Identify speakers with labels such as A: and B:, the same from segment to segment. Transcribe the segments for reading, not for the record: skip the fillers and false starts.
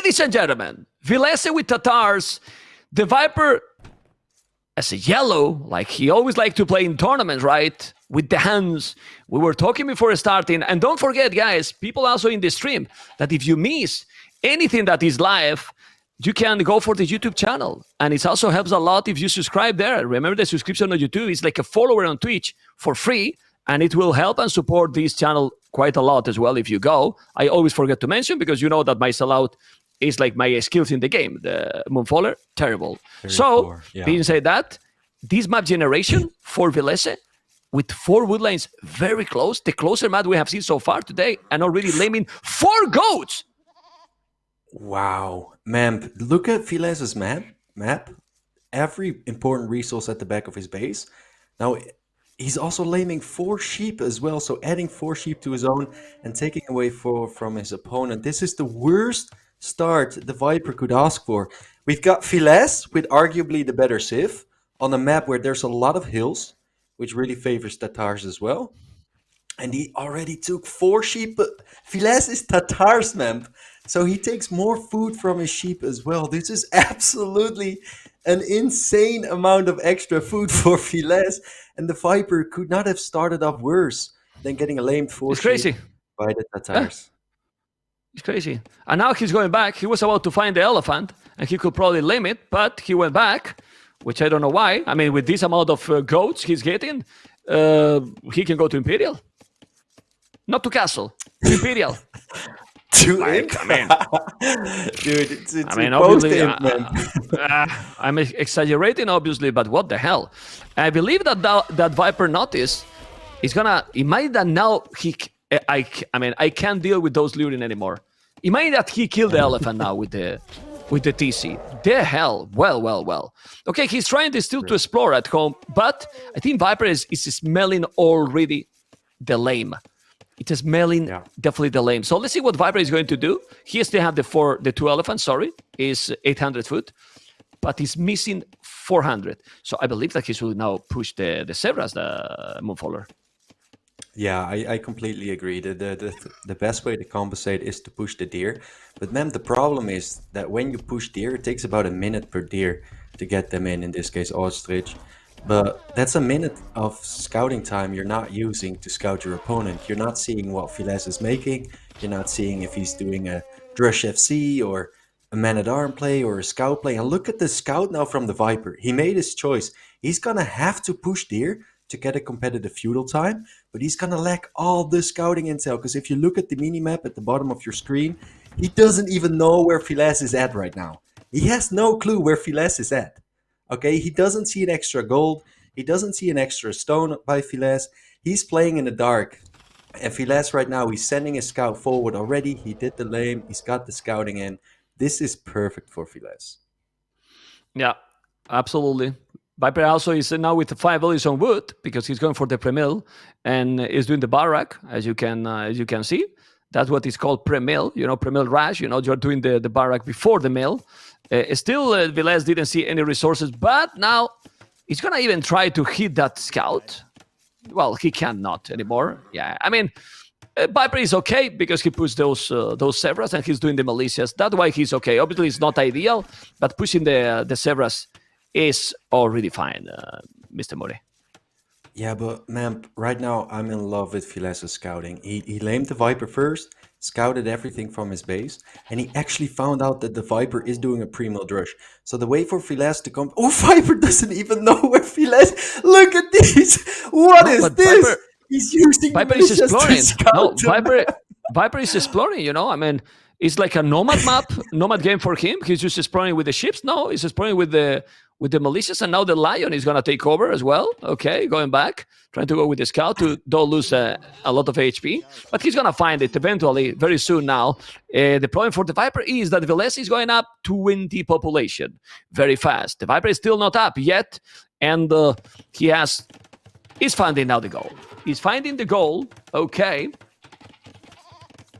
A: Ladies and gentlemen, Villese with Tatars, TheViper as a yellow, like he always liked to play in tournaments, right? With the hands. We were talking before starting. And don't forget, guys, people also in the stream, that if you miss anything that is live, you can go for the YouTube channel. And it also helps a lot if you subscribe there. Remember, the subscription on YouTube is like a follower on Twitch for free. And it will help and support this channel quite a lot as well if you go. I always forget to mention, because you know that my sellout is like my skills in the game. The Moonfaller, terrible. So, being said that, this map generation for Villese, with 4 woodlines very close, the closer map we have seen so far today, and already laming 4 goats.
B: Wow, man, look at Vilese's map. Every important resource at the back of his base. Now, he's also laming 4 sheep as well, so adding 4 sheep to his own and taking away 4 from his opponent. This is the worst start the Viper could ask for. We've got Villese with arguably the better Civ on a map where there's a lot of hills, which really favors Tatars as well. And he already took 4 sheep, but Villese is Tatars map, so he takes more food from his sheep as well. This is absolutely an insane amount of extra food for Villese, and the Viper could not have started off worse than getting a lamed 4 sheep by the Tatars.
A: It's crazy. And now he's going back. He was about to find the elephant, and he could probably lame it, but he went back, which I don't know why. I mean, with this amount of goats he's getting, he can go to Imperial. Not to Castle, to Imperial.
B: Dude, it's I mean,
A: obviously, I'm exaggerating, obviously, but what the hell? I believe that Viper noticed he might that now I can't deal with those luring anymore. It might that he killed the elephant now with the TC. The hell, well. Okay, he's trying still to explore at home, but I think Viper is smelling already the lame. It is smelling definitely the lame. So let's see what Viper is going to do. He still have the 2 elephants, is 800 foot, but he's missing 400. So I believe that he should now push the zebras, the Moonfaller.
B: Yeah, I completely agree. The best way to compensate is to push the deer. But man, the problem is that when you push deer, it takes about a minute per deer to get them in this case, ostrich. But that's a minute of scouting time you're not using to scout your opponent. You're not seeing what Villese is making. You're not seeing if he's doing a Drush FC or a man-at-arm play or a scout play. And look at the scout now from the Viper. He made his choice. He's going to have to push deer to get a competitive feudal time, but he's going to lack all the scouting intel, because if you look at the mini-map at the bottom of your screen, he doesn't even know where Villese is at right now. He has no clue where Villese is at. Okay, he doesn't see an extra gold. He doesn't see an extra stone by Villese. He's playing in the dark. And Villese right now, he's sending his scout forward already. He did the lame. He's got the scouting in. This is perfect for Villese.
A: Yeah, absolutely. Viper also is now with 5 values on wood, because he's going for the pre-mill and is doing the barrack, as you can see. That's what is called pre-mill. Pre-mill rush. You're doing the barrack before the mill. Still, Villese didn't see any resources, but now he's gonna even try to hit that scout. Well, he cannot anymore. Yeah, I mean, Viper is okay because he pushed those zebras and he's doing the militias. That's why he's okay. Obviously, it's not ideal, but pushing the zebras is already fine, Mr. Mori.
B: Yeah, but man, right now I'm in love with Villese's scouting. He lamed the Viper first, scouted everything from his base, and he actually found out that the Viper is doing a pre-mill drush. So the way for Villese to come... Oh, Viper doesn't even know where Villese... Look at this! What is this?
A: Viper,
B: he's using
A: Viper is exploring. Viper is exploring, I mean, it's like a nomad map, nomad game for him. He's just exploring with the ships. No, he's exploring with the militias, and now the Lion is going to take over as well. Okay, going back, trying to go with the scout to don't lose a lot of HP. But he's going to find it eventually, very soon now. The problem for the Viper is that Villese is going up 20 population very fast. The Viper is still not up yet, and he's finding now the goal. He's finding the goal, okay.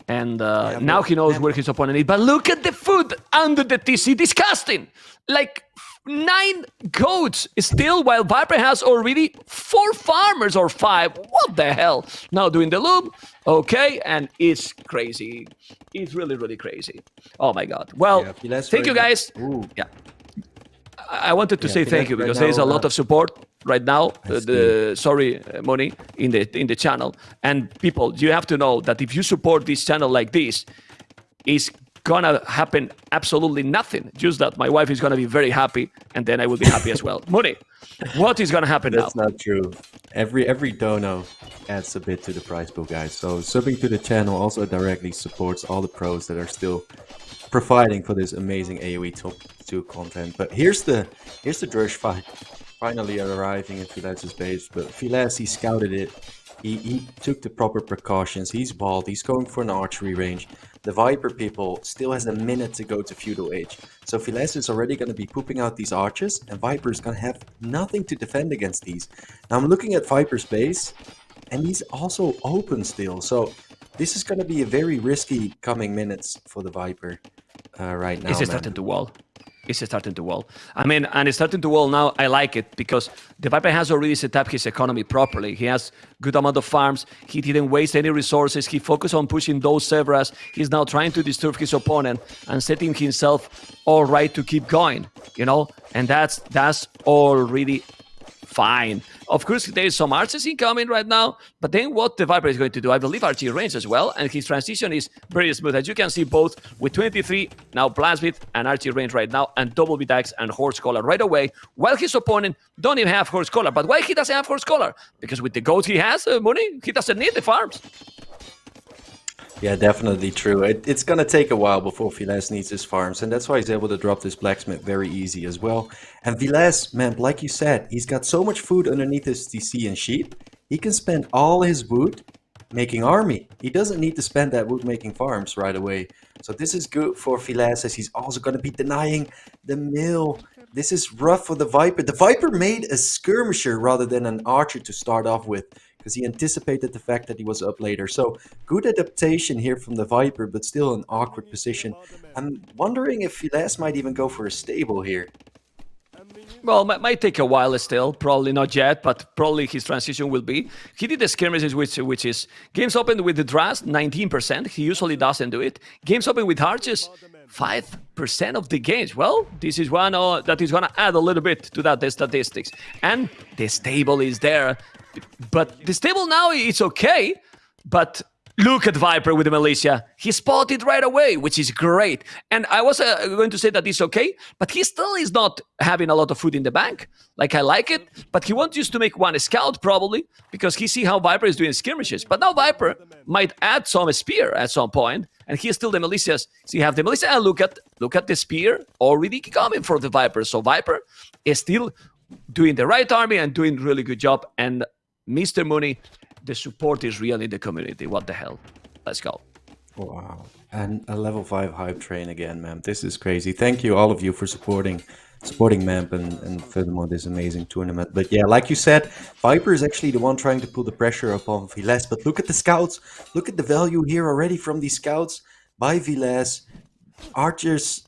A: And now he knows where his opponent is. But look at the food under the TC. Disgusting. Like 9 goats still, while Viper has already 4 farmers or 5. What the hell? Now doing the loop. Okay, and it's crazy. It's really, really crazy. Oh my god. Well,
B: Yeah, Villese
A: thank you
B: right
A: guys.
B: Ooh.
A: Yeah. I wanted to
B: Yeah,
A: say
B: Villese
A: thank you
B: right
A: because there's a
B: now,
A: lot of support right now.
B: see.
A: Sorry, Moni, in the channel. And people, you have to know that if you support this channel like this, it's gonna happen absolutely nothing. Just that my wife is gonna be very happy, and then I will be happy as well. Moni, what is gonna happen now?
B: That's not true. Every dono adds a bit to the prize pool, guys. So subbing to the channel also directly supports all the pros that are still providing for this amazing AoE top 2 content. But here's the Drush fight finally arriving in Vilese's base. But Villese, he scouted it. He took the proper precautions. He's bald. He's going for an archery range. The Viper people still has a minute to go to Feudal Age. So Villese is already going to be pooping out these archers, and Viper is going to have nothing to defend against these. Now I'm looking at Viper's base, and he's also open still. So this is going to be a very risky coming minutes for the Viper right now.
A: It's starting to wall. It's starting to wall. I mean, and it's starting to wall now. I like it because the Viper has already set up his economy properly. He has good amount of farms. He didn't waste any resources. He focused on pushing those Zebras. He's now trying to disturb his opponent and setting himself all right to keep going. You know, and that's already fine. Of course, there is some archers incoming right now, but then what the Viper is going to do, I believe archery range as well, and his transition is very smooth. As you can see, both with 23, now Blastbeat and archery range right now, and double B-Dax and Horse Collar right away, while his opponent don't even have Horse Collar. But why he doesn't have Horse Collar? Because with the goats he has, money, he doesn't need the farms.
B: Yeah, definitely true. It's going to take a while before Villese needs his farms, and that's why he's able to drop this blacksmith very easy as well. And Villese, man, like you said, he's got so much food underneath his TC and sheep, he can spend all his wood making army. He doesn't need to spend that wood making farms right away. So this is good for Villese, as he's also going to be denying the mill. This is rough for the Viper. The Viper made a skirmisher rather than an archer to start off with, because he anticipated the fact that he was up later. So good adaptation here from the Viper, but still an awkward position. I'm wondering if Villese might even go for a stable here.
A: Well, might take a while still, probably not yet, but probably his transition will be. He did the skirmishes, which is games open with the Drast, 19%. He usually doesn't do it. Games open with Archers, 5% of the games. Well, this is one that is going to add a little bit to that statistics. And the stable is there. But the stable now is okay, but look at Viper with the militia. He spotted right away, which is great. And I was going to say that it's okay, but he still is not having a lot of food in the bank. Like, I like it, but he wants just to make one scout probably, because he see how Viper is doing skirmishes. But now Viper might add some spear at some point, and he is still the militias. So you have the militia, and look at the spear already coming for the Viper. So Viper is still doing the right army and doing really good job. And Mr. Mooney, the support is real in the community. What the hell? Let's go.
B: Wow. And a level 5 hype train again, man. This is crazy. Thank you, all of you, for supporting Mamp and furthermore this amazing tournament. But yeah, like you said, Viper is actually the one trying to pull the pressure upon Villese. But look at the scouts. Look at the value here already from these scouts by Villese. Archers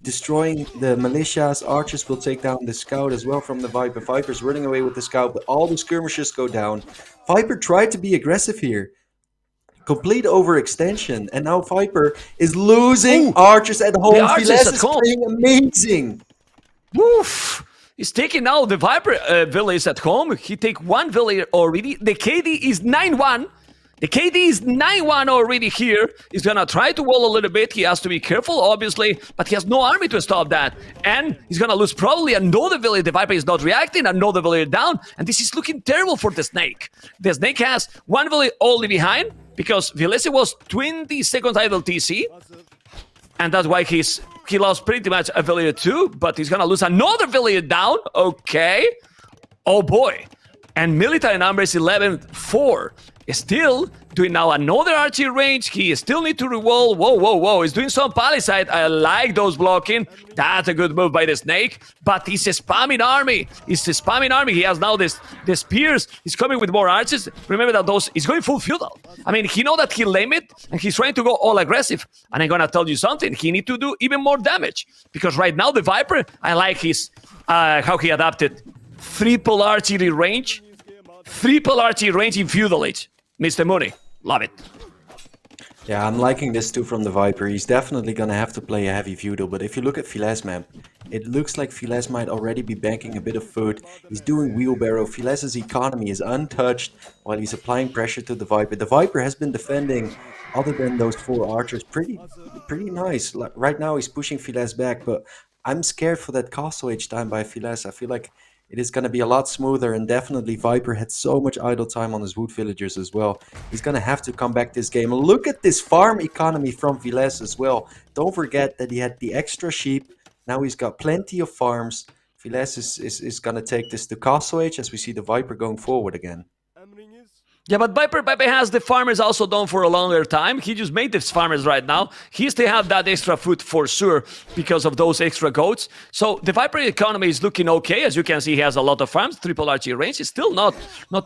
B: destroying the militias. Archers will take down the scout as well from the Viper. Viper's running away with the scout, but all the skirmishers go down. Viper tried to be aggressive here. Complete overextension. And now Viper is losing archers at home. Villese is playing amazing.
A: Woof! He's taking now the Viper village at home. He take one village already. The KD is 9-1. The KD is 9-1 already here. He's gonna try to wall a little bit. He has to be careful, obviously, but he has no army to stop that. And he's gonna lose probably another village. The Viper is not reacting, another village down. And this is looking terrible for the Snake. The Snake has one village only behind, because Villese was 20 seconds idle TC. And that's why he lost pretty much a village too, but he's gonna lose another village down. Okay. Oh boy. And military number is 11-4. Still, doing now another archery range. He still need to reroll. Whoa. He's doing some palisade. I like those blocking. That's a good move by the snake. But he's a spamming army. He has now the spears. He's coming with more archers. Remember that he's going full feudal. I mean, he know that he limit and he's trying to go all aggressive. And I'm gonna tell you something. He need to do even more damage because right now the Viper, I like his how he adapted triple archery range in feudal age. Mr. Mooney, love it.
B: Yeah, I'm liking this too from the Viper. He's definitely gonna have to play a heavy feudal, but if you look at Villese, man, it looks like Villese might already be banking a bit of food. He's doing wheelbarrow. Vilese's economy is untouched while he's applying pressure to the Viper. The Viper has been defending, other than those 4 archers, pretty nice. Like, right now he's pushing Villese back, but I'm scared for that castle age time by Villese. I feel like it is going to be a lot smoother, and definitely Viper had so much idle time on his wood villagers as well. He's going to have to come back this game. Look at this farm economy from Villese as well. Don't forget that he had the extra sheep. Now he's got plenty of farms. Villese is going to take this to castle age as we see the Viper going forward again.
A: Yeah, but Viper has the farmers also done for a longer time. He just made these farmers right now. He still have that extra food for sure because of those extra goats. So the Viper economy is looking okay. As you can see, he has a lot of farms, triple archery range. He's still not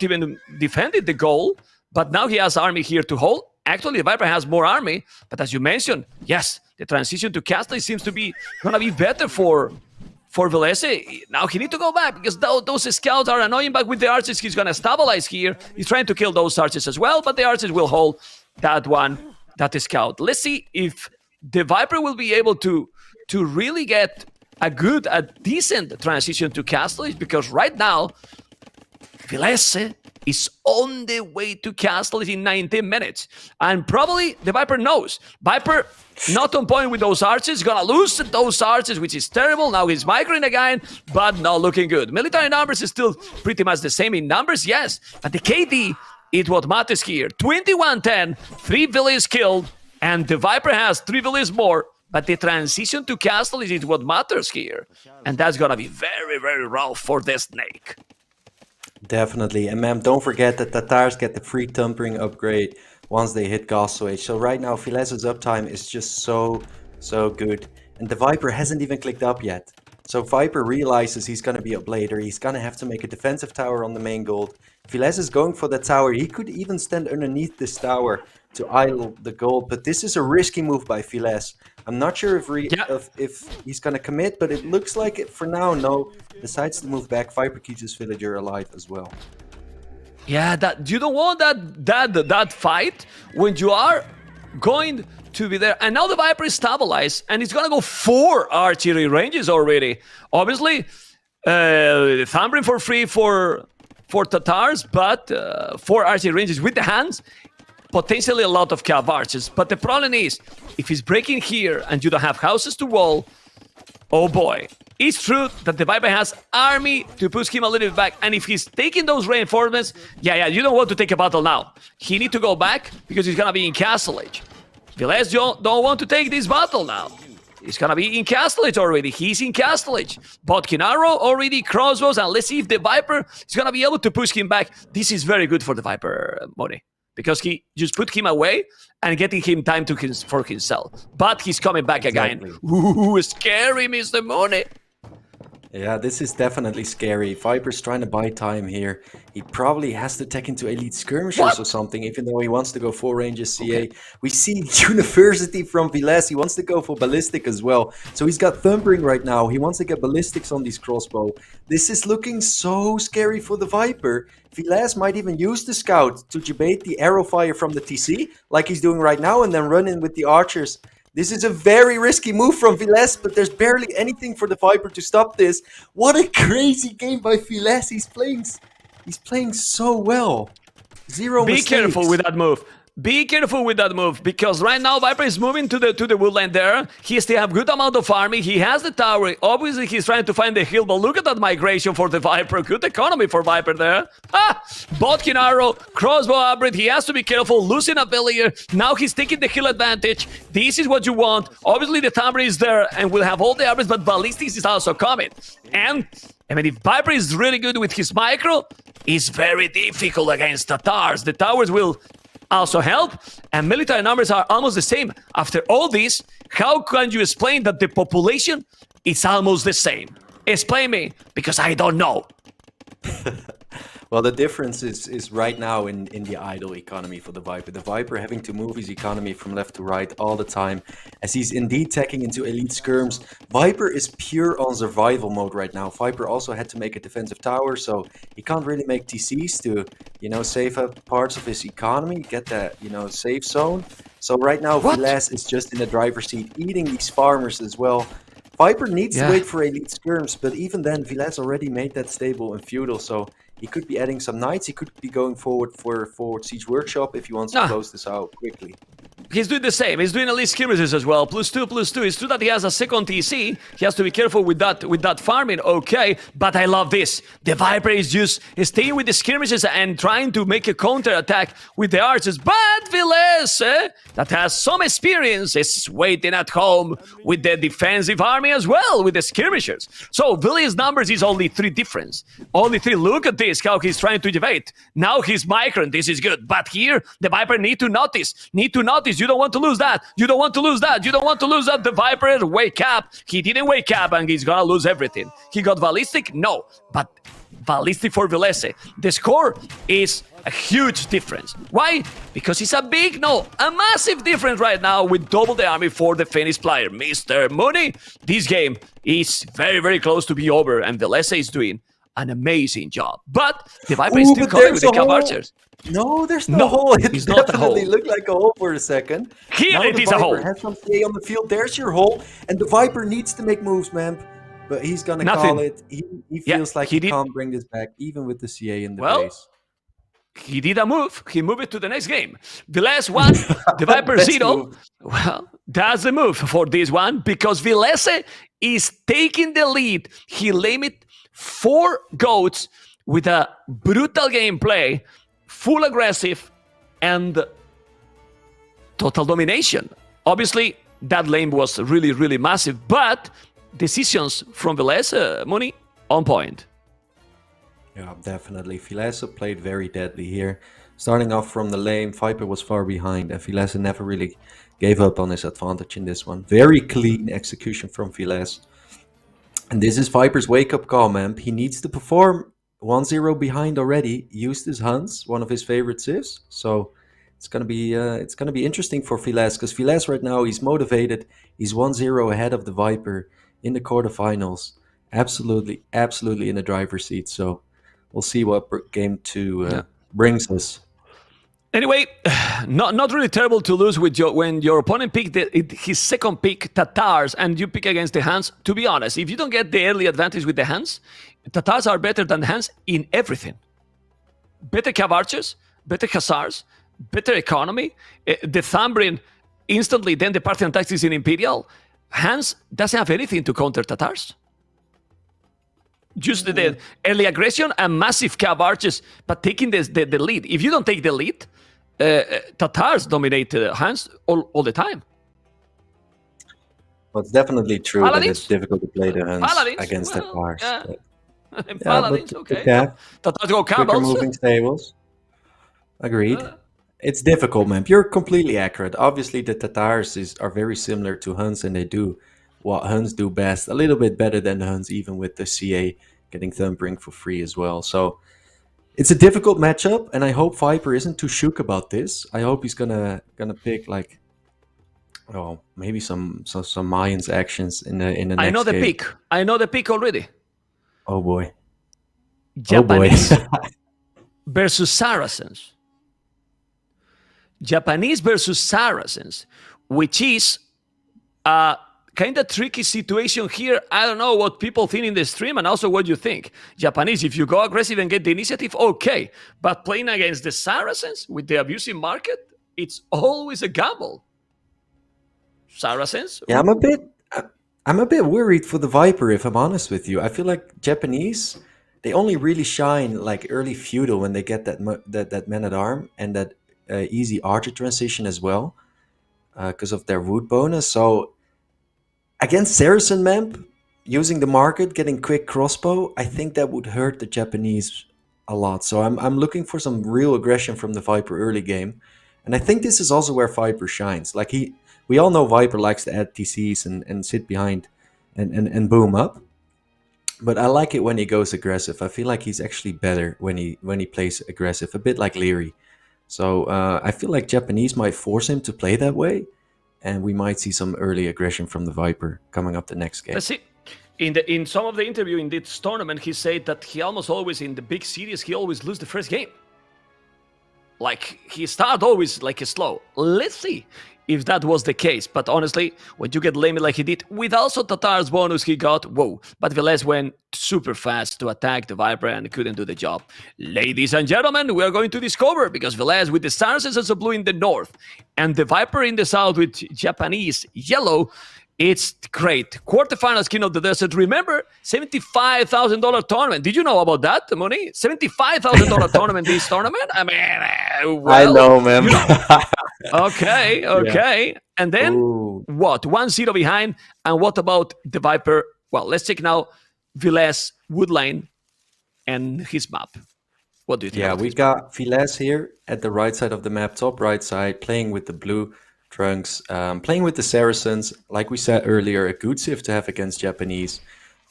A: even defended the goal, but now he has army here to hold. Actually, the Viper has more army, but as you mentioned, yes, the transition to castle seems to be gonna be better for Villese. Now he need to go back because those scouts are annoying, but with the archers he's gonna stabilize here. He's trying to kill those archers as well, but the archers will hold that scout. Let's see if the Viper will be able to really get a decent transition to castle, because right now Villese is on the way to castle in 19 minutes. And probably the Viper knows. Viper not on point with those archers. Gonna lose those archers, which is terrible. Now he's microing again, but not looking good. Military numbers is still pretty much the same in numbers, yes. But the KD is what matters here. 21-10, 3 Villese killed, and the Viper has 3 Villese more. But the transition to castle is what matters here. And that's gonna be very, very rough for the snake.
B: Definitely. And ma'am, don't forget that Tatars get the free Tumbling upgrade once they hit Castle Age. So right now, Vilese's uptime is just so good. And the Viper hasn't even clicked up yet. So Viper realizes he's going to be up later. He's going to have to make a defensive tower on the main gold. Villese is going for the tower. He could even stand underneath this tower to idle the gold. But this is a risky move by Villese. I'm not sure if he's going to commit, but it looks like it for now. No, decides to move back. Viper keeps his villager alive as well.
A: Yeah, you don't want that fight when you are going to be there. And now the Viper is stabilized, and it's gonna go 4 archery ranges already. Obviously, Thundering for free for Tatars, but 4 archery ranges with the hands. Potentially a lot of cav archers. But the problem is, if he's breaking here and you don't have houses to wall, oh boy. It's true that the Viper has army to push him a little bit back, and if he's taking those reinforcements, yeah, you don't want to take a battle now. He need to go back because he's gonna be in Castle Age. Villese don't want to take this battle now. He's gonna be in Castle Age already. He's in Castle Age. Bodkin Arrow already, crossbows, and let's see if the Viper is gonna be able to push him back. This is very good for the Viper, Moni, because he just put him away and getting him time for himself. But he's coming back again. Ooh, scary, Mr. Moni.
B: Yeah, this is definitely scary. Viper's trying to buy time here. He probably has to take into Elite Skirmishers or something, even though he wants to go 4 ranges CA. Okay. We see University from Villese. He wants to go for Ballistic as well. So he's got Thumbering right now. He wants to get Ballistics on these crossbow. This is looking so scary for the Viper. Villese might even use the Scout to debate the arrow fire from the TC, like he's doing right now, and then run in with the archers. This is a very risky move from Villese, but there's barely anything for the Viper to stop this. What a crazy game by Villese. He's playing so well. Zero mistakes.
A: Be careful with that move. Be careful with that move, because right now Viper is moving to the woodland there. He still have good amount of army. He has the tower. Obviously, he's trying to find the hill, but look at that migration for the Viper. Good economy for Viper there. Bodkin Arrow, crossbow upgrade. He has to be careful, losing a villager. Now he's taking the hill advantage. This is what you want. Obviously, the tower is there and will have all the upgrades, but Ballistics is also coming. And I mean, if Viper is really good with his micro, it's very difficult against Tatars. The towers will also help, and military numbers are almost the same. After all this, how can you explain that the population is almost the same? Explain me, because I don't know.
B: Well, the difference is right now in the idle economy for the Viper. The Viper having to move his economy from left to right all the time, as he's indeed tagging into elite skirms. Viper is pure on survival mode right now. Viper also had to make a defensive tower, so he can't really make TCs to, save up parts of his economy, get that, safe zone. So right now,
A: What?
B: Villese is just in the driver's seat, eating these farmers as well. Viper needs to wait for elite skirms, but even then, Villese already made that stable and feudal, so he could be adding some knights. He could be going forward for forward siege workshop if he wants to close this out quickly.
A: He's doing the same. He's doing elite skirmishes as well. +2, +2. It's true that he has a second TC. He has to be careful with that farming. Okay, but I love this. The Viper is just staying with the skirmishes and trying to make a counter attack with the archers. But Villese, that has some experience, is waiting at home with the defensive army as well, with the skirmishers. So Villese's numbers is only 3 difference. Only 3. Look at this, how he's trying to evade. Now he's micron. This is good. But here, the Viper need to notice. You don't want to lose that. You don't want to lose that. You don't want to lose that. The Viper, wake up. He didn't wake up and he's gonna lose everything. He got ballistic? No. But ballistic for Villese. The score is a huge difference. Why? Because it's a massive difference right now with double the army for the Phoenix player. Mr. Mooney, this game is very, very close to be over and Villese is doing an amazing job. But the Viper is still coming with the Cav Archers.
B: No, there's no hole. It
A: it's not a hole.
B: definitely looked like a hole for a second.
A: Here
B: now
A: it
B: the
A: is a
B: Viper
A: hole.
B: has some play on the field. There's your hole. And the Viper needs to make moves, man. But he's going to call it. He feels like he can't bring this back, even with the CA in the base.
A: He did a move. He moved it to the next game. The last one, the Viper 0. Move. Well, that's the move for this one because Villese is taking the lead. He limited 4 goats with a brutal gameplay, full aggressive, and total domination. Obviously, that lane was really, really massive, but decisions from Villese, Mooney, on point.
B: Yeah, definitely. Villese played very deadly here. Starting off from the lane, Viper was far behind, and Villese never really gave up on his advantage in this one. Very clean execution from Villese. And this is Viper's wake-up call, man. He needs to perform 1-0 behind already. Used his Huns, one of his favorite civs. So it's gonna be interesting for Villese, because Villese right now, he's motivated. He's 1-0 ahead of the Viper in the quarterfinals. Absolutely in the driver's seat. So we'll see what game 2 brings us.
A: Anyway, not really terrible to lose with when your opponent picked his second pick, Tatars, and you pick against the Huns. To be honest, if you don't get the early advantage with the Huns, Tatars are better than the Huns in everything. Better Cav Archers, better Hussars, better economy. The Thumbrian instantly, then the Parthian tactics in Imperial. Huns doesn't have anything to counter Tatars. Just the early aggression and massive Cav Archers, but taking the lead. If you don't take the lead, Tatars dominate Huns all the time.
B: Well, it's definitely true that it's difficult to play the Huns against Tatars.
A: Paladins, okay. Tatars go
B: quicker moving stables. Agreed. It's difficult, man. You're completely accurate. Obviously, the Tatars are very similar to Huns, and they do what Huns do best, a little bit better than the Huns, even with the CA getting Thumbring for free as well. So it's a difficult matchup, and I hope Viper isn't too shook about this. I hope he's gonna pick maybe some Mayans actions in the next game.
A: I know the pick already.
B: Oh boy.
A: Japanese versus Saracens. Japanese versus Saracens, which is a kind of tricky situation here. I don't know what people think in the stream and also what you think. Japanese, if you go aggressive and get the initiative, okay. But playing against the Saracens with the abusive market, it's always a gamble. Saracens?
B: Yeah, I'm a bit worried for the Viper, if I'm honest with you. I feel like Japanese, they only really shine like early feudal when they get that man-at-arm and that easy archer transition as well, because of their wood bonus. So against Saracen Memp, using the market, getting quick crossbow, I think that would hurt the Japanese a lot. So I'm looking for some real aggression from the Viper early game. And I think this is also where Viper shines. Like we all know Viper likes to add TCs and sit behind and boom up. But I like it when he goes aggressive. I feel like he's actually better when he plays aggressive, a bit like Leary. So I feel like Japanese might force him to play that way, and we might see some early aggression from the Viper coming up the next game.
A: Let's see. In some of the interview in this tournament, he said that he almost always in the big series he always lose the first game. Like he start always like a slow. Let's see if that was the case. But honestly, when you get lamed like he did, with also Tatar's bonus he got, whoa. But Villese went super fast to attack the Viper and couldn't do the job. Ladies and gentlemen, we are going to discover because Villese with the Saracens as a blue in the north and the Viper in the south with Japanese yellow. It's great. Quarterfinals King of the Desert. Remember, $75,000 tournament. Did you know about that, Moni? $75,000 tournament this tournament? I mean, well,
B: I know, man.
A: You know. Okay. Yeah. And then, what? 1-0 behind. And what about the Viper? Well, let's check now Villese, Woodline, and his map. What do you think?
B: Yeah, we got Villese here at the right side of the map, top right side, playing with the blue trunks, playing with the Saracens. Like we said earlier, a good civ to have against Japanese.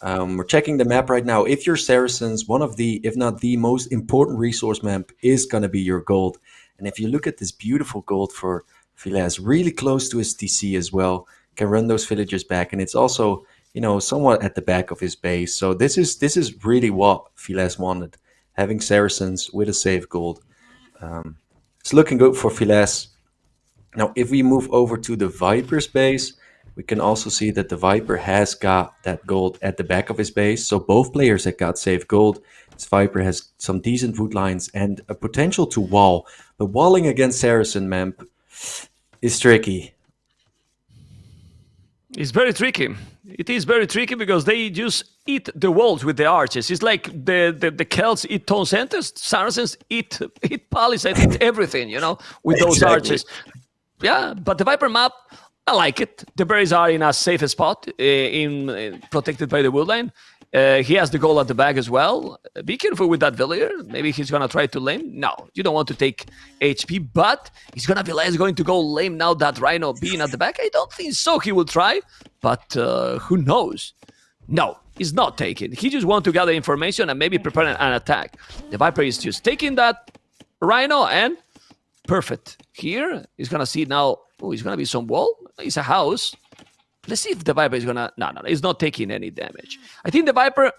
B: We're checking the map right now. If you're Saracens, one of the, if not the most important resource map is going to be your gold. And if you look at this beautiful gold for Villese, really close to his TC as well, can run those villagers back. And it's also, you know, somewhat at the back of his base. So this is really what Villese wanted, having Saracens with a safe gold. It's looking good for Villese. Now, if we move over to the Viper's base, we can also see that the Viper has got that gold at the back of his base. So both players have got safe gold. This Viper has some decent wood lines and a potential to wall. But walling against Saracen Memp is tricky.
A: It's very tricky. It is very tricky because they just eat the walls with the arches. It's like the Celts eat town centers. Saracens eat palisades, eat everything, you know, with those arches. Yeah, but the Viper map, I like it. The berries are in a safe spot, protected by the woodline. He has the goal at the back as well. Be careful with that villager. Maybe he's gonna try to lame. No, you don't want to take HP, but he's going to go lame now that Rhino being at the back. I don't think so. He will try, but who knows? No, he's not taking. He just wants to gather information and maybe prepare an attack. The Viper is just taking that Rhino and perfect. Here, he's going to see now, oh, he's going to be some wall. It's a house. Let's see if the Viper is going to... No, he's not taking any damage. I think the Viper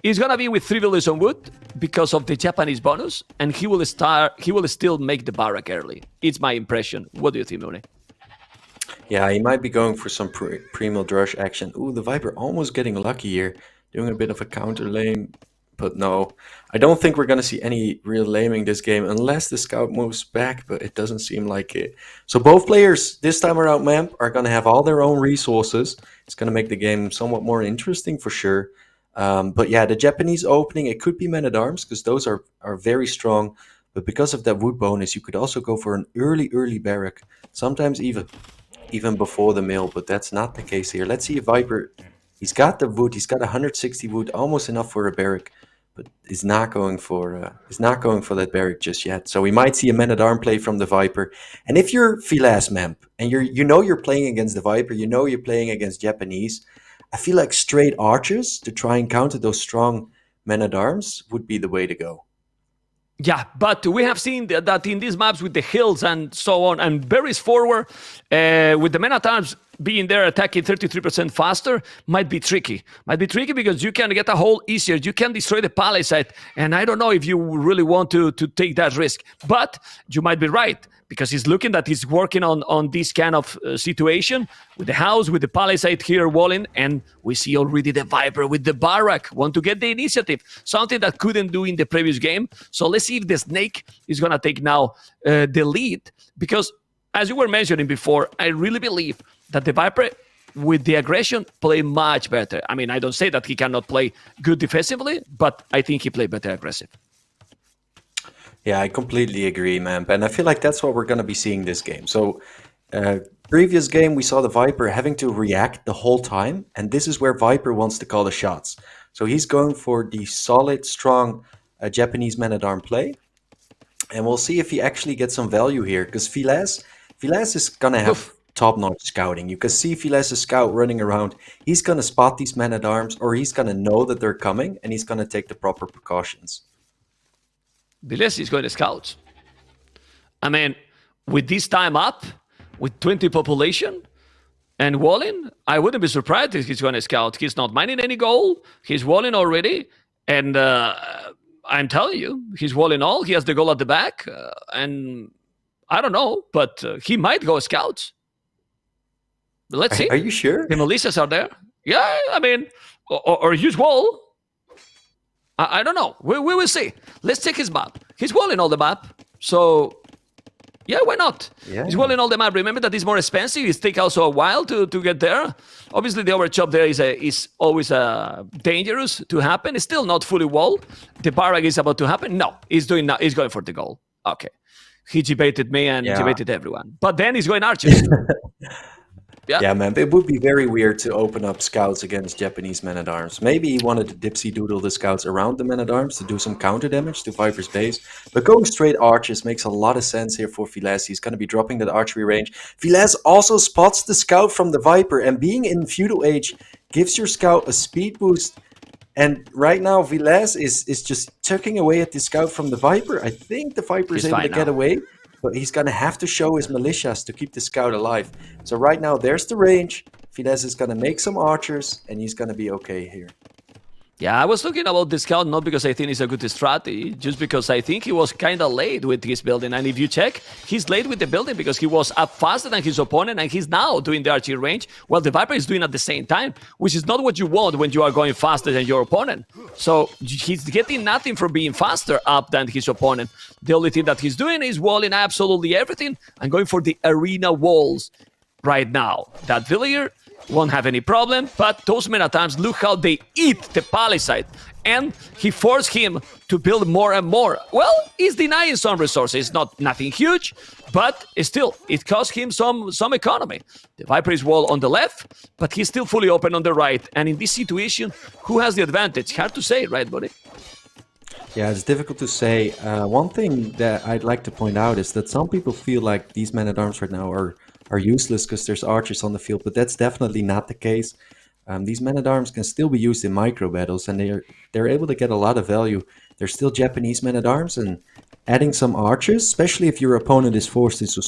A: is going to be with 3 villages on wood because of the Japanese bonus, and he will still make the barrack early. It's my impression. What do you think, Mune?
B: Yeah, he might be going for some pre-mill rush action. Ooh, the Viper almost getting lucky here. Doing a bit of a counter lane. But no, I don't think we're going to see any real laming this game unless the scout moves back, but it doesn't seem like it. So both players this time around, Memp, are going to have all their own resources. It's going to make the game somewhat more interesting for sure. But yeah, the Japanese opening, it could be men-at-arms because those are very strong. But because of that wood bonus, you could also go for an early barrack, sometimes even before the mill, but that's not the case here. Let's see if Viper... He's got the wood. He's got 160 wood, almost enough for a barrack, but he's not going for that barrack just yet. So we might see a men-at-arm play from the Viper. And if you're Villese Memp and you're playing against the Viper, you're playing against Japanese, I feel like straight archers to try and counter those strong men-at-arms would be the way to go.
A: Yeah, but we have seen that in these maps with the hills and so on, and berries forward, with the men-at-arms being there attacking 33% faster, might be tricky. Might be tricky because you can get a hole easier. You can destroy the palisade, and I don't know if you really want to take that risk. But you might be right, because he's looking that he's working on this kind of situation with the house, with the palisade here walling, and we see already the Viper with the barrack want to get the initiative, something that couldn't do in the previous game. So let's see if the Snake is going to take now the lead, because as you were mentioning before, I really believe that the Viper with the aggression play much better. I mean, I don't say that he cannot play good defensively, but I think he played better aggressive.
B: Yeah, I completely agree, man. And I feel like that's what we're going to be seeing this game. So, previous game, we saw the Viper having to react the whole time. And this is where Viper wants to call the shots. So he's going for the solid, strong Japanese men-at-arm play. and we'll see if he actually gets some value here. Because Villese is gonna have
A: Oof.
B: top-notch scouting. You can see Vilese's scout running around. He's gonna spot these men-at-arms, or he's gonna know that they're coming, and he's gonna take the proper precautions.
A: Villese is going to scout. I mean, with this time up, with 20 population and walling, I wouldn't be surprised if he's going to scout. He's not mining any gold. He's walling already. And I'm telling you, he's walling all. He has the goal at the back. And I don't know, but he might go scouts. Let's see.
B: Are you sure?
A: The militias are there. Yeah, I mean, or use wall. I don't know. We will see. Let's check his map. He's walling all the map. So, yeah, why not?
B: Yeah.
A: He's walling all the map. Remember that it's more expensive. It takes also a while to get there. Obviously, the overchop there is always dangerous to happen. It's still not fully walled. The barrack is about to happen. No, he's doing now. He's going for the goal. Okay. He debated me and debated everyone. But then he's going archers.
B: Yeah, man, it would be very weird to open up scouts against Japanese men-at-arms. Maybe he wanted to dipsy doodle the scouts around the men-at-arms to do some counter damage to Viper's base. But going straight archers makes a lot of sense here for Villese. He's going to be dropping that archery range. Villese also spots the scout from the Viper, and being in feudal age gives your scout a speed boost. And right now, Villese is just tucking away at the scout from the Viper. I think the Viper is able to get away, but he's going to have to show his militias to keep the scout alive. So right now, there's the range. Villese is going to make some archers, and he's going to be okay here.
A: Yeah, I was talking about the scout not because I think it's a good strategy, just because I think he was kind of late with his building. And if you check, he's late with the building because he was up faster than his opponent, and he's now doing the archery range while the Viper is doing at the same time, which is not what you want when you are going faster than your opponent. So he's getting nothing from being faster up than his opponent. The only thing that he's doing is walling absolutely everything and going for the arena walls right now. That villager won't have any problem, but those men-at-arms, look how they eat the palisade, and he forced him to build more and more. Well, he's denying some resources, not nothing huge, but still, it cost him some economy. The Viper is wall on the left, but he's still fully open on the right, and in this situation, who has the advantage? Hard to say, right, buddy?
B: Yeah, it's difficult to say. One thing that I'd like to point out is that some people feel like these men-at-arms right now are useless because there's archers on the field, but that's definitely not the case. These men-at-arms can still be used in micro battles, and they're able to get a lot of value. They're still Japanese men-at-arms, and adding some archers, especially if your opponent is forced into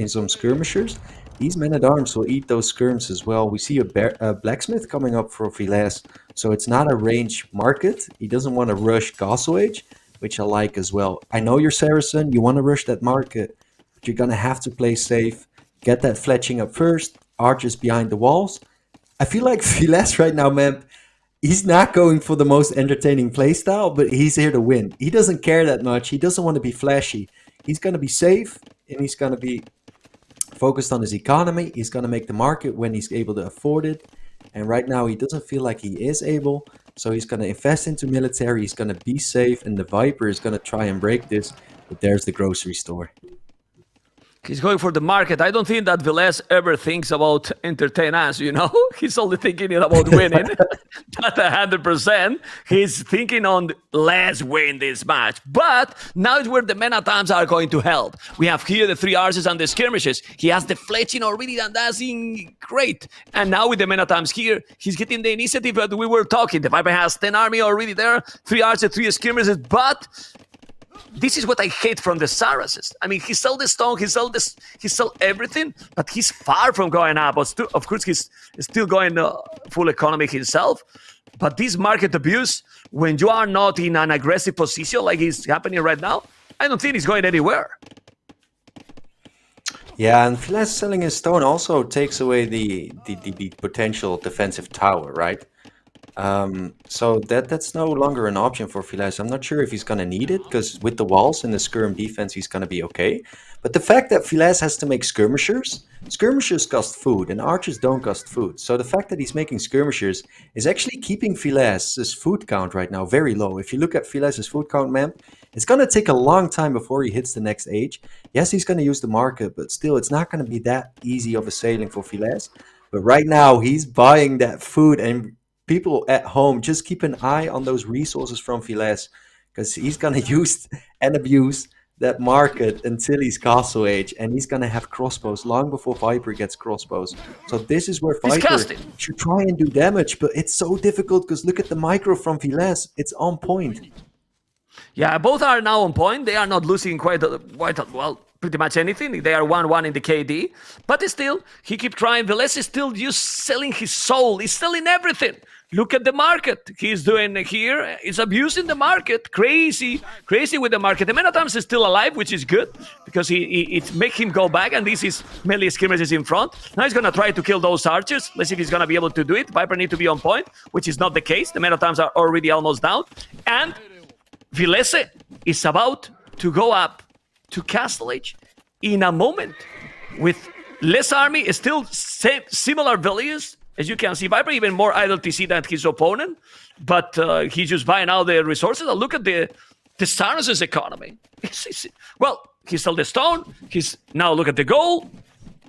B: some skirmishers, these men-at-arms will eat those skirms as well. We see a blacksmith coming up for Villese, so it's not a range market. He doesn't want to rush Castle Age, which I like as well. I know you're Saracen, you want to rush that market, but you're going to have to play safe. Get that fletching up first, archers behind the walls. I feel like Villese right now, man, he's not going for the most entertaining playstyle, but he's here to win. He doesn't care that much. He doesn't want to be flashy. He's going to be safe, and he's going to be focused on his economy. He's going to make the market when he's able to afford it. And right now, he doesn't feel like he is able. So he's going to invest into military. He's going to be safe, and the Viper is going to try and break this. But there's the grocery store.
A: He's going for the market. I don't think that Villese ever thinks about entertain us, you know? He's only thinking about winning. Not 100%. He's thinking on let's win this match. But now is where the men-at-arms are going to help. We have here the 3 archers and the skirmishes. He has the fletching already, and that's great. And now with the men-at-arms here, he's getting the initiative that we were talking. The Viper has 10 army already there, 3 archers, 3 skirmishes, but this is what I hate from the Saracens. I mean, he sell the stone, he sell everything, but he's far from going up. Of course, he's still going full economy himself. But this market abuse, when you are not in an aggressive position like is happening right now, I don't think it's going anywhere.
B: Yeah, and Villese selling his stone also takes away the potential defensive tower, right? So that's no longer an option for Villese. I'm not sure if he's going to need it, because with the walls and the skirm defense, he's going to be okay. But the fact that Villese has to make skirmishers cost food, and archers don't cost food. So the fact that he's making skirmishers is actually keeping Villese's food count right now very low. If you look at Villese's food count, man, it's going to take a long time before he hits the next age. Yes, he's going to use the market, but still, it's not going to be that easy of a sailing for Villese. But right now, he's buying that food, and people at home, just keep an eye on those resources from Villese, because he's going to use and abuse that market until he's Castle Age, and he's gonna have crossbows long before Viper gets crossbows. So this is where Viper
A: Disgusting.
B: should try and do damage, but it's so difficult because look at the micro from Villese. It's on point.
A: Yeah, both are now on point. They are not losing quite well, pretty much anything. They are 1-1 in the KD. But still, he keeps trying. Villese is still just selling his soul. He's selling everything. Look at the market. He's doing here. He's abusing the market. Crazy with the market. The Man at Arms is still alive, which is good because it makes him go back. And this is melee skirmishes in front. Now he's gonna try to kill those archers. Let's see if he's gonna be able to do it. Viper need to be on point, which is not the case. The Man at Arms are already almost down. And Villese is about to go up to Castle Age in a moment with less army, still similar values. As you can see, Viper even more idle TC than his opponent, but he's just buying out the resources. And look at the Starnes' economy. Well, he's still the stone. He's now look at the goal.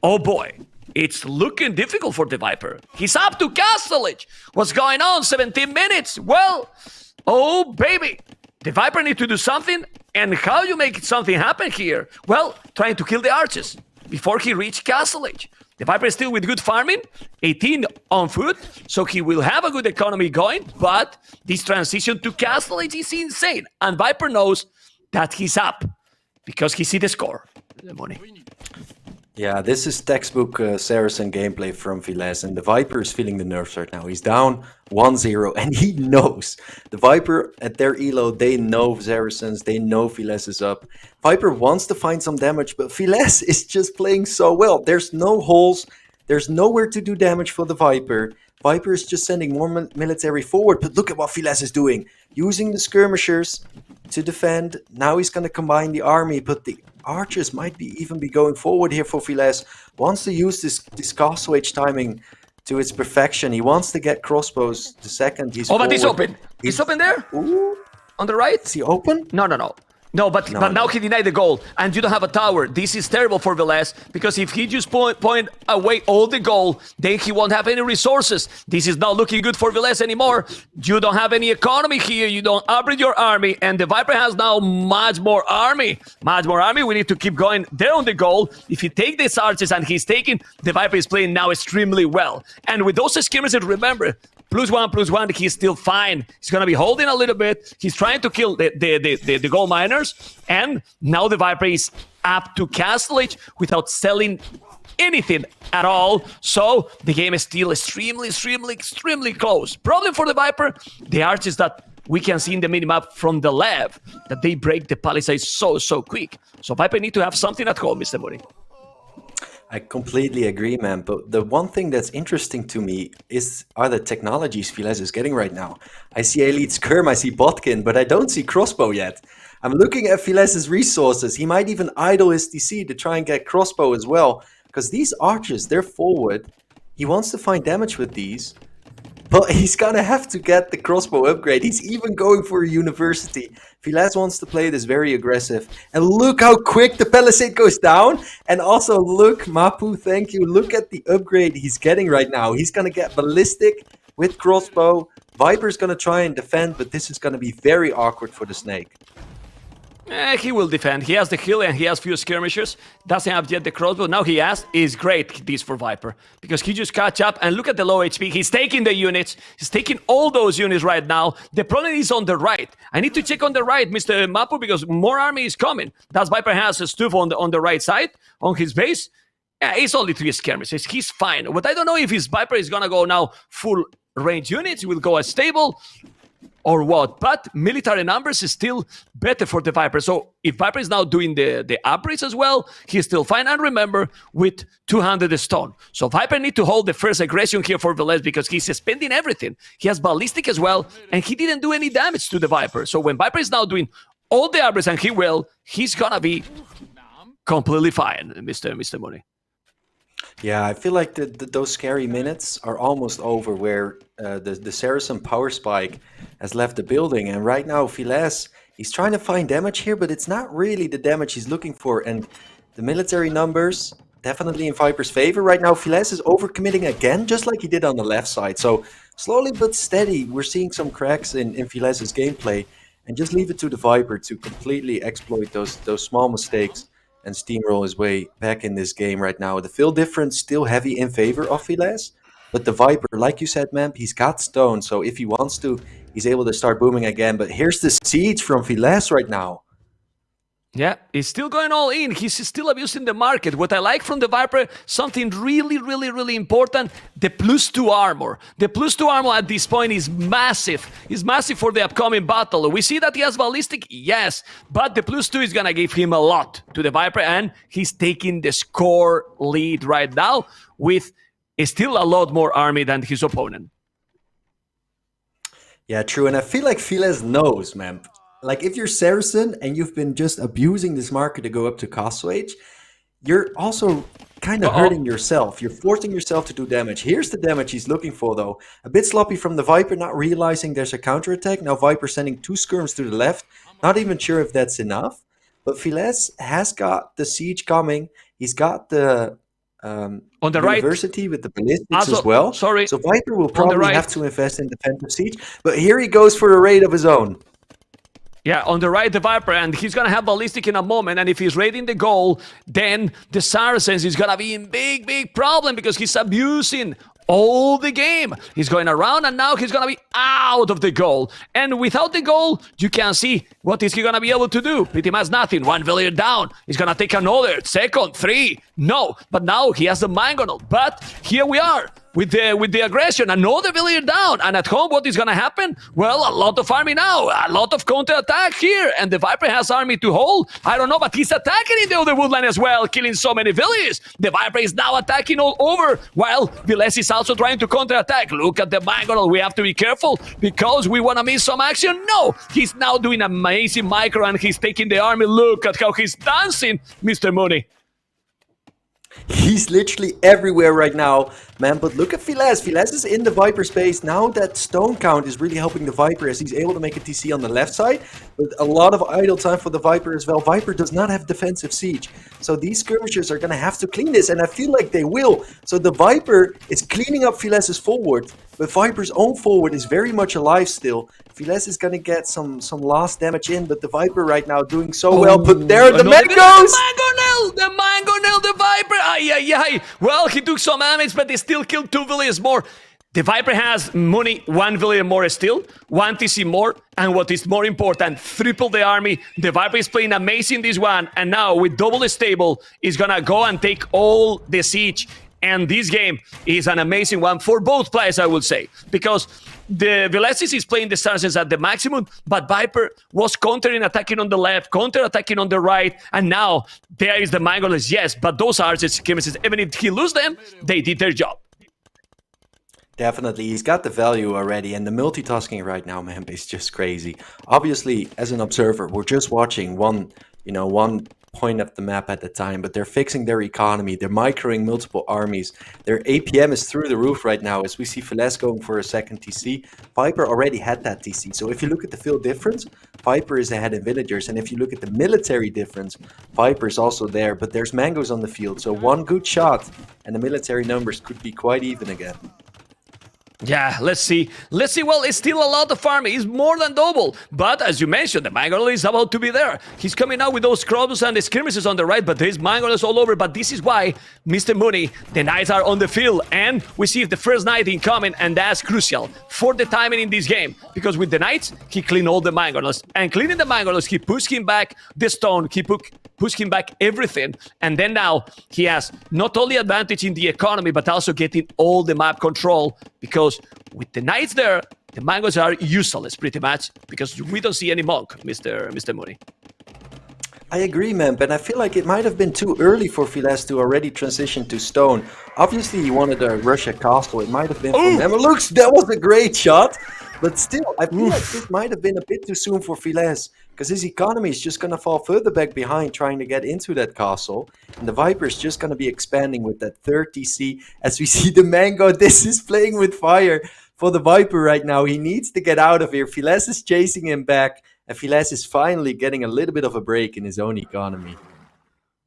A: Oh boy, it's looking difficult for the Viper. He's up to Castle Age. What's going on? 17 minutes. Well, oh baby. The Viper need to do something, and how you make something happen here? Well, trying to kill the archers before he reach Castle Age. The Viper is still with good farming, 18 on foot, so he will have a good economy going, but this transition to Castle Age is insane. And Viper knows that he's up because he see the score, the money.
B: Yeah, this is textbook Saracen gameplay from Villese, and the Viper is feeling the nerves right now. He's down 1-0, and he knows. The Viper, at their elo, they know Saracens, they know Villese is up. Viper wants to find some damage, but Villese is just playing so well. There's no holes, there's nowhere to do damage for the Viper. Viper is just sending more military forward, but look at what Villese is doing. Using the skirmishers to defend. Now he's going to combine the army, but the archers might even be going forward here for Villese. Wants to use this Castle Age timing to its perfection. He wants to get crossbows the second he's
A: forward. But he's open.
B: He's
A: open there?
B: Ooh.
A: On the right?
B: Is he open?
A: No, but now he denied the goal, and you don't have a tower. This is terrible for Villese, because if he just point away all the goal, then he won't have any resources. This is not looking good for Villese anymore. You don't have any economy here. You don't upgrade your army, and the Viper has now much more army. We need to keep going there on the goal. If he take these archers and he's taking, the Viper is playing now extremely well. And with those skirmishes, remember, +1/+1, he's still fine. He's gonna be holding a little bit. He's trying to kill the gold miners, and now the Viper is up to Castle Age without selling anything at all. So the game is still extremely close. Problem for the Viper, the archers that we can see in the minimap from the left, that they break the palisades so quick. So Viper need to have something at home, Mr. Muri.
B: I completely agree, man. But the one thing that's interesting to me are the technologies Villese is getting right now. I see Elite Skirm, I see Botkin, but I don't see Crossbow yet. I'm looking at Vilese's resources. He might even idle his TC to try and get Crossbow as well. Because these archers, they're forward. He wants to find damage with these. But he's gonna have to get the Crossbow upgrade. He's even going for a University. Villese wants to play this very aggressive. And look how quick the Palisade goes down. And also look, Mapu, thank you. Look at the upgrade he's getting right now. He's gonna get Ballistic with Crossbow. Viper's gonna try and defend, but this is gonna be very awkward for the Snake.
A: He will defend. He has the heal and he has few skirmishers. Doesn't have yet the crossbow. Now he has. Is great, this for Viper. Because he just catch up and look at the low HP. He's taking the units. He's taking all those units right now. The problem is on the right. I need to check on the right, Mr. Mapu, because more army is coming. That's Viper has a stuff on the right side, on his base. Yeah, it's only 3 skirmishes. He's fine. But I don't know if his Viper is gonna go now full range units. He will go as stable or what, but military numbers is still better for the Viper. So if Viper is now doing the upgrades as well, he's still fine. And remember, with 200 stone. So Viper need to hold the first aggression here for Villese because he's spending everything. He has ballistic as well, and he didn't do any damage to the Viper. So when Viper is now doing all the upgrades, and he's gonna be completely fine, Mr. Money.
B: Yeah, I feel like those scary minutes are almost over where the Saracen power spike has left the building. And right now, Villese, he's trying to find damage here, but it's not really the damage he's looking for. And the military numbers definitely in Viper's favor. Right now, Villese is overcommitting again, just like he did on the left side. So slowly but steady, we're seeing some cracks in Villese's gameplay. and just leave it to the Viper to completely exploit those small mistakes and steamroll his way back in this game right now. The field difference still heavy in favor of Villese, but the Viper, like you said, man, he's got stone, so if he wants to, he's able to start booming again. But here's the siege from Villese right now.
A: Yeah, he's still going all in. He's still abusing the market. What I like from the Viper, something really important, the +2 armor. The +2 armor at this point is massive. It's massive for the upcoming battle. We see that he has ballistic, yes, but the +2 is gonna give him a lot to the Viper, and he's taking the score lead right now with still a lot more army than his opponent.
B: Yeah, true. And I feel like Villese knows, man. Like, if you're Saracen and you've been just abusing this market to go up to Castle Age, you're also kind of hurting yourself. You're forcing yourself to do damage. Here's the damage he's looking for, though. A bit sloppy from the Viper, not realizing there's a counterattack. Now Viper sending 2 skirms to the left. Not even sure if that's enough. But Villese has got the siege coming. He's got the
A: on the
B: university
A: right
B: with the ballistics as well.
A: Sorry.
B: So Viper will probably have to invest in defensive siege. But here he goes for a raid of his own.
A: Yeah, on the right, the Viper, and he's gonna have ballistic in a moment, and if he's raiding the goal, then the Saracens is gonna be in big problem because he's abusing all the game. He's going around, and now he's gonna be out of the goal. And without the goal, you can see what is he gonna be able to do. Pretty much nothing. 1 villager down. He's gonna take another, second, 3. No, but now he has the mangonel. But here we are. With the aggression, another villager down, and at home, what is gonna happen? Well, a lot of army now, a lot of counter-attack here, and the Viper has army to hold. I don't know, but he's attacking in the other woodland as well, killing so many villagers. The Viper is now attacking all over, while Villese is also trying to counter-attack. Look at the mangonel, we have to be careful, because we wanna miss some action. No, he's now doing amazing micro, and he's taking the army. Look at how he's dancing, Mr. Mooney.
B: He's literally everywhere right now, man. But look at Villese. Villese is in the Viper space. Now that stone count is really helping the Viper as he's able to make a TC on the left side. But a lot of idle time for the Viper as well. Viper does not have defensive siege. So these skirmishers are going to have to clean this. And I feel like they will. So the Viper is cleaning up Villese's forward. But Viper's own forward is very much alive still. Villese is going to get some last damage in. But the Viper right now doing so well. But there the man goes!
A: The mangonel, the Viper! Ay. Well, he took some damage, but they still killed 2 villagers more. The Viper has money, 1 villager more still, 1 TC more, and what is more important, triple the army. The Viper is playing amazing this one, and now with double stable, is gonna go and take all the siege. And this game is an amazing one for both players, I would say, because the Villese is playing the Saracens at the maximum, but Viper was countering, attacking on the left, counter-attacking on the right, and now there is the mangonels, yes, but those are just skirmishes. Even if he lose them, they did their job.
B: Definitely, he's got the value already, and the multitasking right now, man, is just crazy. Obviously, as an observer, we're just watching one point of the map at the time, but they're fixing their economy, they're microing multiple armies, their APM is through the roof right now as we see Villese going for a second TC. Viper already had that TC, so if you look at the field difference, Viper is ahead in villagers, and if you look at the military difference, Viper is also there, but there's mangoes on the field, so one good shot and the military numbers could be quite even again.
A: Yeah, let's see. Well, it's still a lot of army. It's more than double. But as you mentioned, the mangonel is about to be there. He's coming out with those crosses and the skirmishes on the right, but there's mangonels all over. But this is why, Mr. Mooney, the knights are on the field. And we see the first knight incoming, and that's crucial for the timing in this game. Because with the knights, he cleaned all the mangonels. And cleaning the mangonels, he pushed him back the stone. He pushed him back everything. And then now, he has not only advantage in the economy, but also getting all the map control. Because with the knights there, the mangoes are useless pretty much because we don't see any monk, Mr. Mooney.
B: I agree, man, but I feel like it might have been too early for Villese to already transition to stone. Obviously, he wanted to rush a castle. It might have been from him. Look, that was a great shot. But still, I feel like this might have been a bit too soon for Villese, because his economy is just going to fall further back behind trying to get into that castle. And the Viper is just going to be expanding with that 3rd TC. As we see the Mango, this is playing with fire for the Viper right now. He needs to get out of here. Villese is chasing him back, and Villese is finally getting a little bit of a break in his own economy.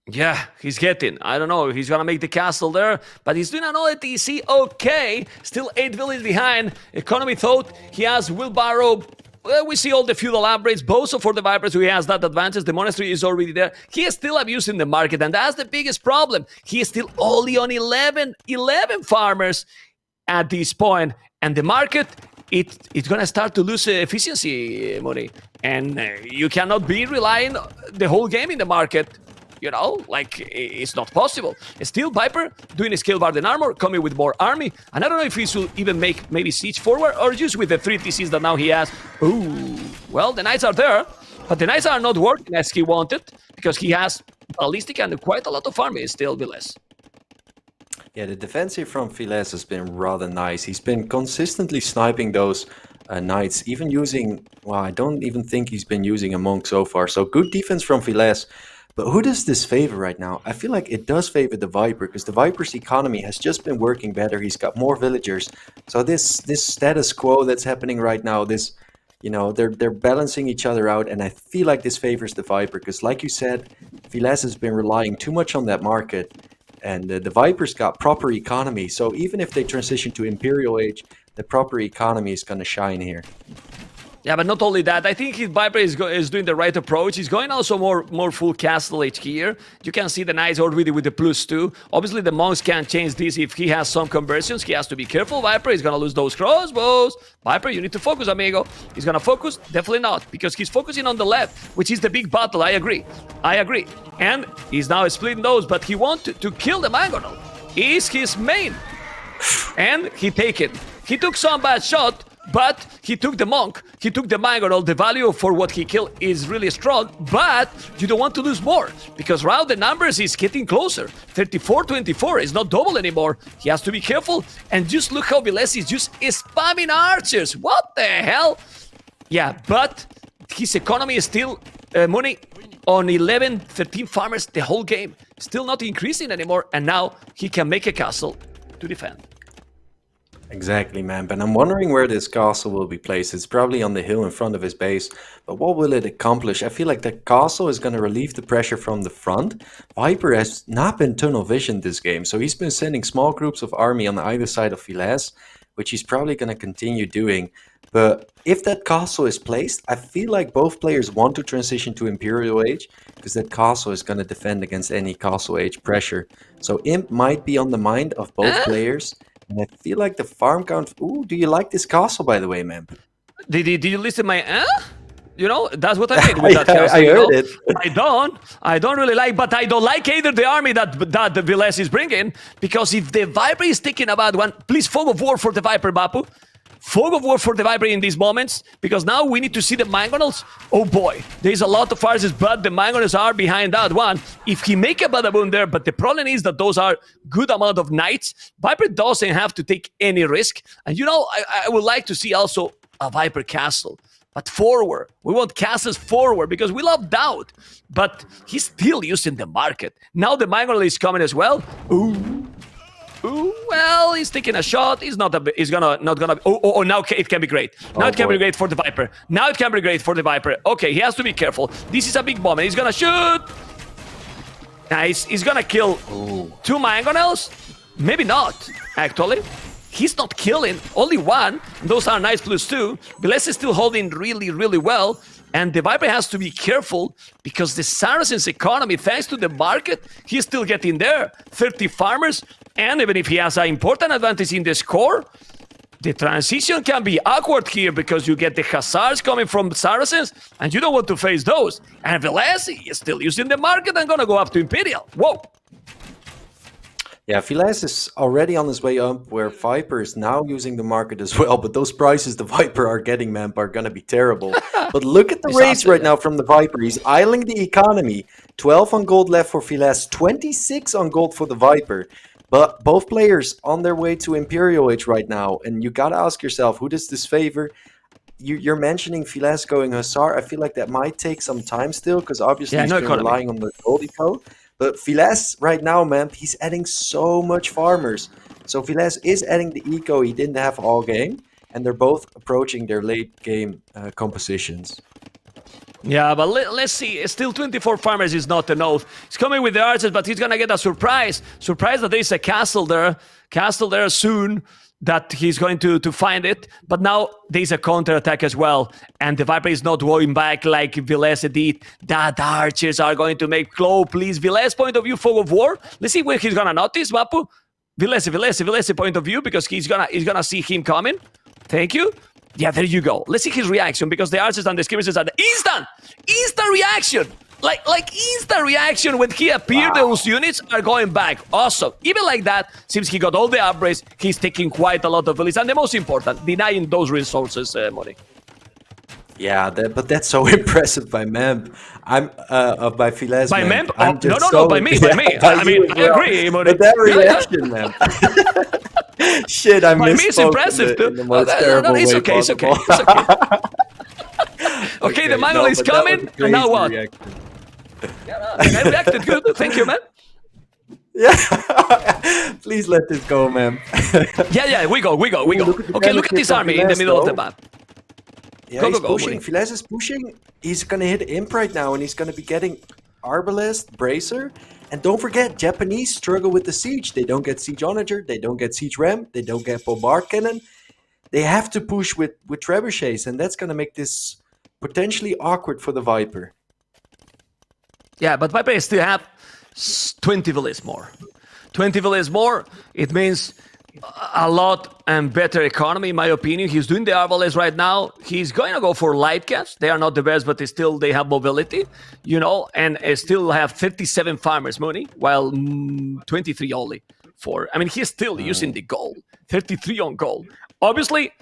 A: Yeah, he's getting. I don't know if he's gonna make the castle there, but he's doing another TC. Okay, still 8 villages behind. Economy thought he has wheelbarrow we see all the feudal upgrades. Both for the Vipers, who has that advantage. The monastery is already there. He is still abusing the market, and that's the biggest problem. He is still only on 11 farmers at this point, and the market, it's gonna start to lose efficiency, Mori, and you cannot be relying the whole game in the market. You know, like, it's not possible. Still, Viper doing a skill bar and armor, coming with more army. And I don't know if he should even make maybe siege forward or just with the 3 TCs that now he has. Ooh, well, the knights are there, but the knights are not working as he wanted because he has ballistic and quite a lot of army still, Villese.
B: Yeah, the defense here from Villese has been rather nice. He's been consistently sniping those knights, even using, well, I don't even think he's been using a monk so far. So good defense from Villese. But who does this favor right now? I feel like it does favor the Viper, because the Viper's economy has just been working better. He's got more villagers. So this status quo that's happening right now, this, you know, they're balancing each other out, and I feel like this favors the Viper, because like you said, Villese has been relying too much on that market, and the Viper's got proper economy. So even if they transition to Imperial Age, the proper economy is going to shine here.
A: Yeah, but not only that, I think his Viper is doing the right approach. He's going also more full castle age here. You can see the knights already with the +2. Obviously, the monks can't change this if he has some conversions. He has to be careful. Viper is going to lose those crossbows. Viper, you need to focus, amigo. He's going to focus? Definitely not, because he's focusing on the left, which is the big battle. I agree. And he's now splitting those, but he wants to kill the Mangonel. Is his main. And he take it. He took some bad shot, but he took the monk, he took the Mangonel. The value for what he killed is really strong, but you don't want to lose more, because now the numbers is getting closer. 34-24 is not double anymore. He has to be careful, and just look how Villese is just spamming archers. What the hell? Yeah, but his economy is still money on 11, 13 farmers the whole game. Still not increasing anymore, and now he can make a castle to defend.
B: Exactly, man. But I'm wondering where this castle will be placed. It's probably on the hill in front of his base. But what will it accomplish? I feel like the castle is going to relieve the pressure from the front. Viper has not been tunnel visioned this game. So he's been sending small groups of army on either side of Villese, which he's probably going to continue doing. But if that castle is placed, I feel like both players want to transition to Imperial Age, because that castle is going to defend against any castle age pressure. So Imp might be on the mind of both players. And I feel like the farm count... Ooh, do you like this castle, by the way, man?
A: Did you listen to my You know, that's what I mean with that castle.
B: I heard it.
A: I don't really like, but I don't like either the army that the Villese is bringing, because if the Viper is taking a bad one, please fog of war for the Viper, Bapu. Fog of war for the Viper in these moments, because now we need to see the Mangonels. Oh boy, there's a lot of farces, but the Mangonels are behind that one. If he make a badaboom there, but the problem is that those are good amount of knights. Viper doesn't have to take any risk. And you know, I would like to see also a Viper castle, but forward. We want castles forward, because we love DauT, but he's still using the market. Now the Mangonel is coming as well. Ooh, well, he's taking a shot. He's not gonna. Oh, now it can be great. Now it can be great for the Viper. Now it can be great for the Viper. Okay, he has to be careful. This is a big moment. He's gonna shoot. Nice. He's gonna kill 2 Mangonels. Maybe not, actually. He's not killing. Only 1. Those are nice +2. Villese is still holding really, really well. And the Viper has to be careful, because the Saracen's economy, thanks to the market, he's still getting there. 30 farmers, and even if he has an important advantage in the score, the transition can be awkward here, because you get the Hussars coming from Saracens, and you don't want to face those. And Villese is still using the market and gonna go up to Imperial. Whoa!
B: Yeah, Villese is already on his way up, where Viper is now using the market as well. But those prices the Viper are getting, man, are going to be terrible. But look at the race right now from the Viper. He's idling the economy. 12 on gold left for Villese, 26 on gold for the Viper. But both players on their way to Imperial Age right now. And you got to ask yourself, who does this favor? You're mentioning Villese going Hussar. I feel like that might take some time still, because obviously he's been relying on the gold eco. But Villese right now, man, he's adding so much farmers. So Villese is adding the eco he didn't have all game. And they're both approaching their late game compositions.
A: Yeah, but let's see. Still 24 farmers is not enough. He's coming with the archers, but he's going to get a surprise. Surprise that there is a castle there. Castle there soon. that he's going to find it. But now there's a counter attack as well, and the Viper is not going back like Villese did. That archers are going to make Claw, please. Villese point of view, fog of war. Let's see where he's gonna notice, Vapu. Villese point of view, because he's gonna see him coming. Thank you. Yeah, there you go. Let's see his reaction, because the archers and the skirmishers are the instant reaction. Like instant reaction when he appeared. Wow. Those units are going back. Awesome. Even like that, since he got all the upgrades, he's taking quite a lot of Villese, and the most important, denying those resources, money.
B: Yeah, but that's so impressive by Memp. I'm by Villese.
A: By Memp?
B: I'm
A: no, by me. I mean, I agree, money.
B: But that reaction, Memp. Shit, I misspoke.
A: By me, it's impressive too.
B: In the most terrible way
A: okay. Okay, the manual is coming, and now what? Yeah, I reacted good. Thank you, man.
B: Yeah. Please let this go, man.
A: yeah, we go. Okay, look at this army in the middle of the map.
B: Yeah, he's pushing. Villese is pushing. He's gonna hit Imp right now, and he's gonna be getting Arbalest, Bracer. And don't forget, Japanese struggle with the siege. They don't get Siege Onager, they don't get Siege Ram, they don't get Bombard Cannon. They have to push with trebuchets, and that's gonna make this potentially awkward for the Viper.
A: Yeah, but Viper still have 20 Villese more. 20 Villese more, it means a lot and better economy, in my opinion. He's doing the Arbalest right now. He's going to go for light caps. They are not the best, but they have mobility, and still have 37 farmers money, while 23 only for. I mean, he's still using the gold. 33 on gold. Obviously,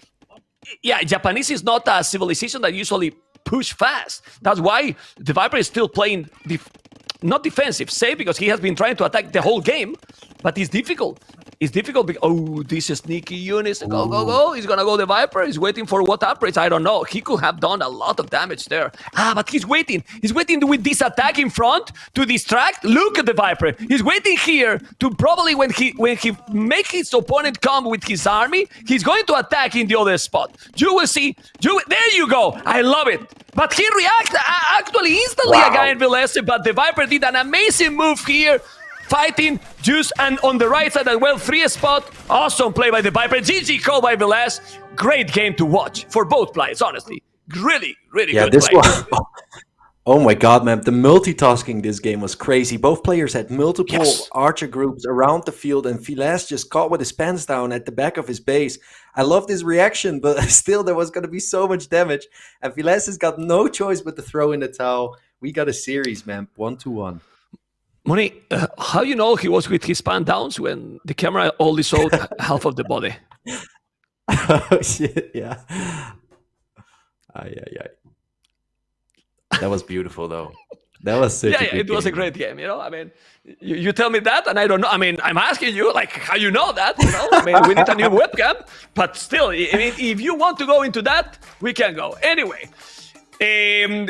A: yeah, Japanese is not a civilization that usually push fast. That's why the Viper is still playing not defensive, safe, because he has been trying to attack the whole game, but it's difficult. It's difficult because, this sneaky units, go. He's gonna go the Viper. He's waiting for what upgrades, I don't know. He could have done a lot of damage there. But he's waiting. He's waiting with this attack in front to distract. Look at the Viper. He's waiting here to probably when he make his opponent come with his army, he's going to attack in the other spot. You will see. There you go. I love it. But he reacted actually instantly against Villese, but the Viper did an amazing move here. Fighting, juice, and on the right side as well, 3 spot. Awesome play by the Viper. GG call by Villese. Great game to watch for both players, honestly. Really good
B: this
A: play.
B: One, oh my god, man. The multitasking this game was crazy. Both players had multiple archer groups around the field, and Villese just caught with his pants down at the back of his base. I love this reaction, but still there was going to be so much damage. And Villese has got no choice but to throw in the towel. We got a series, man. 1-1.
A: Moni, how you know he was with his pants down when the camera only showed half of the body?
B: Oh, shit, yeah. That was beautiful, though. That was such a good
A: it was a great game, I mean, you tell me that, and I don't know. I mean, I'm asking you, like, how you know that, I mean, we need a new webcam, but still, I mean, if you want to go into that, we can go. Anyway,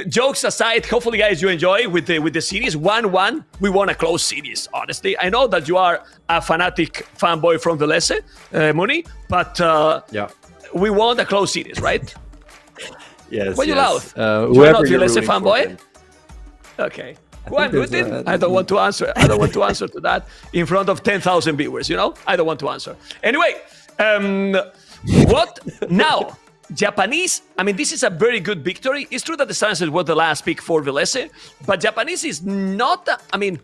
A: jokes aside, hopefully, guys, you enjoy with the series. 1-1, we won a close series, honestly. I know that you are a fanatic fanboy from Villese, Muni, but we won a close series, right?
B: Yes.
A: Why you laugh?
B: You're
A: not Villese fanboy? Okay. Who I'm rooting? I don't want to answer. I don't want to answer to that in front of 10,000 viewers, I don't want to answer. Anyway, what now? Japanese, I mean, this is a very good victory. It's true that the Silencers was the last pick for Villese, but Japanese is not, I mean,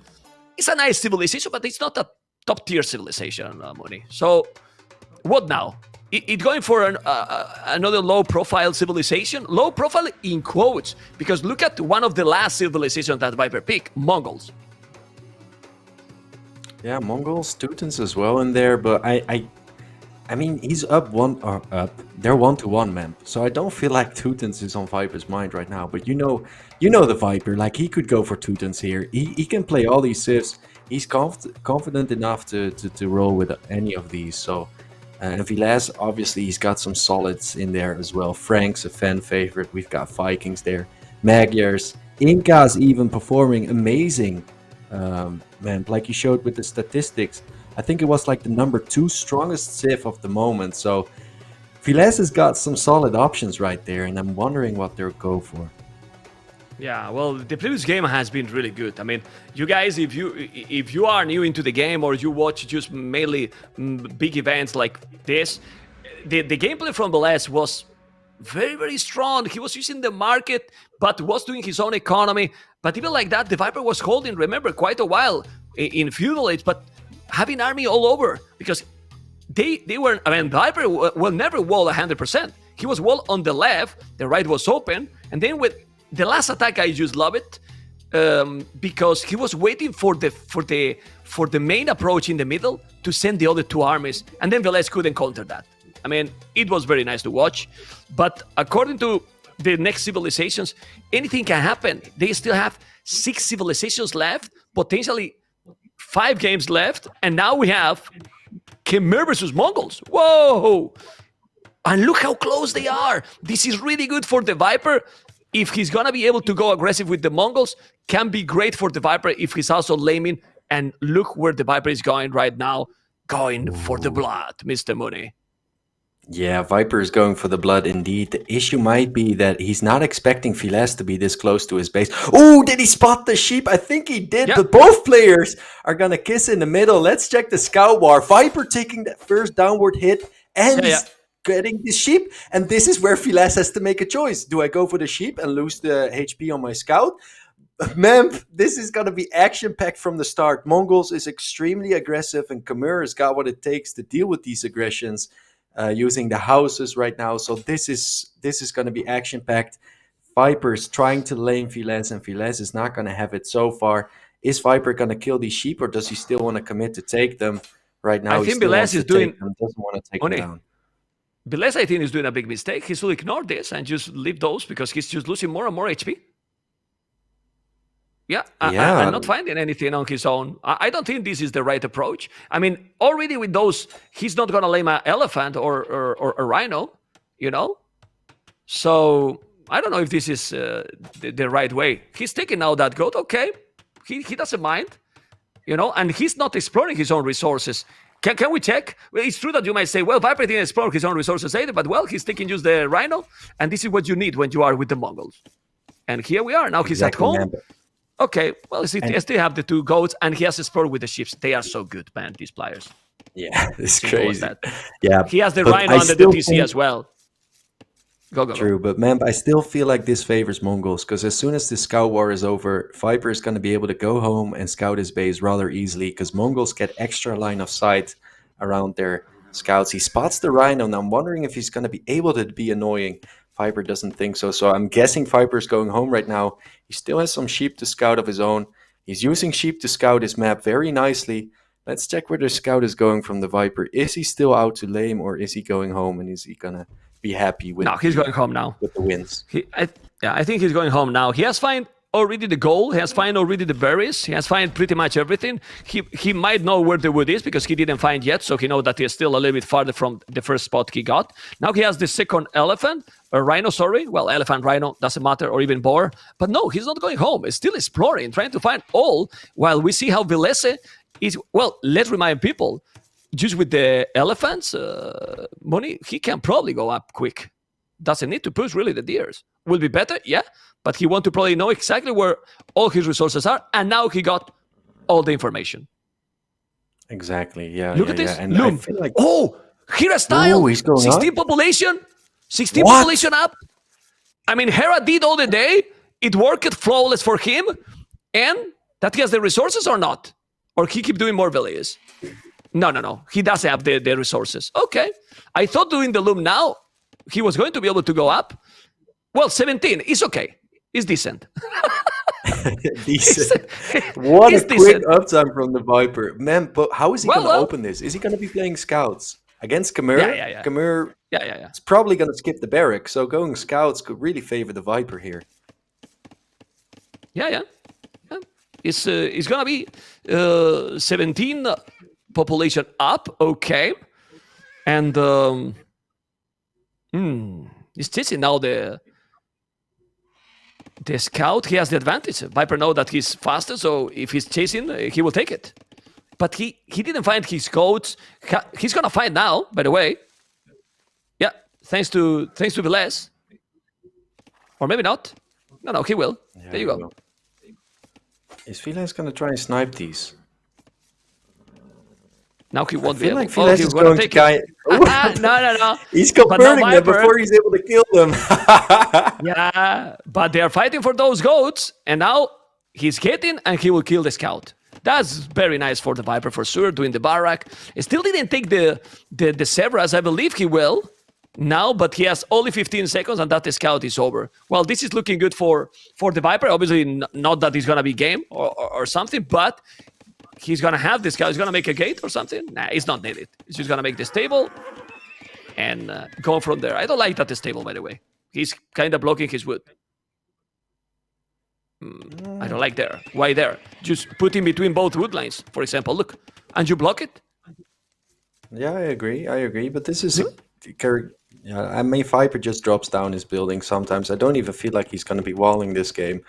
A: it's a nice civilization, but it's not a top-tier civilization, Moni. So, what now? It's going for another low-profile civilization? Low-profile in quotes, because look at one of the last civilizations that Viper picked, Mongols.
B: Yeah, Mongols, Teutons as well in there, but I mean, he's up. They're 1-1, man. So I don't feel like Teutons is on Viper's mind right now. But you know the Viper. Like, he could go for Teutons here. He can play all these civs. He's confident enough to roll with any of these. So, and Villese, obviously, he's got some solids in there as well. Frank's a fan favorite. We've got Vikings there, Magyars, Inca's even performing amazing. Man, like you showed with the statistics. I think it was like the number 2 strongest civ of the moment. So Villese has got some solid options right there, and I'm wondering what they'll go for.
A: Yeah, well, the previous game has been really good. I mean, you guys, if you are new into the game or you watch just mainly big events like this, the gameplay from Villese was very strong. He was using the market, but was doing his own economy. But even like that, DauT was holding, remember, quite a while in feudal age, but having army all over because they were. I mean, DauT will never wall 100%. He was wall on the left, the right was open, and then with the last attack, I just love it because he was waiting for the main approach in the middle to send the other two armies, and then Villese couldn't counter that. I mean, it was very nice to watch, but according to the next civilizations, anything can happen. They still have 6 civilizations left, potentially 5 games left, and now we have Khmer versus Mongols. Whoa! And look how close they are. This is really good for DeViper. If he's gonna be able to go aggressive with the Mongols, can be great for DeViper if he's also laming. And look where DeViper is going right now, going for the blood, Mr. Mooney.
B: Yeah, Viper is going for the blood indeed. The issue might be that he's not expecting Villese to be this close to his base. Oh, did he spot the sheep? I think he did,
A: Yep.
B: but both players are going to kiss in the middle. Let's check the scout war. Viper taking that first downward hit and he's getting the sheep. And this is where Villese has to make a choice. Do I go for the sheep and lose the HP on my scout? Man, this is going to be action-packed from the start. Mongols is extremely aggressive and Khmer has got what it takes to deal with these aggressions. Using the houses right now, so this is going to be action packed. Viper's trying to lane Villese, and Villese is not going to have it so far. Is Viper going to kill these sheep, or does he still want to commit to take them? Right now,
A: I think Villese is doing.
B: Doesn't want to take them down.
A: Villese, I think, is doing a big mistake. He should ignore this and just leave those because he's just losing more and more HP. Yeah, I'm not finding anything on his own. I don't think this is the right approach. I mean, already with those, he's not going to lame an elephant or a rhino, you know? So I don't know if this is the right way. He's taking out that goat, okay. He doesn't mind, you know? And he's not exploring his own resources. Can we check? Well, it's true that you might say, well, Viper didn't explore his own resources either, but well, he's taking just the rhino, and this is what you need when you are with the Mongols. And here we are. Now he's at home. Man. Okay, well, I still have the 2 goats, and he has explored with the ships. They are so good, man, these players.
B: Yeah, it's crazy. Yeah,
A: he has the rhino under the TC as well. Go.
B: True, but man, I still feel like this favors Mongols, because as soon as the scout war is over, Viper is going to be able to go home and scout his base rather easily, because Mongols get extra line of sight around their scouts. He spots the rhino, and I'm wondering if he's going to be able to be annoying. Viper doesn't think so. So I'm guessing Viper's going home right now. He still has some sheep to scout of his own. He's using sheep to scout his map very nicely. Let's check where the scout is going from the Viper. Is he still out to lame, or is he going home, and is he going to be happy with
A: No, he's going home now.
B: With the wins.
A: I think he's going home now. He has found already the goal. He has found already the berries. He has found pretty much everything. He might know where the wood is because he didn't find yet, so he knows that he's still a little bit farther from the first spot he got. Now he has the second elephant, a rhino, sorry. Well, elephant, rhino, doesn't matter, or even boar. But no, he's not going home. He's still exploring, trying to find all, while we see how Villese is. Well, let's remind people, just with the elephants, money, he can probably go up quick. Doesn't need to push really the deers. Will be better, yeah, but he want to probably know exactly where all his resources are, and now he got all the information.
B: Exactly, yeah.
A: Look at this,
B: and
A: Loom.
B: Like...
A: Oh, Hera style,
B: he's going
A: 16
B: up?
A: population, 16 population up. I mean, Hera did all the day. It worked flawless for him, and that he has the resources or not, or he keep doing more villages. No. He doesn't have the resources. Okay, I thought doing the Loom now, he was going to be able to go up. Well, 17 is okay. It's decent.
B: Decent. What a quick uptime from the Viper. Man, but how is he going to open this? Is he going to be playing scouts against Khmer?
A: Yeah.
B: Khmer is probably going to skip the barrack, so going scouts could really favor the Viper here.
A: Yeah. It's going to be 17 population up, okay. And he's chasing now the scout. He has the advantage. Viper know that he's faster, so if he's chasing, he will take it. But he didn't find his goats. He's gonna find now, by the way. Yeah, thanks to Villese. Or maybe not. No, he will.
B: Yeah,
A: There you
B: he
A: go.
B: will. Is Villese gonna try and snipe these?
A: Now he
B: I
A: won't be
B: feel
A: able.
B: like
A: Oh,
B: Villese
A: he's
B: is
A: gonna
B: going to
A: take it. No.
B: He's
A: But now
B: converting them
A: Viper.
B: before he's able to kill them.
A: Yeah, but they are fighting for those goats, and now he's hitting, and he will kill the scout. That's very nice for the Viper for sure. Doing the barrack, he still didn't take the Severas. I believe he will now, but he has only 15 seconds, and that scout is over. Well, this is looking good for the Viper. Obviously, not that it's gonna be game or something, but he's gonna have this guy. He's gonna make a gate or something. Nah, it's not needed. He's just gonna make the stable and go from there. I don't like that stable, by the way. He's kind of blocking his wood. I don't like there. Why there? Just put in between both wood lines, for example. Look, and you block it.
B: Yeah, I agree. But this is yeah, I mean, Viper just drops down his building sometimes. I don't even feel like he's going to be walling this game.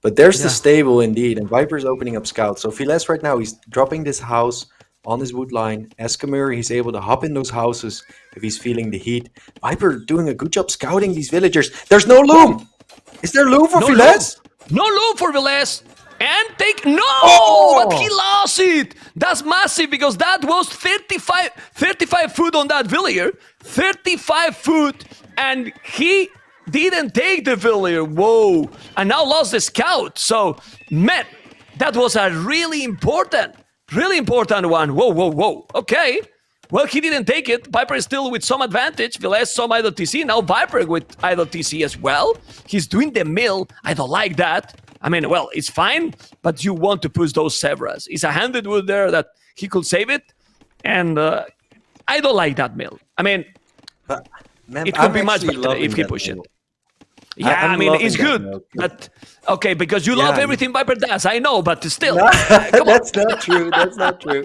B: But there's the
A: Yeah.
B: stable indeed, and Viper's opening up scouts. So Villese right now, he's dropping this house on his wood line. Escamur, he's able to hop in those houses if he's feeling the heat. Viper doing a good job scouting these villagers. There's no loom! Is there loom for
A: No
B: Villese?
A: No loop for Villese. And take no,
B: Oh!
A: but he lost it. That's massive because that was 35 foot on that villager, 35 foot, and he didn't take the villager. Whoa! And now lost the scout. So, man, that was a really important one. Whoa. Okay. Well, he didn't take it. Viper is still with some advantage. Villese some idle TC. Now Viper with idle TC as well. He's doing the mill. I don't like that. I mean, well, it's fine, but you want to push those Severas. It's a handed wood there that he could save it. And I don't like that mill. I mean,
B: But, man,
A: it could
B: I'm
A: be much
B: actually
A: better
B: loving
A: if he
B: that
A: push it.
B: mill.
A: Yeah,
B: I'm
A: I mean, it's
B: loving that
A: good.
B: mill.
A: But, okay, because you love
B: Yeah.
A: everything Viper does. I know, but still.
B: No,
A: Come on.
B: that's not true. That's not true.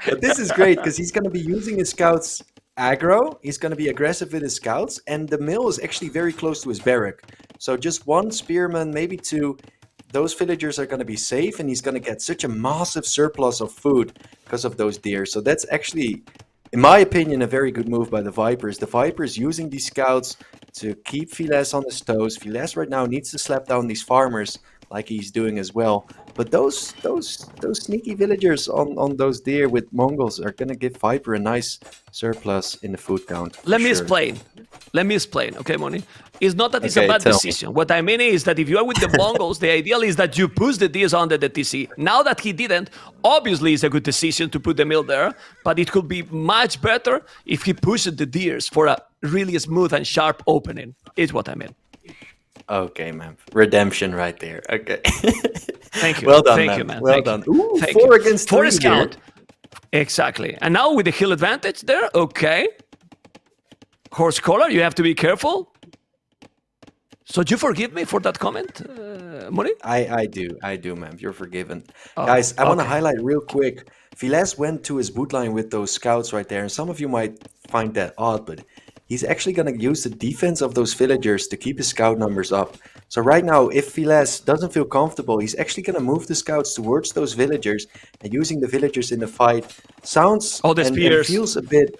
B: But this is great because he's going to be using his scouts aggro. He's going to be aggressive with his scouts, and the mill is actually very close to his barrack. So just one spearman, maybe two. Those villagers are going to be safe, and he's going to get such a massive surplus of food because of those deer. So that's actually, in my opinion, a very good move by the Vipers. The Vipers using these scouts to keep Villese on his toes. Villese right now needs to slap down these farmers like he's doing as well. But those sneaky villagers on those deer with Mongols are gonna give Viper a nice surplus in the food count. for
A: Let me
B: sure.
A: explain, okay, Moni? It's not that it's
B: Okay,
A: a bad
B: tell me.
A: decision. What I mean is that if you are with the Mongols, the ideal is that you push the deers under the TC. Now that he didn't, obviously it's a good decision to put the mill there, but it could be much better if he pushes the deers for a really smooth and sharp opening, is what I mean.
B: Okay, man. Redemption right there. Okay.
A: Thank you.
B: Well done,
A: Thank
B: man.
A: you, man.
B: Well
A: Thank
B: done.
A: you.
B: Ooh,
A: Thank
B: 4
A: you.
B: against
A: For
B: 3
A: a scout. Exactly. And now with the hill advantage there, okay. Horse collar, you have to be careful. So do you forgive me for that comment, Moni?
B: I do, man. You're forgiven. Guys, I want to
A: okay.
B: highlight real quick. Villese went to his boot line with those scouts right there, and some of you might find that odd, but he's actually going to use the defense of those villagers to keep his scout numbers up. So right now, if Villese doesn't feel comfortable, he's actually going to move the scouts towards those villagers, and using the villagers in the fight sounds
A: Oh, the
B: and
A: spears.
B: feels a bit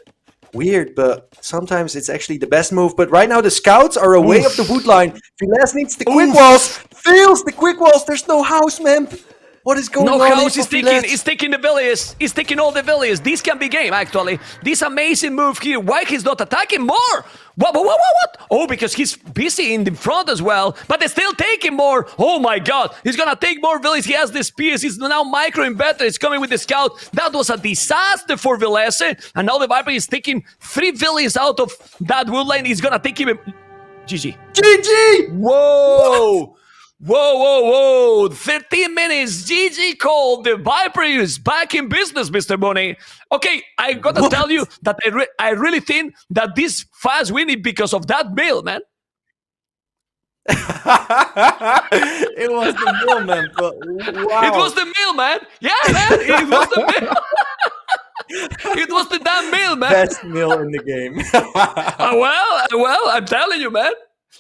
B: weird, but sometimes it's actually the best move. But right now, the scouts are away of the wood line. Villese needs the quick walls. Fails the quick walls. There's no house, man. What is going
A: No
B: on?
A: house
B: here
A: is
B: for
A: taking.
B: Villese?
A: He's taking the villas. He's taking all the villas. This can be game, actually. This amazing move here. Why he's not attacking more? What? Oh, because he's busy in the front as well. But they're still taking more. Oh my God. He's gonna take more villas. He has the spears. He's now microing better. He's coming with the scout. That was a disaster for Villese. And now the Viper is taking 3 villas out of that wood line. He's gonna take him. GG.
B: GG!
A: Whoa! Whoa! 13 minutes. GG call. The Viper is back in business, Mr. Money. Okay, I gotta tell you that I really think that this fast win is because of that mill, man.
B: It was the mill, man. But wow.
A: It was the mill, man. Yeah, man. It was the mill. It was the damn mill, man.
B: Best mill in the game.
A: Well, I'm telling you, man.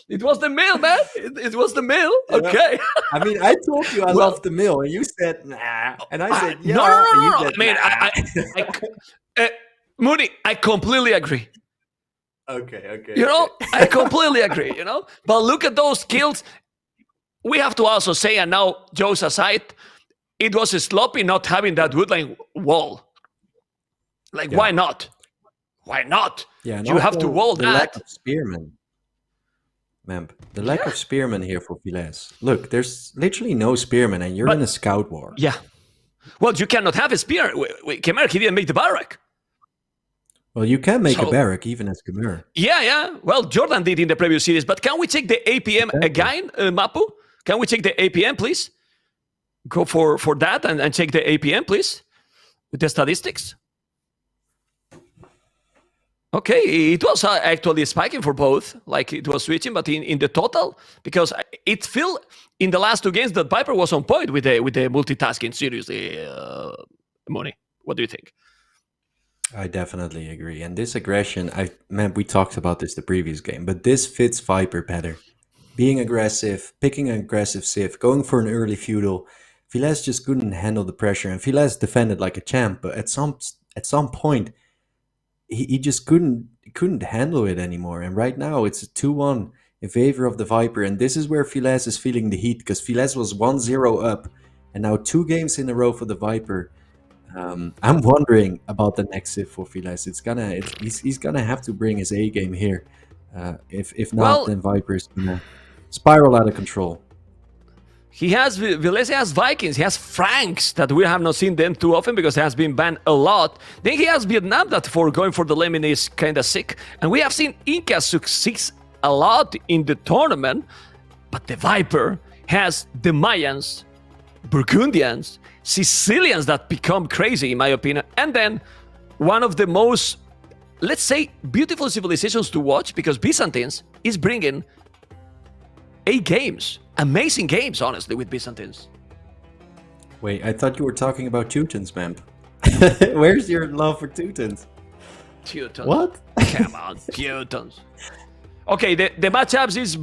A: It was the mill, man. It was the mill. Okay.
B: I mean, I told you I love the mill, and you said nah, and I said yeah.
A: No.
B: and you
A: I
B: said,
A: mean,
B: nah.
A: Mooney, I completely agree.
B: Okay.
A: You know, I completely agree, you know? But look at those kills. we have to also say, and now jokes aside, it was sloppy not having that woodline wall. Like,
B: Yeah.
A: why not? Why not?
B: Yeah, and
A: You have to
B: also
A: wall
B: the lack
A: that.
B: of spearmen, Memp. The lack of spearmen here for Villese. Look, there's literally no spearmen, and you're in a
A: But
B: scout war.
A: yeah, well, you cannot have a spear. Kemer, he didn't make the barrack.
B: Well, you can make a
A: So
B: barrack even as Khmer.
A: yeah. Well, Jordan did in the previous series. But can we check the APM
B: Exactly.
A: again, Mapu? Can we check the APM, please? Go for that and check the APM, please, with the statistics. Okay, it was actually spiking for both, like it was switching, but in the total, because it feel in the last two games that Viper was on point with the multitasking. Seriously, Moni, what do you think?
B: I definitely agree. And this aggression, we talked about this the previous game, but this fits Viper better. Being aggressive, picking an aggressive Civ, going for an early feudal. Villese just couldn't handle the pressure, and Villese defended like a champ, but at some point, he just couldn't handle it anymore. And right now it's a 2-1 in favor of the Viper, and this is where Villese is feeling the heat, because Villese was 1-0 up, and now 2 games in a row for the Viper. I'm wondering about the next Civ for Villese. He's gonna have to bring his A game here. If not,
A: Well,
B: then Viper is gonna spiral out of control.
A: Villese has Vikings, he has Franks that we have not seen them too often because it has been banned a lot. Then he has Vietnam that for going for the lemon is kind of sick. And we have seen Inca succeed a lot in the tournament, but the Viper has the Mayans, Burgundians, Sicilians that become crazy in my opinion. And then one of the most, let's say, beautiful civilizations to watch because Byzantines is bringing 8 games. Amazing games, honestly, with Byzantines.
B: Wait, I thought you were talking about Teutons, man. Where's your love for Teutons?
A: Teutons.
B: What?
A: Come on, Teutons. Okay, the matchups is...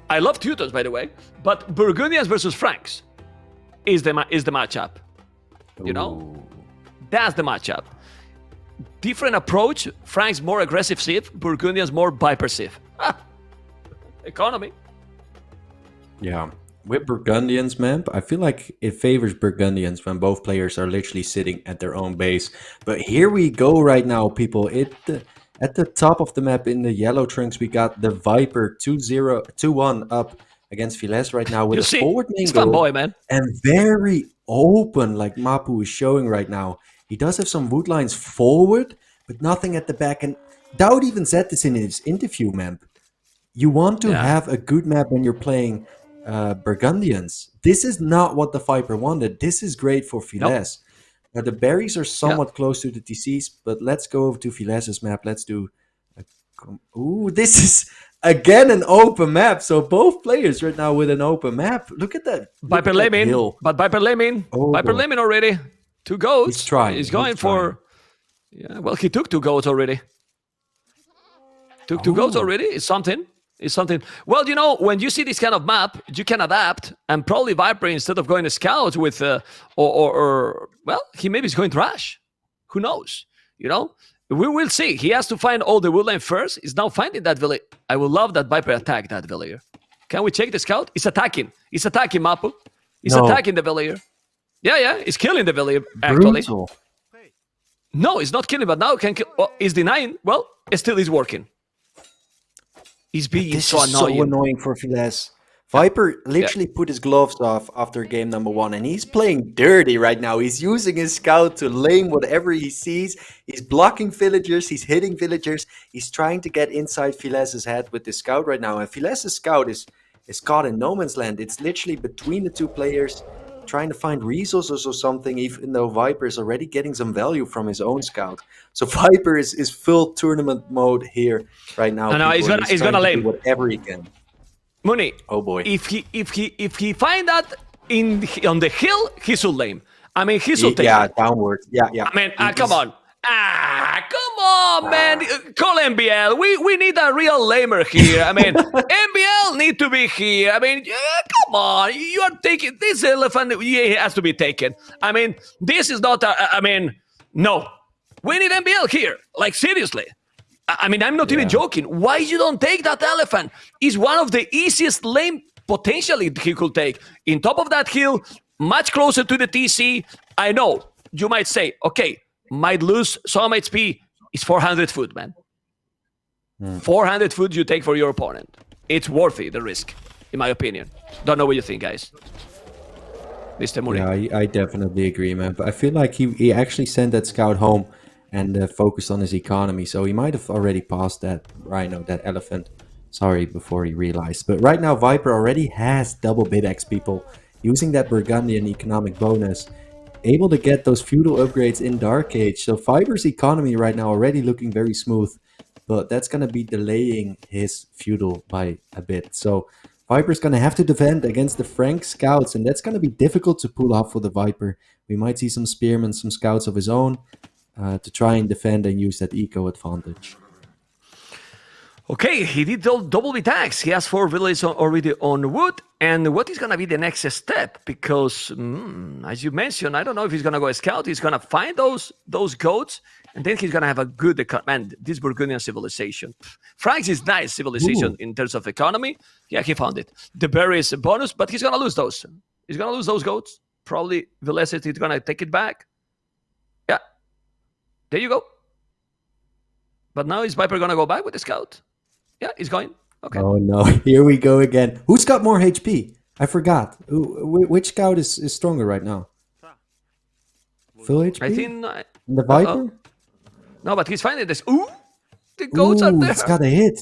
A: I love Teutons, by the way, but Burgundians versus Franks is the matchup. You know?
B: Ooh.
A: That's the matchup. Different approach. Franks more aggressive Civ. Burgundians more Viper Civ. Economy.
B: Yeah. With Burgundians, man, I feel like it favors Burgundians when both players are literally sitting at their own base. But here we go right now, people. At the top of the map in the yellow trunks, we got the Viper 2-1 up against Villese right now with a forward main
A: it's fun
B: goal.
A: boy, man.
B: And very open, like Mapu is showing right now. He does have some wood lines forward, but nothing at the back. And DauT even said this in his interview, man. You want to have a good map when you're playing Burgundians. This is not what the Viper wanted. This is great for Villese. Now, the berries are somewhat close to the TCs, but let's go over to Villese's map. Let's do... Ooh, this is, again, an open map. So both players right now with an open map. Look at that.
A: Viper Lemon. But Viper Lemon. Viper Lemon already. 2 goats.
B: He's trying.
A: He's going for... Yeah, well, he took 2 goats already. Took 2 goats already. It's something. Well, you know, when you see this kind of map, you can adapt, and probably Viper, instead of going to scout with, well, he maybe is going to rush. Who knows? You know, we will see. He has to find all the woodline first. He's now finding that village. I would love that Viper attack that villager. Can we check the scout? He's attacking. Mapu. He's attacking the villager. Yeah, he's killing the villager, actually.
B: Brutal.
A: No, he's not killing, but now can kill. Oh, he's denying. Well, it still is working. He's being so annoying.
B: So annoying for Villese. Viper literally put his gloves off after game number 1, and he's playing dirty right now. He's using his scout to lame whatever he sees. He's blocking villagers. He's hitting villagers. He's trying to get inside Vilese's head with the scout right now. And Vilese's scout is caught in no man's land. It's literally between the 2 players, trying to find resources or something, even though Viper is already getting some value from his own scout. So Viper is full tournament mode here right now.
A: No, he's gonna lame
B: whatever he can.
A: Muni.
B: Oh boy.
A: If he find that on the hill, he should lame. I mean, he should take it.
B: Downwards. Yeah.
A: I mean, come on. Come on, man. Call MBL. We need a real lamer here. I mean, MBL need to be here. I mean, come on. You are taking this elephant. He has to be taken. I mean, this is not no. We need MBL here. Like, seriously. I mean, I'm not even joking. Why you don't take that elephant? It's one of the easiest lame potentially he could take. In top of that hill, much closer to the TC. I know you might say, okay, might lose some HP. It's 400 food, man. 400 food you take for your opponent. It's worthy the risk, in my opinion. Don't know what you think, guys. Mr. Muri.
B: Yeah, I definitely agree, man. But I feel like he actually sent that scout home and focused on his economy. So he might have already passed that rhino, that elephant. Sorry, before he realized. But right now, Viper already has double bid-X people using that Burgundian economic bonus, able to get those feudal upgrades in Dark Age. So Viper's economy right now already looking very smooth, but that's going to be delaying his feudal by a bit. So Viper's going to have to defend against the Frank scouts, and that's going to be difficult to pull off for the Viper. We might see some spearmen, some scouts of his own to try and defend and use that eco advantage.
A: Okay, he did double attacks. He has 4 villages already on wood. And what is going to be the next step? Because, as you mentioned, I don't know if he's going to go scout. He's going to find those goats, and then he's going to have a good man, this Burgundian civilization. France is nice civilization in terms of economy. Yeah, he found it. The berry is a bonus, but he's going to lose those. He's going to lose those goats. Probably Villese is going to take it back. Yeah, there you go. But now is Viper going to go back with the scout? Yeah, he's going. Okay.
B: Oh no, here we go again. Who's got more HP? I forgot. Which scout is stronger right now? Full HP?
A: I think...
B: The Viper?
A: No, but he's finding this. Ooh! The goats are there.
B: It's got a hit.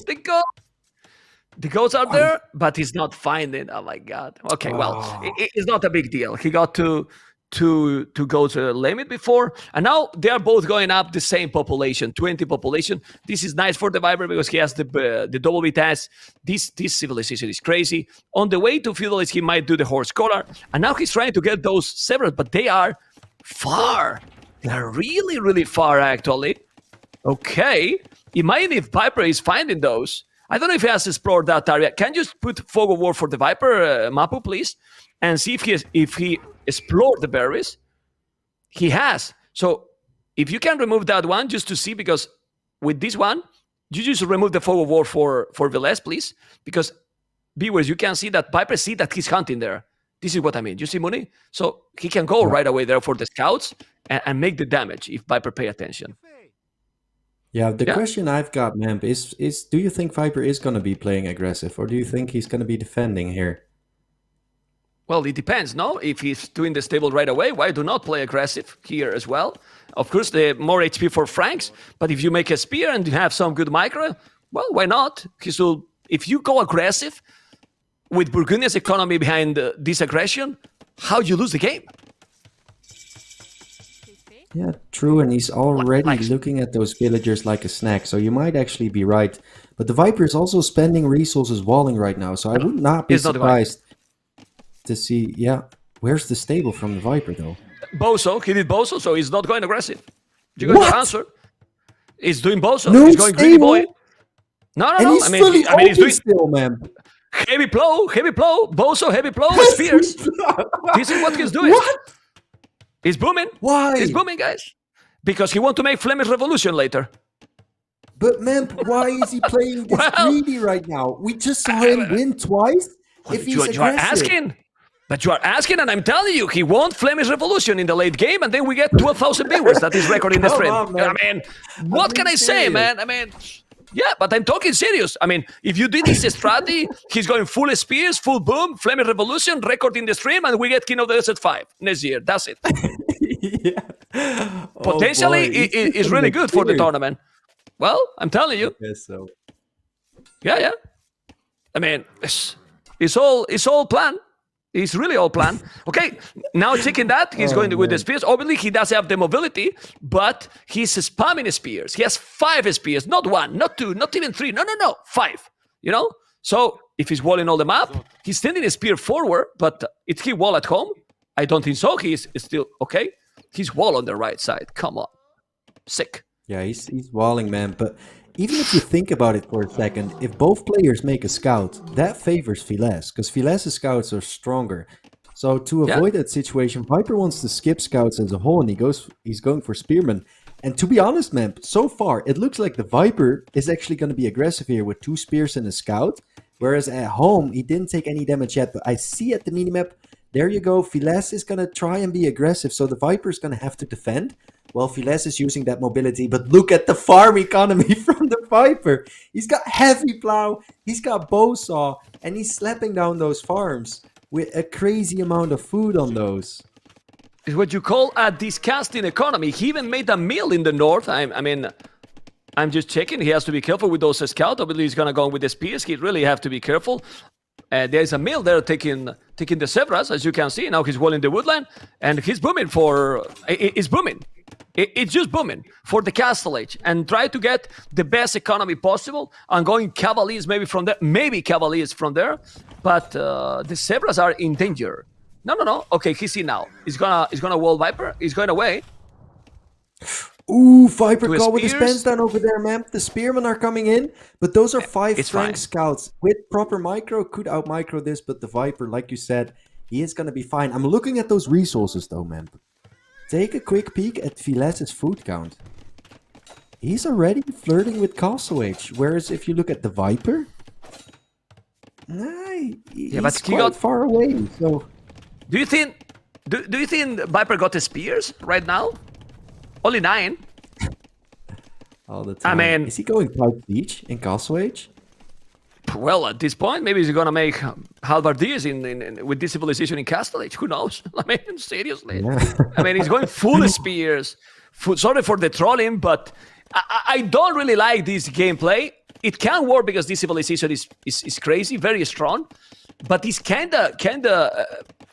A: The goats are there, but he's not finding. Oh my god. Okay, well, it's not a big deal. He got to go to the limit before, and now they are both going up the same population, 20 population. This is nice for the Viper because he has the double B test. This civilization is crazy. On the way to feudalist, he might do the horse collar, and now he's trying to get those several, but they are far. They are really, really far, actually. Okay, imagine if Viper is finding those. I don't know if he has explored that area. Can you just put Fog of War for the Viper, Mapu, please? And see if he explored the berries. He has. So if you can remove that one just to see, because with this one, you just remove the Fog of War for Villese, please. Because viewers, you can see that Viper see that he's hunting there. This is what I mean. You see Mooney? So he can go right away there for the scouts and make the damage if Viper pay attention.
B: Yeah, the question I've got, man, is do you think Viper is going to be playing aggressive, or do you think he's going to be defending here?
A: Well, it depends, no? If he's doing the stable right away, why do not play aggressive here as well? Of course, the more HP for Franks, but if you make a spear and you have some good micro, well, why not? So if you go aggressive with Burgundian's economy behind this aggression, how do you lose the game?
B: Yeah, true, and he's already looking at those villagers like a snack, so you might actually be right. But the Viper is also spending resources walling right now, so I would not be surprised to see, where's the stable from the Viper, though?
A: Boso, he did Boso, so he's not going aggressive. You got your answer. He's doing Boso.
B: No
A: he's going greedy boy. No.
B: He's he's doing still, man.
A: Heavy blow, Boso, heavy blow with spears. This is what he's doing.
B: What?
A: He's booming.
B: Why?
A: He's booming, guys. Because he wants to make Flemish Revolution later.
B: But, man, why is he playing this greedy right now? We just saw him win twice. If he's
A: you are asking. But you are asking, and I'm telling you, he won Flemish Revolution in the late game, and then we get 12,000 viewers. That is record in the stream. I mean, what can I say, man? I mean, yeah, but I'm talking serious. I mean, if you did this strategy, he's going full spears, full boom, Flemish Revolution, record in the stream, and we get King of the Desert 5 next year. That's it. Potentially, it's really good for the tournament. Well, I'm telling you.
B: I guess so.
A: Yeah. I mean, it's all planned. It's really all planned. Okay, now checking that, he's going with the spears. Obviously, he does have the mobility, but he's spamming spears. He has 5 spears, not 1, not 2, not even 3. No, 5. You know? So if he's walling all the map, he's sending a spear forward, but is he wall at home? I don't think so. He's still okay. He's wall on the right side. Come on. Sick.
B: Yeah, he's walling, man. But even if you think about it for a second, if both players make a scout, that favors Villese, because Vilese's scouts are stronger. So to avoid that situation, Viper wants to skip scouts as a whole, and he's going for spearmen. And to be honest, man, so far it looks like the Viper is actually going to be aggressive here with 2 spears and a scout, Whereas at home, he didn't take any damage yet. But I see at the minimap, there you go. Villese is going to try and be aggressive. So the Viper is going to have to defend. Well, Villese is using that mobility. But look at the farm economy from the Viper. He's got heavy plow. He's got bow saw. And he's slapping down those farms with a crazy amount of food on those.
A: It's what you call a disgusting economy. He even made a mill in the north. I mean, I'm just checking. He has to be careful with those scouts. Obviously, he's going to go with the spears. He really have to be careful. There's a mill there taking the zebras, as you can see. Now he's walling the woodland, and he's booming for... It's booming. It's just booming for the Castle Age. And try to get the best economy possible. I'm going Cavaliers maybe from there. Maybe Cavaliers from there. But the zebras are in danger. No. Okay, he's in now. He's gonna wall Viper. He's going away.
B: Ooh, Viper caught with his pants down over there, man. The spearmen are coming in, but those are 5 Frank scouts. With proper micro, could out micro this, but the Viper, like you said, he is going to be fine. I'm looking at those resources though, man. Take a quick peek at Vilese's food count. He's already flirting with Castle Age, whereas if you look at the Viper, he's quite far away. So,
A: do you think Viper got the spears right now? Only 9.
B: All the time.
A: I mean,
B: is he going Pike Siege in Castle Age?
A: Well, at this point, maybe he's gonna make halberdiers with this civilization in Castle Age. Who knows? I mean, seriously. Yeah. I mean, he's going full spears. Sorry for the trolling, but I don't really like this gameplay. It can work because this civilization is crazy, very strong, but he's kinda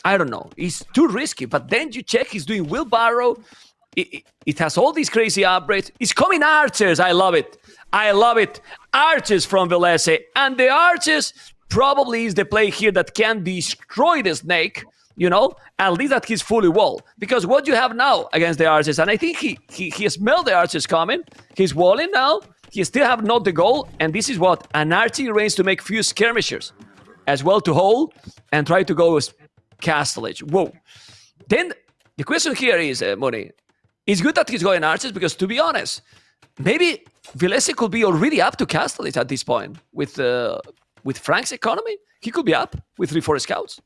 A: I don't know. He's too risky. But then you check, he's doing wheelbarrow. It has all these crazy upgrades. It's coming archers. I love it. Archers from Villese. And the archers probably is the play here that can destroy the snake, at least that he's fully walled. Because what you have now against the archers, and I think he smelled the archers coming. He's walling now. He still have not the goal. And this is what an archer range to make few skirmishers as well to hold and try to go with Castle Age. Whoa. Then the question here is, Moni, it's good that he's going archers because, to be honest, maybe Villese could be already up to Castle Age at this point with Frank's economy. He could be up with 3-4 scouts.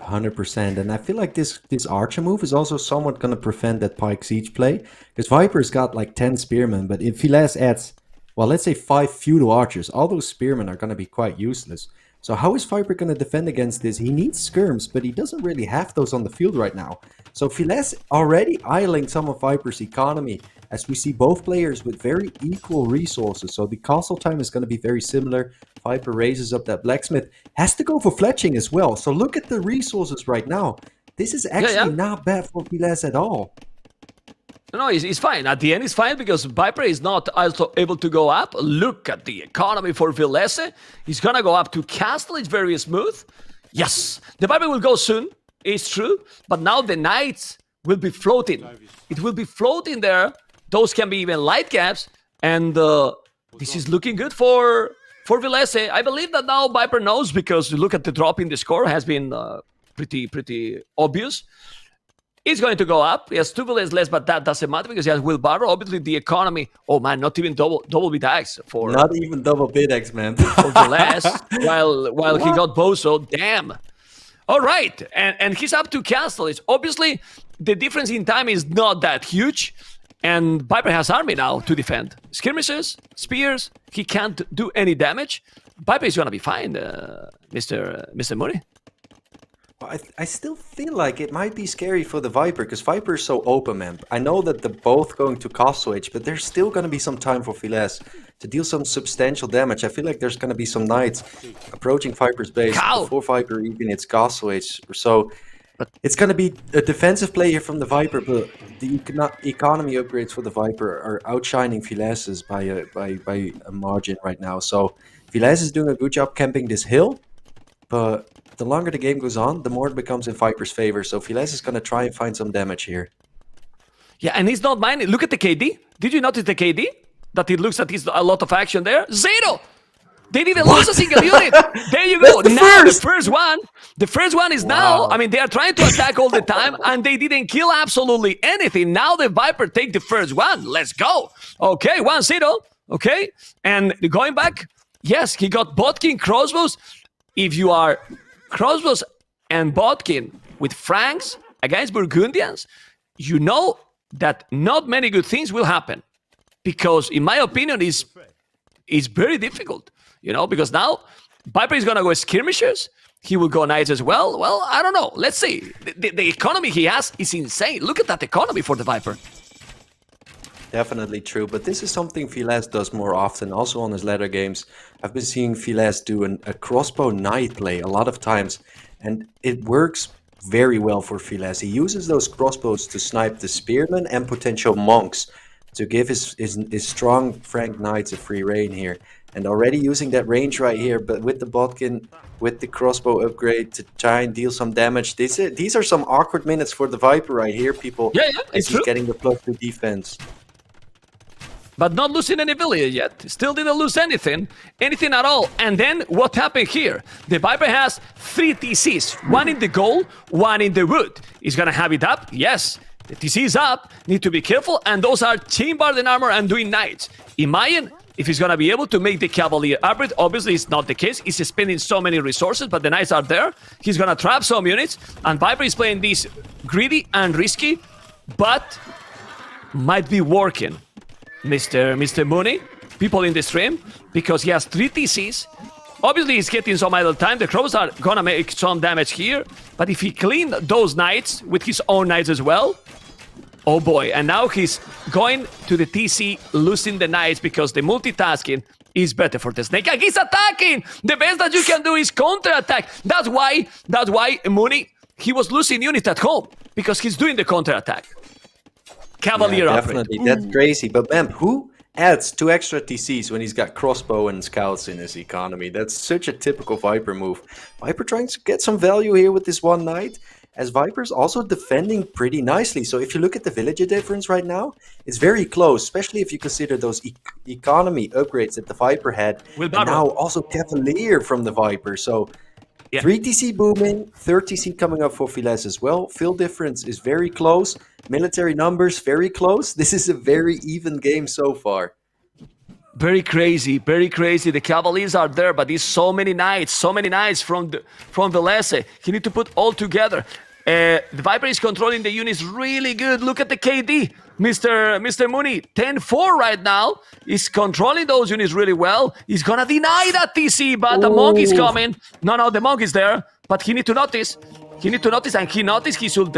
B: 100%, and I feel like this archer move is also somewhat going to prevent that Pike Siege play because Viper's got like 10 spearmen, but if Villese adds, well, let's say 5 feudal archers, all those spearmen are going to be quite useless. So how is Viper going to defend against this? He needs skirms, but he doesn't really have those on the field right now. So Villese already idling some of Viper's economy, as we see both players with very equal resources. So the castle time is going to be very similar. Viper raises up that blacksmith, has to go for fletching as well. So look at the resources right now. This is actually not bad for Villese at all.
A: No, it's fine. At the end, it's fine because Viper is not also able to go up. Look at the economy for Villese. He's going to go up to Castle. It's very smooth. Yes, the Viper will go soon. It's true. But now the knights will be floating. It will be floating there. Those can be even light caps. And this is looking good for Villese. I believe that now Viper knows because look at the drop in the score has been pretty obvious. He's going to go up. He has 2 villages less, but that doesn't matter because he has wheelbarrow. Obviously, the economy. Oh man, not even double bit axe for.
B: Not even double bit axe, man.
A: For the last, while he got Bozo. Damn. All right, and he's up to Castle. It's obviously the difference in time is not that huge, and Viper has army now to defend. Skirmishes, spears. He can't do any damage. Viper is gonna be fine, Mr. Murray.
B: I still feel like it might be scary for the Viper because Viper is so open, man. I know that they're both going to Castle Age, but there's still going to be some time for Villese to deal some substantial damage. I feel like there's going to be some knights approaching Viper's base before Viper even hits Castle Age. So it's going to be a defensive play here from the Viper, but the economy upgrades for the Viper are outshining Villese's by a margin right now. So Villese is doing a good job camping this hill, but the longer the game goes on, the more it becomes in Viper's favor. So Villese is going to try and find some damage here.
A: Yeah, and he's not minding. Look at the KD. Did you notice the KD? That it looks like there's a lot of action there. 0! They didn't lose a single unit. There you go. Now the first one is now. I mean, they are trying to attack all the time, and they didn't kill absolutely anything. Now the Viper take the first one. Let's go. Okay, 1-0. Okay, and going back. Yes, he got Botkin crossbows. If you are crossbows and Botkin with Franks against Burgundians, you know that not many good things will happen. Because in my opinion, it's very difficult, because now Viper is going to go skirmishers. He will go knights as well. Well, I don't know. Let's see. The economy he has is insane. Look at that economy for the Viper.
B: Definitely true, but this is something Villese does more often, also on his latter games. I've been seeing Villese do a crossbow knight play a lot of times, and it works very well for Villese. He uses those crossbows to snipe the spearmen and potential monks to give his strong Frank knights a free rein here. And already using that range right here, but with the Botkin, with the crossbow upgrade to try and deal some damage. These are some awkward minutes for the Viper right here, people.
A: Yeah,
B: as he's getting the +2 defense.
A: But not losing any village yet. Still didn't lose anything at all. And then what happened here? The Viper has 3 TCs, one in the goal, one in the wood. Is gonna have it up? Yes. The TC is up, need to be careful, and those are chain in armor and doing knights. Imagine if he's gonna be able to make the Cavalier upgrade. Obviously, it's not the case. He's spending so many resources, but the knights are there. He's gonna trap some units, and Viper is playing this greedy and risky, but might be working. Mr. Mooney, people in the stream, because he has 3 TCs. Obviously, he's getting some idle time. The crows are gonna make some damage here, but if he clean those knights with his own knights as well, oh boy. And now he's going to the TC, losing the knights because the multitasking is better for the snake. And he's attacking! The best that you can do is counter-attack. That's why Mooney, he was losing units at home, because he's doing the counter-attack. Cavalier
B: definitely. That's crazy. But man, who adds 2 extra TCs when he's got crossbow and scouts in his economy? That's such a typical Viper move. Viper trying to get some value here with this one knight, as Viper's also defending pretty nicely. So if you look at the villager difference right now, it's very close, especially if you consider those economy upgrades that the Viper had. And now also Cavalier from the Viper. So 3 TC booming, 3rd TC coming up for Villese as well. Field difference is very close. Military numbers very close. This is a very even game so far.
A: Very crazy, very crazy. The Cavaliers are there, but there's so many knights from Villese. He need to put all together. The Viper is controlling the units really good. Look at the KD. Mr. Mooney, 10-4 right now. He's controlling those units really well. He's gonna deny that TC, but the monk is coming. No, the monk is there, but he need to notice. And he noticed he should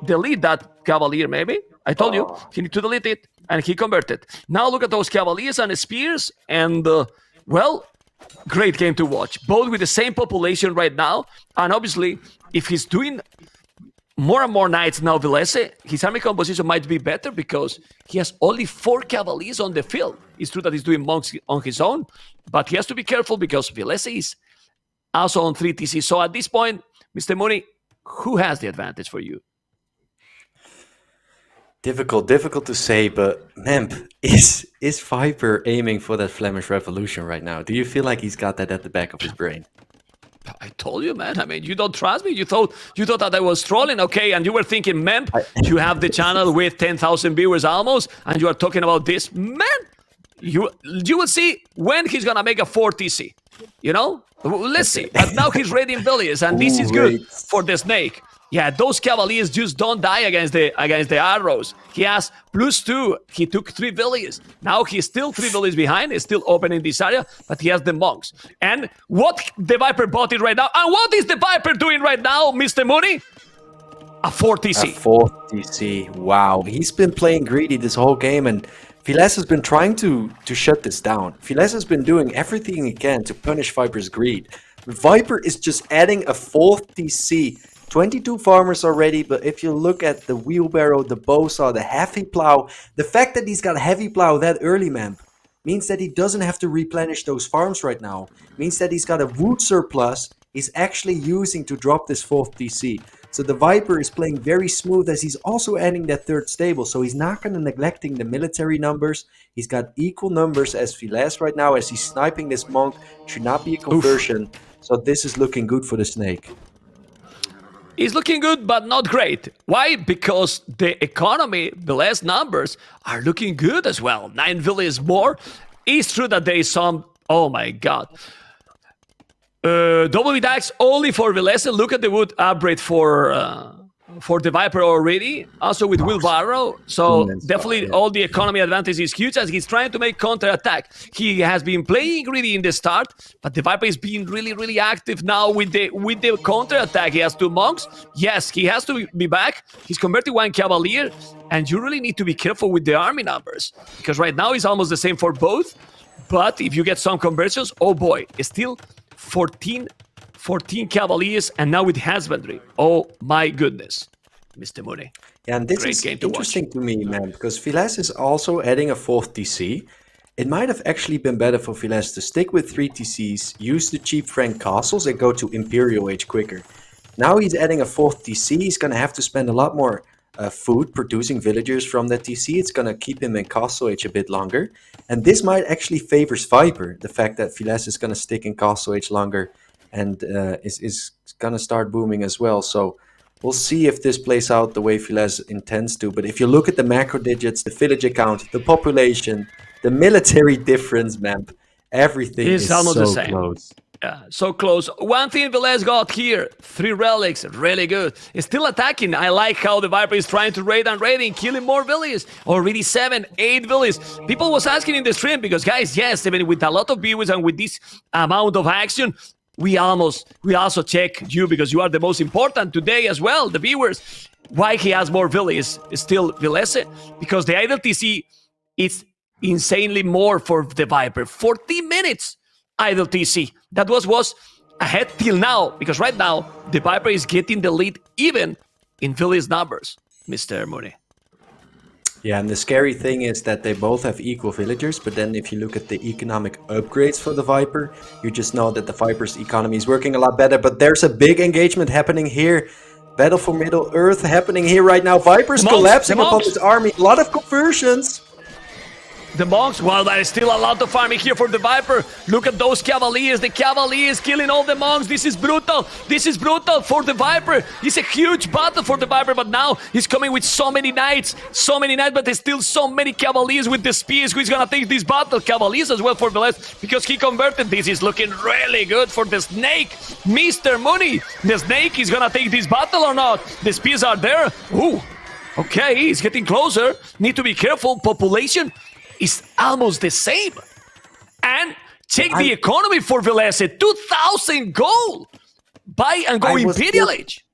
A: delete that Cavalier, maybe. I told you, he need to delete it, and he converted. Now look at those Cavaliers and Spears, and, well, great game to watch. Both with the same population right now, and obviously, if he's doing more and more knights now, Villese, his army composition might be better because he has only 4 Cavaliers on the field. It's true that he's doing monks on his own, but he has to be careful because Villese is also on 3 TC. So at this point, Mr. Mooney, who has the advantage for you?
B: Difficult to say, but Memp, is Viper aiming for that Flemish Revolution right now? Do you feel like he's got that at the back of his brain?
A: I told you, man. I mean, you don't trust me. You thought that I was trolling, okay? And you were thinking, Memp, you have the channel with 10,000 viewers almost, and you are talking about this. Man, you will see when he's gonna make a 4 TC. Let's see. But now he's ready in Villese, and this is good for the snake. Yeah, those Cavaliers just don't die against the arrows. He has +2. He took 3 villages. Now he's still 3 villages behind. He's still opening this area, but he has the monks. And what the Viper bought it right now? And what is the Viper doing right now, Mr. Mooney? A 4 TC.
B: A 4 TC. Wow. He's been playing greedy this whole game, and Villese has been trying to shut this down. Villese has been doing everything he can to punish Viper's greed. Viper is just adding a 4th TC. 22 farmers already, but if you look at the wheelbarrow, the bowsaw, the heavy plow, the fact that he's got a heavy plow that early, man, means that he doesn't have to replenish those farms right now. Means that he's got a wood surplus he's actually using to drop this 4th TC. So the Viper is playing very smooth as he's also adding that 3rd stable. So he's not going to neglecting the military numbers. He's got equal numbers as Villese right now as he's sniping this monk. Should not be a conversion. Oof. So this is looking good for the snake.
A: He's looking good, but not great. Why? Because the economy, the last numbers, are looking good as well. 9 villages more. It's true that there is some Oh my god. W Dax only for Villese. Look at the wood upgrade for the Viper already. Also with Will Barrow. So
B: Immense
A: definitely
B: yeah.
A: all the economy advantage is huge as he's trying to make counter-attack. He has been playing greedy in the start, but the Viper is being really, really active now with the counter-attack. He has 2 monks. Yes, he has to be back. He's converting 1 cavalier, and you really need to be careful with the army numbers because right now it's almost the same for both. But if you get some conversions, oh boy, it's still 14 cavaliers, and now with husbandry. Oh my goodness, Mr. Mooney.
B: Yeah, and this
A: Great
B: is
A: game to
B: interesting to me, man, because Villese is also adding a 4th TC. It might have actually been better for Villese to stick with 3 TCs, use the cheap Frank castles, and go to Imperial Age quicker. Now he's adding a 4th TC. He's going to have to spend a lot more food producing villagers from that TC. It's going to keep him in Castle Age a bit longer. And this might actually favors Viper, the fact that Villese is going to stick in Castle Age longer and is going to start booming as well. So we'll see if this plays out the way Villese intends to. But if you look at the macro digits, the village account, the population, the military difference, man, everything is
A: almost
B: so
A: the same.
B: close.
A: Yeah, so close. One thing Villese got here, 3 relics, really good. It's still attacking. I like how the Viper is trying to raid and raiding, killing more villages. Already 7, 8 villages. People was asking in the stream because, guys, yes, even with a lot of viewers and with this amount of action, we also check you because you are the most important today as well, the viewers. Why he has more villages still Villese? Because the idle TC is insanely more for the Viper. 40 minutes idle TC. That was ahead till now, because right now, the Viper is getting the lead even in Village numbers, Mr. Mooney.
B: Yeah, and the scary thing is that they both have equal villagers, but then if you look at the economic upgrades for the Viper, you just know that the Viper's economy is working a lot better, but there's a big engagement happening here. Battle for Middle Earth happening here right now. Viper's collapsing upon his army. A lot of conversions.
A: The monks, well, there is still a lot of farming here for the Viper. Look at those cavaliers. The cavaliers killing all the monks. This is brutal. This is brutal for the Viper. It's a huge battle for the Viper, but now he's coming with so many knights. But there's still so many cavaliers with the spears. Who's gonna take this battle? Cavaliers as well for Villese because he converted. This is looking really good for the Snake. Mr. Mooney, the Snake is gonna take this battle or not? The spears are there. Ooh, okay, he's getting closer. Need to be careful. Population is almost the same. And check the economy for Villese. 2,000 gold. Buy and go Imperial Age.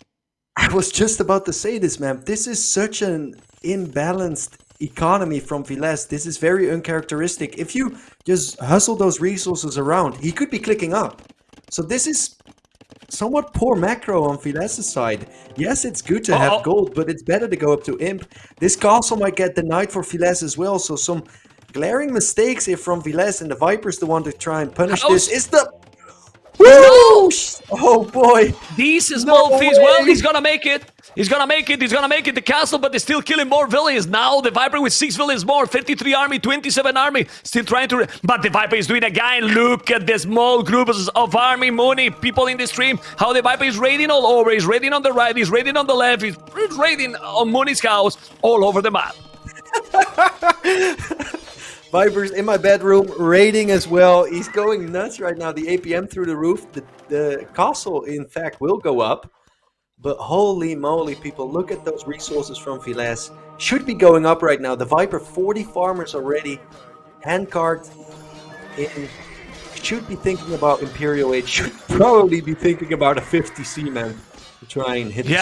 B: I was just about to say this, man. This is such an imbalanced economy from Villese. This is very uncharacteristic. If you just hustle those resources around, he could be clicking up. So this is somewhat poor macro on Villese's side. Yes, it's good to have gold, but it's better to go up to Imp. This castle might get denied for Villese as well, so some glaring mistakes here from Villese, and the Viper's the one to try and punish this. Is the...
A: No!
B: Oh boy!
A: These small things, well, he's gonna make it. He's gonna make it. He's gonna make it. The castle, but they're still killing more villages. Now the Viper with 6 villages more. 53 army, 27 army. Still trying to... But the Viper is doing again. Look at the small groups of army, money, people in the stream. How the Viper is raiding all over. He's raiding on the right. He's raiding on the left. He's raiding on Mooney's house all over the map.
B: Viper's in my bedroom, raiding as well. He's going nuts right now. The APM through the roof. The castle, in fact, will go up. But holy moly, people, look at those resources from Villese. Should be going up right now. The Viper, 40 farmers already. Handcart in. Should be thinking about Imperial Age. Should probably be thinking about a 50C, man. To try and hit the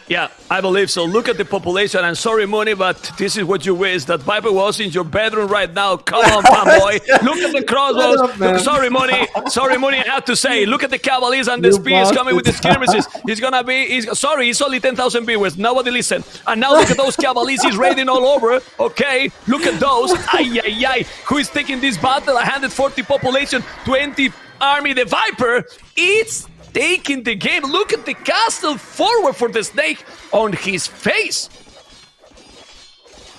B: switch.
A: I believe so. Look at the population. I'm sorry, Mooney, but this is what you wish. That Viper was in your bedroom right now. Come on, fanboy. Look at the crossbows. Sorry, Mooney, I have to say. Look at the cavaliers and the spears coming with the skirmishes. He's gonna be... Sorry, he's only 10,000 viewers. Nobody listen. And now look at those cavaliers. He's raiding all over. Okay, look at those. Ay. Who is taking this battle? 140 population, 20 army. The Viper, it's taking the game. Look at the castle forward for the Snake on his face.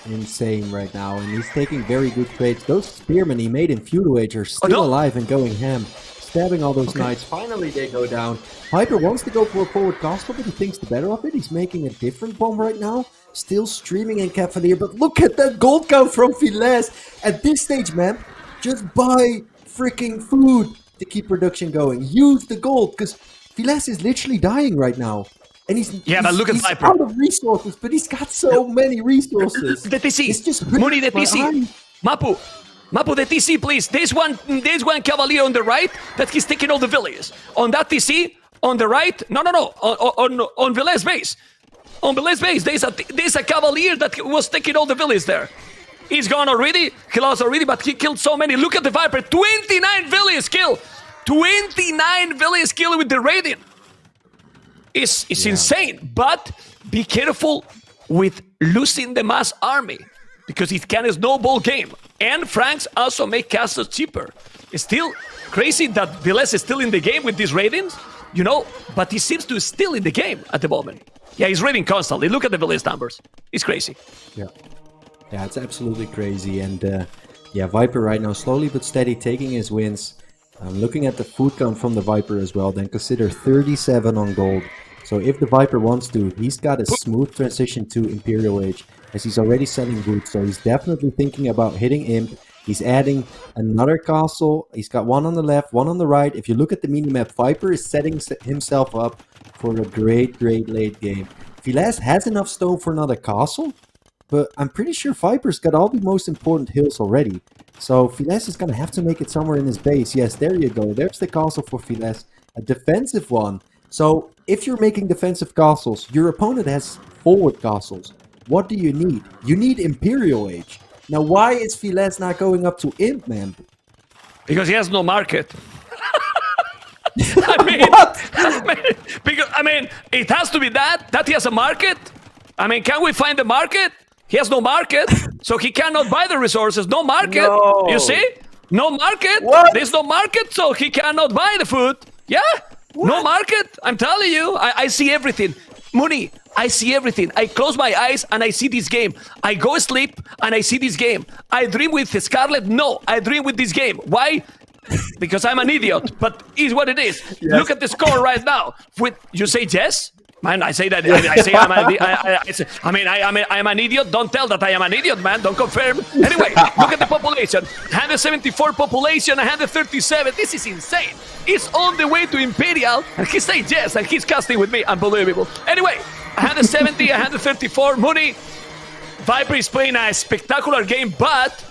C: Insane right now, and he's taking very good trades. Those spearmen he made in Feudal Age are still alive and going ham, stabbing all those knights.
B: Finally, they go down.
C: Viper wants to go for a forward castle, but he thinks the better of it. He's making a different bomb right now, still streaming in Cavalier, but look at that gold count from Villese. At this stage, man, just buy freaking food to keep production going. Use the gold, because Villese is literally dying right now. And
A: but look at
C: he's
A: Viper.
C: out of resources, but he's got so many resources.
A: The TC.
C: It's just
A: Money, the
C: hurts my
A: TC.
C: eyes.
A: Mapu, the TC, please. There's one Cavalier on the right that he's taking all the villages. On that TC, on the right, no. On Villese base. On Villese base, there's a Cavalier that was taking all the villages there. He's gone already. He lost already, but he killed so many. Look at the Viper. 29 villages kill. 29 villages kill with the raiding. It's insane. But be careful with losing the mass army, because it can snowball game. And Franks also make castles cheaper. It's still crazy that Villese is still in the game with these raidings, but he seems to be still in the game at the moment. Yeah, he's raiding constantly. Look at the Villese numbers. It's crazy.
C: Yeah, it's absolutely crazy. And Viper right now slowly but steady taking his wins. Looking at the food count from the Viper as well, then consider 37 on gold. So if the Viper wants to, he's got a smooth transition to Imperial Age, as he's already selling boots. So he's definitely thinking about hitting Imp. He's adding another castle. He's got one on the left, one on the right. If you look at the minimap, Viper is setting himself up for a great late game. Villese has enough stone for another castle, but I'm pretty sure Viper's got all the most important hills already. So Villese is going to have to make it somewhere in his base. Yes, there you go. There's the castle for Villese. A defensive one. So if you're making defensive castles, your opponent has forward castles. What do you need? You need Imperial Age. Now, why is Villese not going up to Imp, man?
A: Because he has no market. I mean, it has to be that he has a market. I mean, can we find the market? He has no market, so he cannot buy the resources. No market.
B: No.
A: You see? No market.
B: What?
A: There's no market, so he cannot buy the food. Yeah. What? No market. I'm telling you. I see everything. Muni, I see everything. I close my eyes and I see this game. I go sleep and I see this game. I dream with Scarlet. No, I dream with this game. Why? Because I'm an idiot, but it's what it is. Yes. Look at the score right now. You say yes? Man, I say that. I say I'm an idiot. Don't tell that I am an idiot, man. Don't confirm. Anyway, look at the population. 174 population, 137. This is insane. It's on the way to Imperial, and he says yes, and he's casting with me. Unbelievable. Anyway, 170, 134. Mooney. Viper is playing a spectacular game, but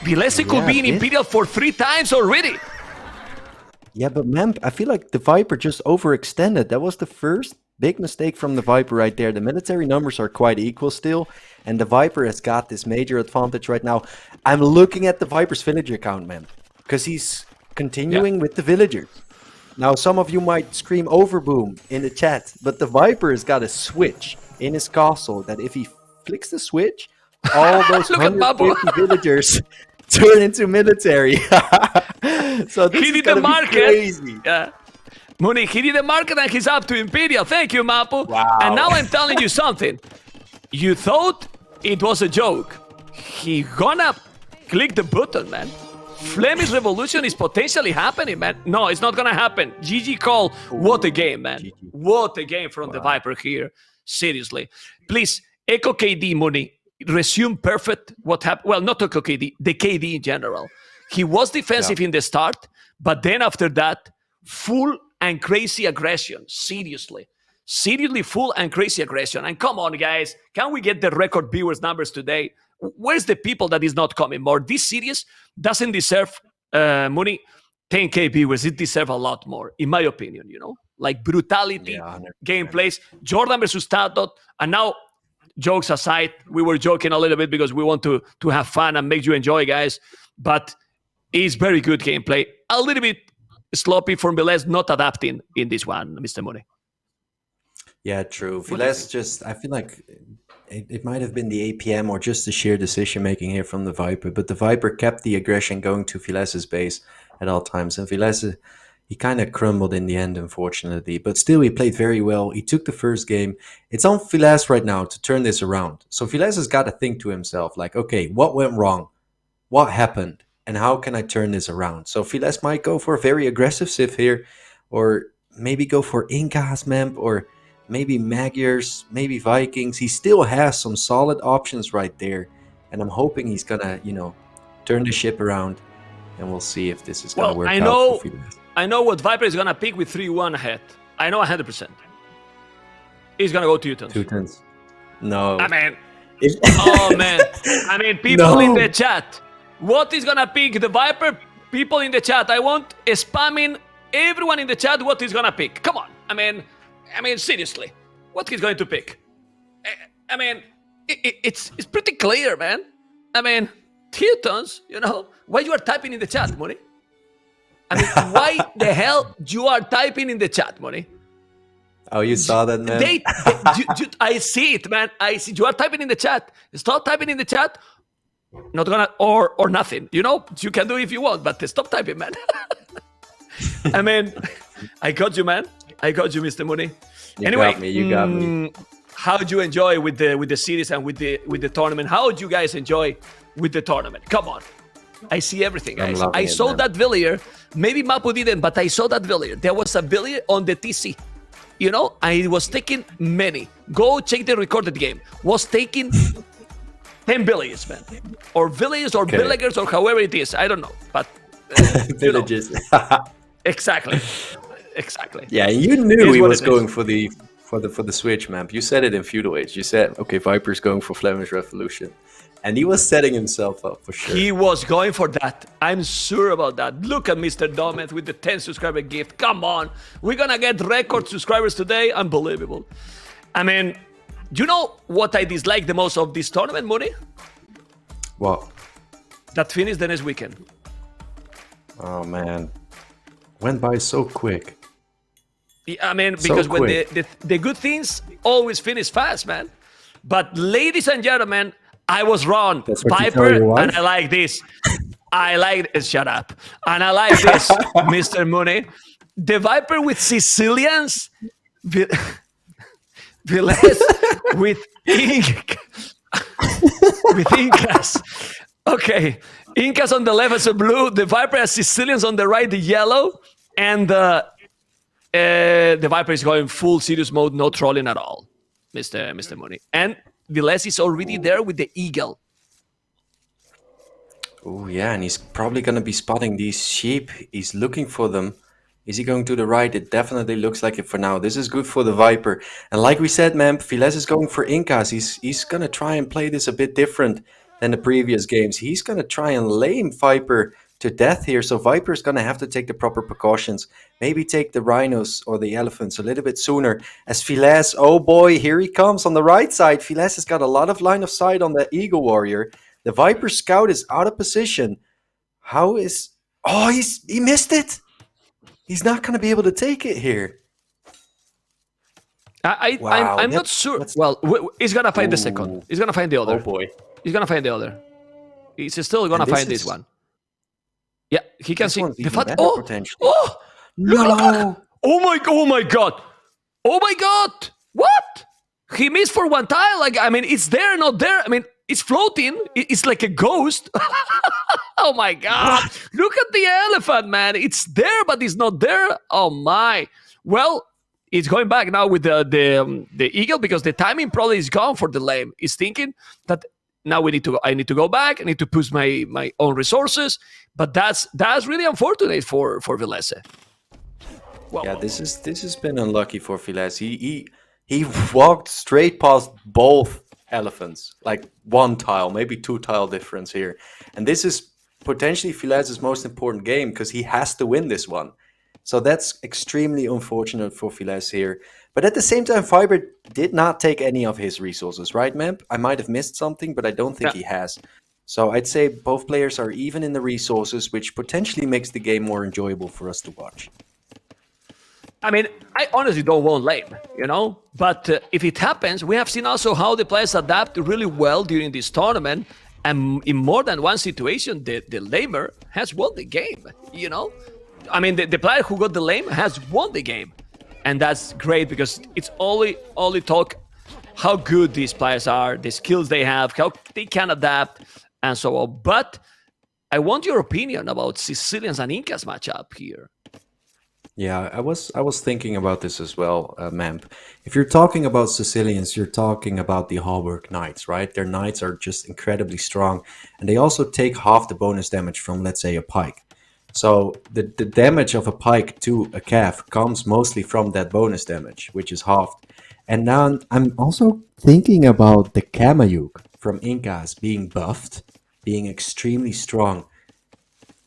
A: Villese could be in Imperial for 3 times already.
C: Yeah, but man, I feel like the Viper just overextended. That was the first big mistake from the Viper right there. The military numbers are quite equal still, and the Viper has got this major advantage right now. I'm looking at the Viper's villager count, man, because he's continuing with the villagers. Now, some of you might scream overboom in the chat, but the Viper has got a switch in his castle that if he flicks the switch, all those 150 villagers turn into military. So this
A: he did the market. Crazy. Yeah. Mooney, he did the market and he's up to Imperial. Thank you, Mapu.
B: Wow.
A: And now I'm telling you something. You thought it was a joke. He gonna click the button, man. Flemish Revolution is potentially happening, man. No, it's not gonna happen. GG call. What a game, man. GG. What a game from the Viper here. Seriously. Please, Echo KD, Mooney. Resume perfect what happened. Well, not Echo KD, the KD in general. He was defensive in the start, but then after that, full and crazy aggression. Seriously full and crazy aggression. And come on, guys, can we get the record viewers numbers today? Where's the people that is not coming more? This series doesn't deserve money. 10k viewers. It deserves a lot more, in my opinion. Like brutality, gameplays, Jordan versus DauT. And now, jokes aside, we were joking a little bit because we want to have fun and make you enjoy, guys. But it's very good gameplay. A little bit sloppy from Villese, not adapting in this one, Mr. Mooney.
B: Yeah, true. Villese just, I feel like it might have been the APM or just the sheer decision making here from the Viper, but the Viper kept the aggression going to Villese's base at all times. And Villese, he kind of crumbled in the end, unfortunately. But still, he played very well. He took the first game. It's on Villese right now to turn this around. So Villese has got to think to himself, like, okay, what went wrong? What happened? And how can I turn this around? So Villese might go for a very aggressive Civ here, or maybe go for Incas Memp, or maybe Magyars, maybe Vikings. He still has some solid options right there. And I'm hoping he's going to, turn the ship around and we'll see if this is going to
A: Well,
B: work
A: I
B: out
A: know,
B: for Villese.
A: I know what Viper is gonna pick with 3-1 ahead. I know 100%. He's gonna go Teutons.
B: Teutons. No.
A: I mean,
B: If-
A: oh man. I mean, people in
B: No.
A: the chat. What is gonna pick the Viper? People in the chat. I want spamming everyone in the chat what he's gonna pick. Come on. I mean, seriously. What he's going to pick? I mean, it's pretty clear, man. I mean, Teutons, you know, why you are typing in the chat, Money? I mean, why the hell you are typing in the chat, Money?
B: Oh, you saw that, man?
A: I see it, man. I see. You are typing in the chat. Stop typing in the chat. Not gonna or nothing. You know, you can do it if you want, but stop typing, man. I mean, I got you, man. I got you, Mr. Mooney.
B: You
A: Anyway,
B: got me. You got me.
A: How did you enjoy with the series and with the tournament? How did you guys enjoy with the tournament? Come on. I see everything,
B: I'm
A: guys.
B: loving
A: I
B: it,
A: saw
B: man.
A: that Villier. Maybe Mapu didn't, but I saw that Villier. There was a Villier on the TC. You know, I was taking many. Go check the recorded game. Was taking 10 Villiers, man. Or Villiers or
B: Okay.
A: Villagers or however it is. I don't know. But you know.
B: Villages.
A: Exactly. Exactly.
B: Yeah, you knew
A: Here's
B: he
A: what
B: was
A: it
B: going
A: is.
B: for the switch, man. You said it in Feudal Age. You said, okay, Viper's going for Flemish Revolution. And he was setting himself up for sure.
A: He was going for that. I'm sure about that. Look at Mr. Domet with the 10 subscriber gift. Come on. We're going to get record subscribers today. Unbelievable. I mean, you know what I dislike the most of this tournament, Mooney?
B: What?
A: That finished the next weekend.
B: Oh, man. Went by so quick.
A: I mean,
B: So
A: because when
B: quick.
A: the good things always finish fast, man. But ladies and gentlemen, I was wrong.
C: That's what you tell
A: Viper,
C: your wife?
A: and I like this. I like shut up. And I like this, Mr. Mooney. The Viper with Sicilians, Villese with with Incas. Okay, Incas on the left as a blue. The Viper has Sicilians on the right, the yellow, and the Viper is going full serious mode, no trolling at all, Mr. Mooney. And Villese is already there with the eagle.
B: Oh, yeah, and he's probably going to be spotting these sheep. He's looking for them. Is he going to the right? It definitely looks like it for now. This is good for the Viper. And like we said, man, Villese is going for Incas. He's going to try and play this a bit different than the previous games. He's going to try and lame Viper to death here. So Viper's going to have to take the proper precautions. Maybe take the rhinos or the elephants a little bit sooner. As Villese, oh boy, here he comes on the right side. Villese has got a lot of line of sight on the Eagle Warrior. The Viper Scout is out of position. How is... Oh, he missed it. He's not going to be able to take it here. Wow,
A: I'm not sure. Well, he's gonna find the second. He's gonna find the other.
B: Oh boy.
A: He's gonna find the other. He's still gonna
B: And this
A: find this
B: is-
A: one. Yeah, he can
B: This
A: see
B: one's
A: the
B: even
A: fat.
B: better,
A: Oh,
B: potentially.
A: oh, look,
B: No.
A: oh my god, oh my god, what? He missed for one tile. Like, I mean, it's there, not there. I mean, it's floating. It's like a ghost. Oh my god! Look at the elephant, man. It's there, but it's not there. Oh my. Well, it's going back now with the eagle because the timing probably is gone for the lame. He's thinking that now I need to go back. I need to push my own resources. But that's really unfortunate for Villese. Well,
B: Yeah, this has been unlucky for Villese. He walked straight past both elephants, like one tile, maybe two tile difference here. And this is potentially Villese's most important game because he has to win this one. So that's extremely unfortunate for Villese here. But at the same time, Viper did not take any of his resources, right, Memp? I might have missed something, but I don't think he has. So I'd say both players are even in the resources, which potentially makes the game more enjoyable for us to watch.
A: I mean, I honestly don't want lame, you know? But if it happens, we have seen also how the players adapt really well during this tournament. And in more than one situation, the lamer has won the game, you know? I mean, the player who got the lame has won the game. And that's great because it's only talk how good these players are, the skills they have, how they can adapt, and so on. But I want your opinion about Sicilians and Incas matchup here.
B: Yeah, I was thinking about this as well, Memp.
C: If you're talking about Sicilians, you're talking about the Hallberg Knights, right? Their Knights are just incredibly strong, and they also take half the bonus damage from, let's say, a Pike.
B: So the damage of a pike to a calf comes mostly from that bonus damage, which is halved. And now
C: I'm also thinking about the Kamayuk
B: from Incas being buffed, being extremely strong.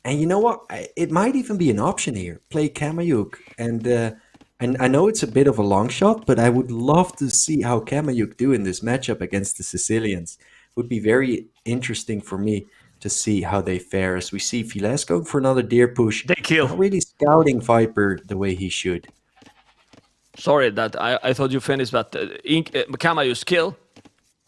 B: And you know what? It might even be an option here. Play Kamayuk. And I know it's a bit of a long shot, but I would love to see how Kamayuk do in this matchup against the Sicilians. Would be very interesting for me to see how they fare as we see Villese going for another deer push.
A: They kill.
B: Not really scouting Viper the way he should.
A: Sorry that I thought you finished, but Kamayu's kill,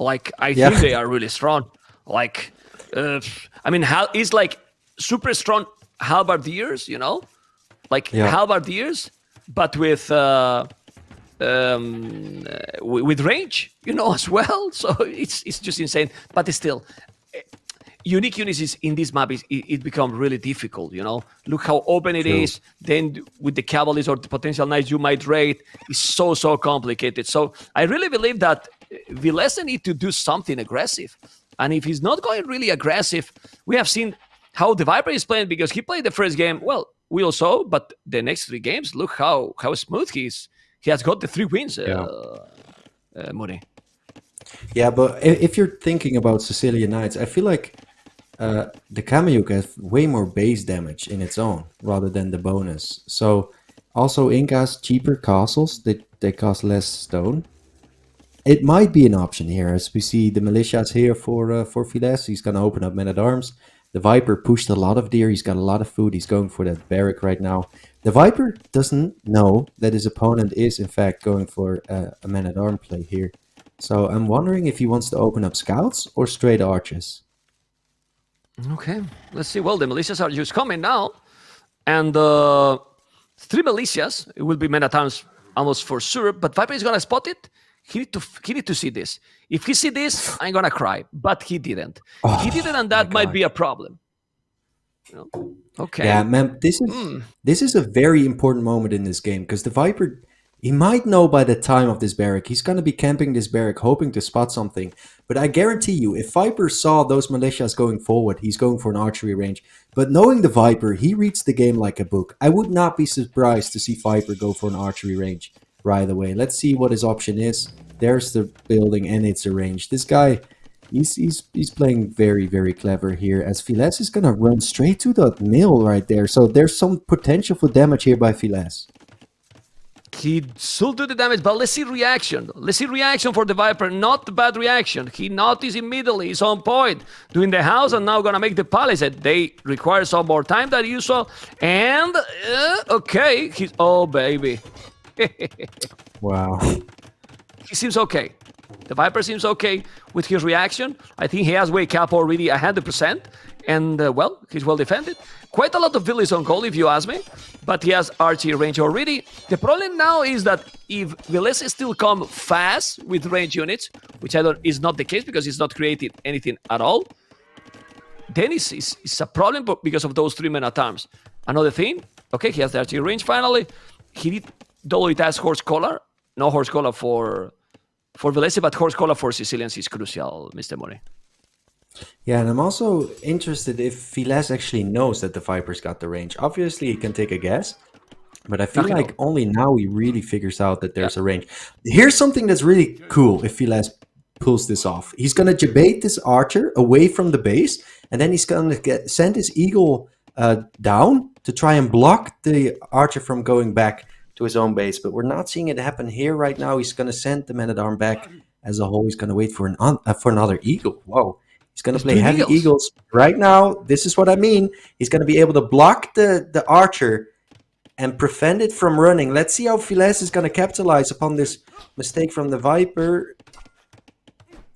A: like, I
B: Yeah.
A: think they are really strong. Like, I mean, he's like super strong halberdiers, you know? Like,
B: Yeah.
A: halberdiers, but with range, you know, as well. So it's just insane. But it's still, unique units is in this map it becomes really difficult, you know. Look how open it
B: True.
A: is. Then with the cavalries or the potential knights you might raid, it's so complicated. So I really believe that Villese need to do something aggressive. And if he's not going really aggressive, we have seen how TheViper is playing, because he played the first game, well, we all saw, but the next 3 games, look how smooth he is. He has got the 3 wins, Muni.
C: Yeah, but if you're thinking about Sicilian Knights, I feel like the Kamayuk has way more base damage in its own rather than the bonus. So also Incas cheaper castles, they cost less stone. It might be an option here, as we see the militias here for Villese. He's gonna open up men-at-arms. The Viper pushed a lot of deer. He's got a lot of food. He's going for that barrack right now. The Viper doesn't know that his opponent is in fact going for a man-at-arm play here. So I'm wondering if he wants to open up scouts or straight archers.
A: Okay, let's see. Well, the militias are just coming now, and 3 militias. It will be men-at-arms almost for sure. But Viper is gonna spot it. He need to see this. If he see this, I'm gonna cry. But he didn't. He didn't, and that might be a problem. You know? Okay.
C: Yeah, man, this is a very important moment in this game, because the Viper, he might know by the time of this barrack. He's going to be camping this barrack, hoping to spot something. But I guarantee you, if Viper saw those militias going forward, he's going for an archery range. But knowing the Viper, he reads the game like a book. I would not be surprised to see Viper go for an archery range right away. Let's see what his option is. There's the building, and it's a range. This guy, he's playing very clever here, as Villese is gonna run straight to that mill right there. So there's some potential for damage here by Villese.
A: He should do the damage, but let's see reaction. Let's see reaction for the Viper. Not the bad reaction. He noticed immediately. He's on point. Doing the house and now gonna make the palisade. They require some more time than usual. And okay, he's baby.
C: Wow.
A: He seems okay. The Viper seems okay with his reaction. I think he has wake up already 100%. And, well, he's well defended. Quite a lot of Villese on goal, if you ask me. But he has archery range already. The problem now is that if Villese still come fast with range units, which is not the case because he's not creating anything at all, then it's a problem because of those 3 men-at-arms. Another thing, okay, he has the archery range finally. He did double task horse collar. No horse collar for Villese, but horse collar for Sicilians is crucial, Mr. Mori.
C: Yeah, and I'm also interested if Villese actually knows that the Viper's got the range. Obviously, he can take a guess, but I feel
A: Nothing
C: like only now he really figures out that there's a range. Here's something that's really cool if Villese pulls this off. He's going to debate this archer away from the base, and then he's going to send his eagle down to try and block the archer from going back to his own base. But we're not seeing it happen here right now. He's going to send the man-at-arm back as a whole. He's going to wait for another eagle. Whoa. He's going to play heavy eagles right now. This is what I mean. He's going to be able to block the archer and prevent it from running. Let's see how Villese is going to capitalize upon this mistake from the Viper.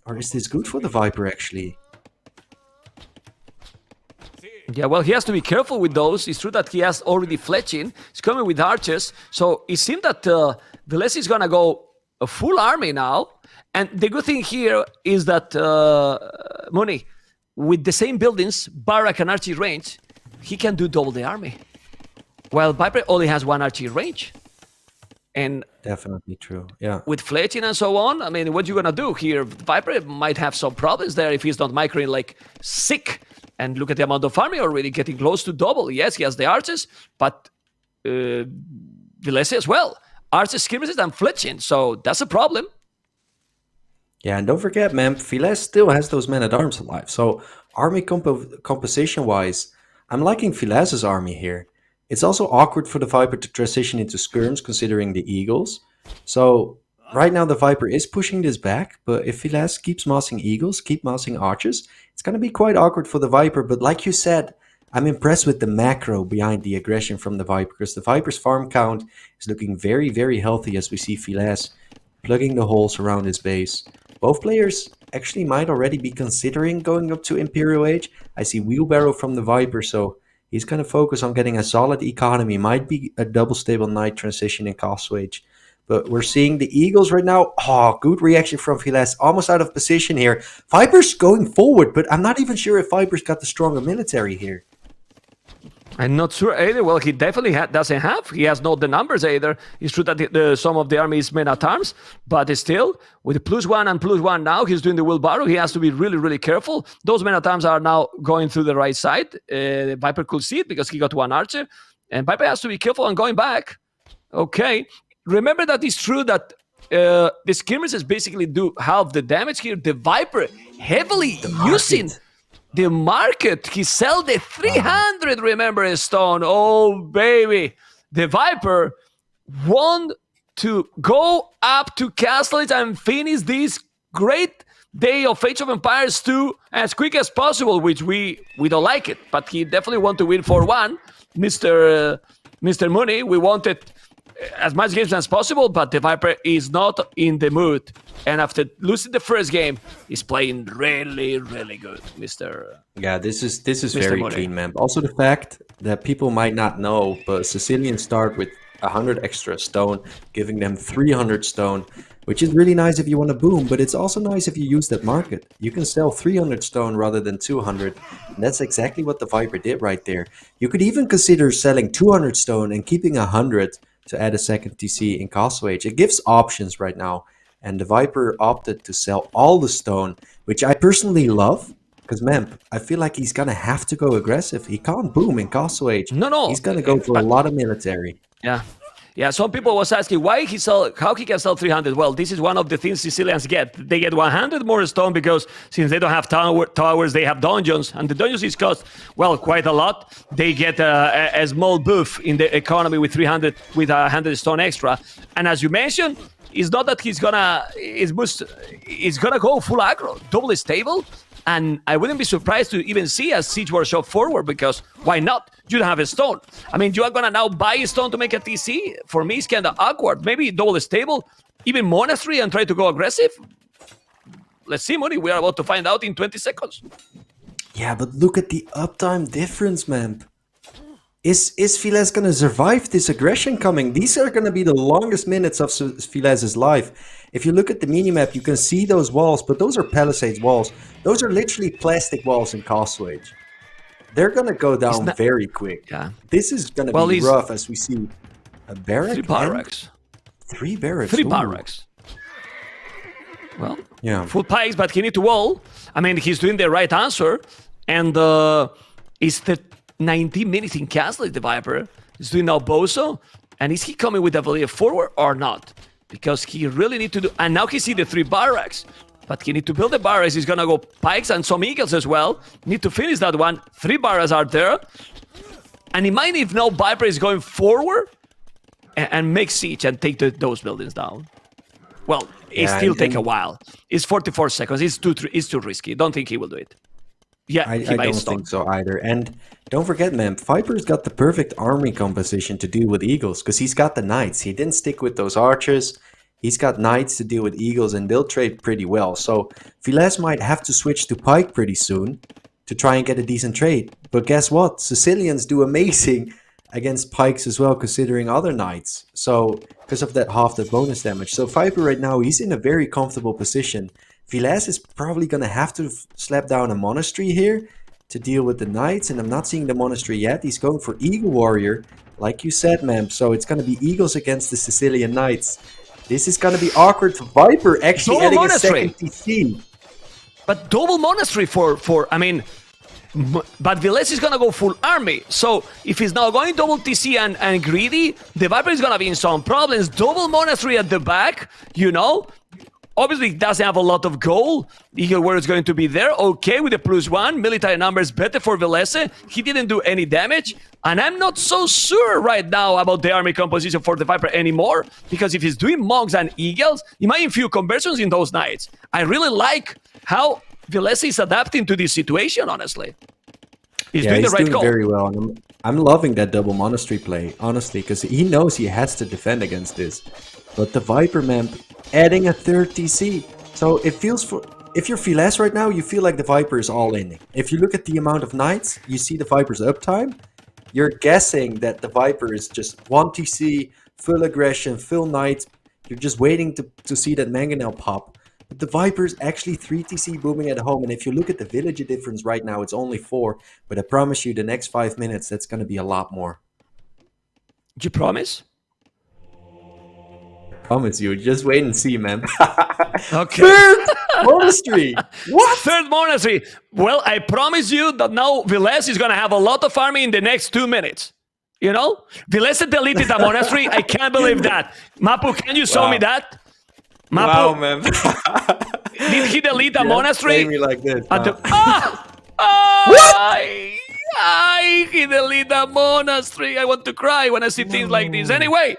C: Or is this good for the Viper, actually?
A: Yeah, well, he has to be careful with those. It's true that he has already fletching. He's coming with archers. So it seems that Villese is going to go a full army now. And the good thing here is that, Moni, with the same buildings, barrack and archery range, he can do double the army. While Viper only has 1 archery range. And
C: definitely true, yeah.
A: With fletching and so on, I mean, what you going to do here? Viper might have some problems there if he's not microing like sick And look at the amount of army already getting close to double. Yes, he has the archers, but Villese as well. Archers, skirmishes, and fletching. So that's a problem.
B: Yeah, and don't forget, man, Villese still has those men-at-arms alive. So army composition-wise, I'm liking Vilese's army here. It's also awkward for the Viper to transition into skirms, considering the Eagles. So right now the Viper is pushing this back, but if Villese keeps mossing Eagles, keep mossing Archers, it's going to be quite awkward for the Viper. But like you said, I'm impressed with the macro behind the aggression from the Viper, because the Viper's farm count is looking very, very healthy as we see Villese plugging the holes around his base. Both players actually might already be considering going up to Imperial Age. I see Wheelbarrow from the Viper, so he's going to focus on getting a solid economy. Might be a double stable knight transition in Castle Age. But we're seeing the Eagles right now. Oh, good reaction from Villese. Almost out of position here. Viper's going forward, but I'm not even sure if Viper's got the stronger military here.
A: I'm not sure either. Well, he definitely doesn't have. He has not the numbers either. It's true that some of the army is men-at-arms, but still, with the +1 and +1 now, he's doing the wheelbarrow. He has to be really, really careful. Those men-at-arms are now going through the right side. Viper could see it because he got one archer, and Viper has to be careful on going back. Okay. Remember that it's true that the skirmishes basically do half the damage here. The Viper heavily using the market. He sell the 300, remember, stone. Oh, baby. The Viper want to go up to Castle Age and finish this great day of Age of Empires 2 as quick as possible, which we don't like it. But he definitely want to win 4-1. Mr. Mooney, we wanted as much games as possible, but the Viper is not in the mood. And after losing the first game, he's playing really, really good, Mr.
B: Yeah, this is
A: Mr.
B: very
A: Mooney.
B: clean, man. Also the fact that people might not know, but Sicilians start with 100 extra stone, giving them 300 stone, which is really nice if you want to boom, but it's also nice if you use that market. You can sell 300 stone rather than 200, and that's exactly what the Viper did right there. You could even consider selling 200 stone and keeping 100 to add a second TC in Castle Age. It gives options right now, and the Viper opted to sell all the stone, which I personally love, because Memp, I feel like he's gonna have to go aggressive. He can't boom in Castle Age.
A: No.
B: He's gonna go for a lot of military.
A: Yeah, some people was asking how he can sell 300. Well, this is one of the things Sicilians get. They get 100 more stone because since they don't have towers, they have dungeons, and the dungeons is cost, well, quite a lot. They get a small buff in the economy with 300, with 100 stone extra. And as you mentioned, it's not that he's gonna go full aggro, double stable. And I wouldn't be surprised to even see a Siege Workshop forward, because why not? You don't have a stone. I mean, you are going to now buy a stone to make a TC? For me, it's kind of awkward. Maybe double stable, even Monastery, and try to go aggressive? Let's see, Mooney. We are about to find out in 20 seconds.
B: Yeah, but look at the uptime difference, man. Is Villese going to survive this aggression coming? These are going to be the longest minutes of Vilese's life. If you look at the minimap, you can see those walls, but those are Palisades walls. Those are literally plastic walls in Castle Age. They're going to go down very quick.
A: Yeah.
B: This is going to be rough as we see a barrack.
A: 3 barracks.
B: 3 barracks.
A: 3
B: Ooh.
A: barracks. Well,
B: yeah.
A: Full pikes, but he need to wall. I mean, he's doing the right answer. And it's the 19 minutes in Castle, the Viper. He's doing now Bozo. And is he coming with a Villese forward or not? Because he really need to do... And now he see the 3 barracks. But he need to build the barracks. He's gonna go pikes and some eagles as well. Need to finish that one. 3 barracks are there. And in mind if now Viper is going forward and make siege and take those buildings down. Well, it still take a while. It's 44 seconds. It's too risky. Don't think he will do it. Yeah,
B: I don't think so either. And don't forget, man, Viper's got the perfect army composition to deal with eagles, because he's got the knights. He didn't stick with those archers. He's got knights to deal with eagles, and they'll trade pretty well. So Villese might have to switch to pike pretty soon to try and get a decent trade. But guess what? Sicilians do amazing against pikes as well, considering other knights. So because of that half the bonus damage. So Viper right now, he's in a very comfortable position. Villese is probably going to have to slap down a monastery here to deal with the knights, and I'm not seeing the monastery yet. He's going for Eagle Warrior, like you said, ma'am. So it's going to be eagles against the Sicilian knights. This is going to be awkward for Viper actually adding a second TC.
A: But double monastery for I mean, But Villese is gonna go full army. So if he's now going double TC and greedy, the Viper is gonna be in some problems. Double monastery at the back, you know. Obviously, it doesn't have a lot of gold. Eagle Warrior is going to be there. Okay, with the +1. Military numbers better for Villese. He didn't do any damage. And I'm not so sure right now about the army composition for the Viper anymore. Because if he's doing monks and eagles, he might infuse conversions in those knights. I really like how Villese is adapting to this situation, honestly. He's doing the right call.
C: Very well. And I'm loving that double monastery play, honestly, because he knows he has to defend against this. But the Viper man adding a third TC. So it feels if you're Villese right now, you feel like the Viper is all in. If you look at the amount of knights, you see the Viper's uptime, you're guessing that the Viper is just 1 TC, full aggression, full knights. You're just waiting to see that mangonel pop. But the Viper is actually 3 TC booming at home. And if you look at the villager difference right now, it's only 4. But I promise you, the next 5 minutes, that's going to be a lot more.
A: Do you promise?
C: Promise you. Just wait and see, man.
A: Okay.
C: Third monastery. What?
A: Third monastery. Well, I promise you that now Villese is going to have a lot of army in the next 2 minutes. You know? Villese deleted a monastery. I can't believe that. Mapu, can you show me that? Mapu,
B: Wow, man.
A: did he delete a monastery?
C: Me like this.
A: At the, he deleted a monastery. I want to cry when I see things like this. Anyway,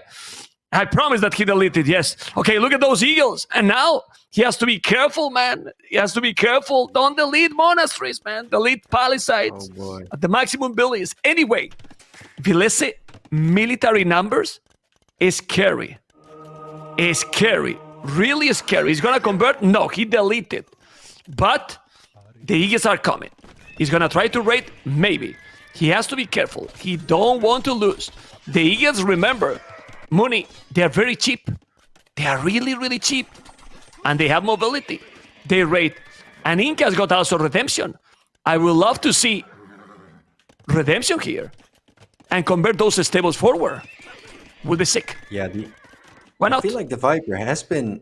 A: I promise that he deleted, yes. Okay, look at those eagles. And now he has to be careful, man. He has to be careful. Don't delete monasteries, man. Delete palisades at the maximum abilities. Anyway, Villese military numbers is scary. Is scary. Really scary. He's going to convert? No, he deleted. But the eagles are coming. He's going to try to raid? Maybe. He has to be careful. He don't want to lose. The eagles, remember, money, they are very cheap. They are really, really cheap. And they have mobility. They raid. And Inca's got also redemption. I would love to see redemption here. And convert those stables forward. Would be sick.
C: Yeah,
A: Why not?
C: I feel like the Viper has been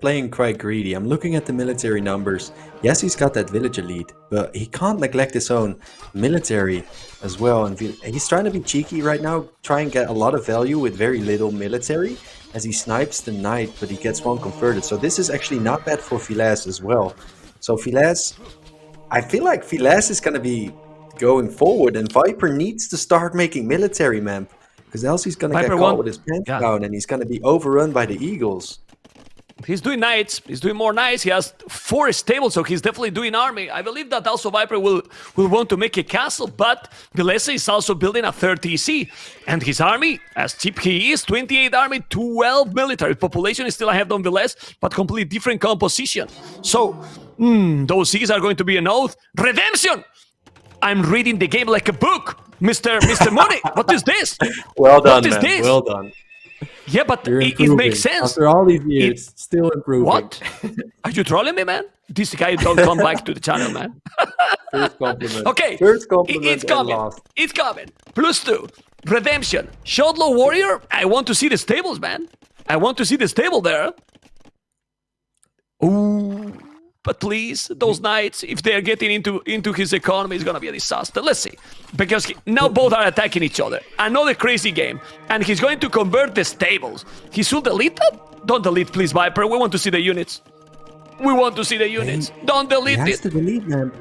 C: playing quite greedy. I'm looking at the military numbers. Yes, he's got that villager lead, but he can't neglect his own military as well. And he's trying to be cheeky right now, try and get a lot of value with very little military as he snipes the knight, but he gets one converted. So this is actually not bad for Villese as well. So Villese, I feel like Villese is going to be going forward, and Viper needs to start making military, man. Because else he's going to get caught with his pants down, and he's going to be overrun by the eagles.
A: He's doing knights. He's doing more knights. He has 4 stables, so he's definitely doing army. I believe that also Viper will want to make a castle, but Villese is also building a 3rd TC. And his army, as cheap he is, 28 army, 12 military. Population is still ahead on Villese, but completely different composition. So, those C's are going to be an oath. Redemption! I'm reading the game like a book. Mr. Money, what is this?
C: Well done,
A: what is
C: man.
A: This?
C: Well done.
A: Yeah, but it makes sense.
C: After all these years, still improving.
A: What? Are you trolling me, man? This guy don't come back to the channel, man.
C: First compliment.
A: Okay,
C: First compliment.
A: It's coming. It's coming. +2. Redemption. Shotlow Warrior. I want to see the stables, man. I want to see the stable there. Ooh. But please, those knights, if they're getting into his economy, it's going to be a disaster. Let's see. Because now both are attacking each other. Another crazy game. And he's going to convert the stables. He should delete that? Don't delete, please, Viper. We want to see the units. We want to see the units. Don't delete it.
C: He has to delete, man.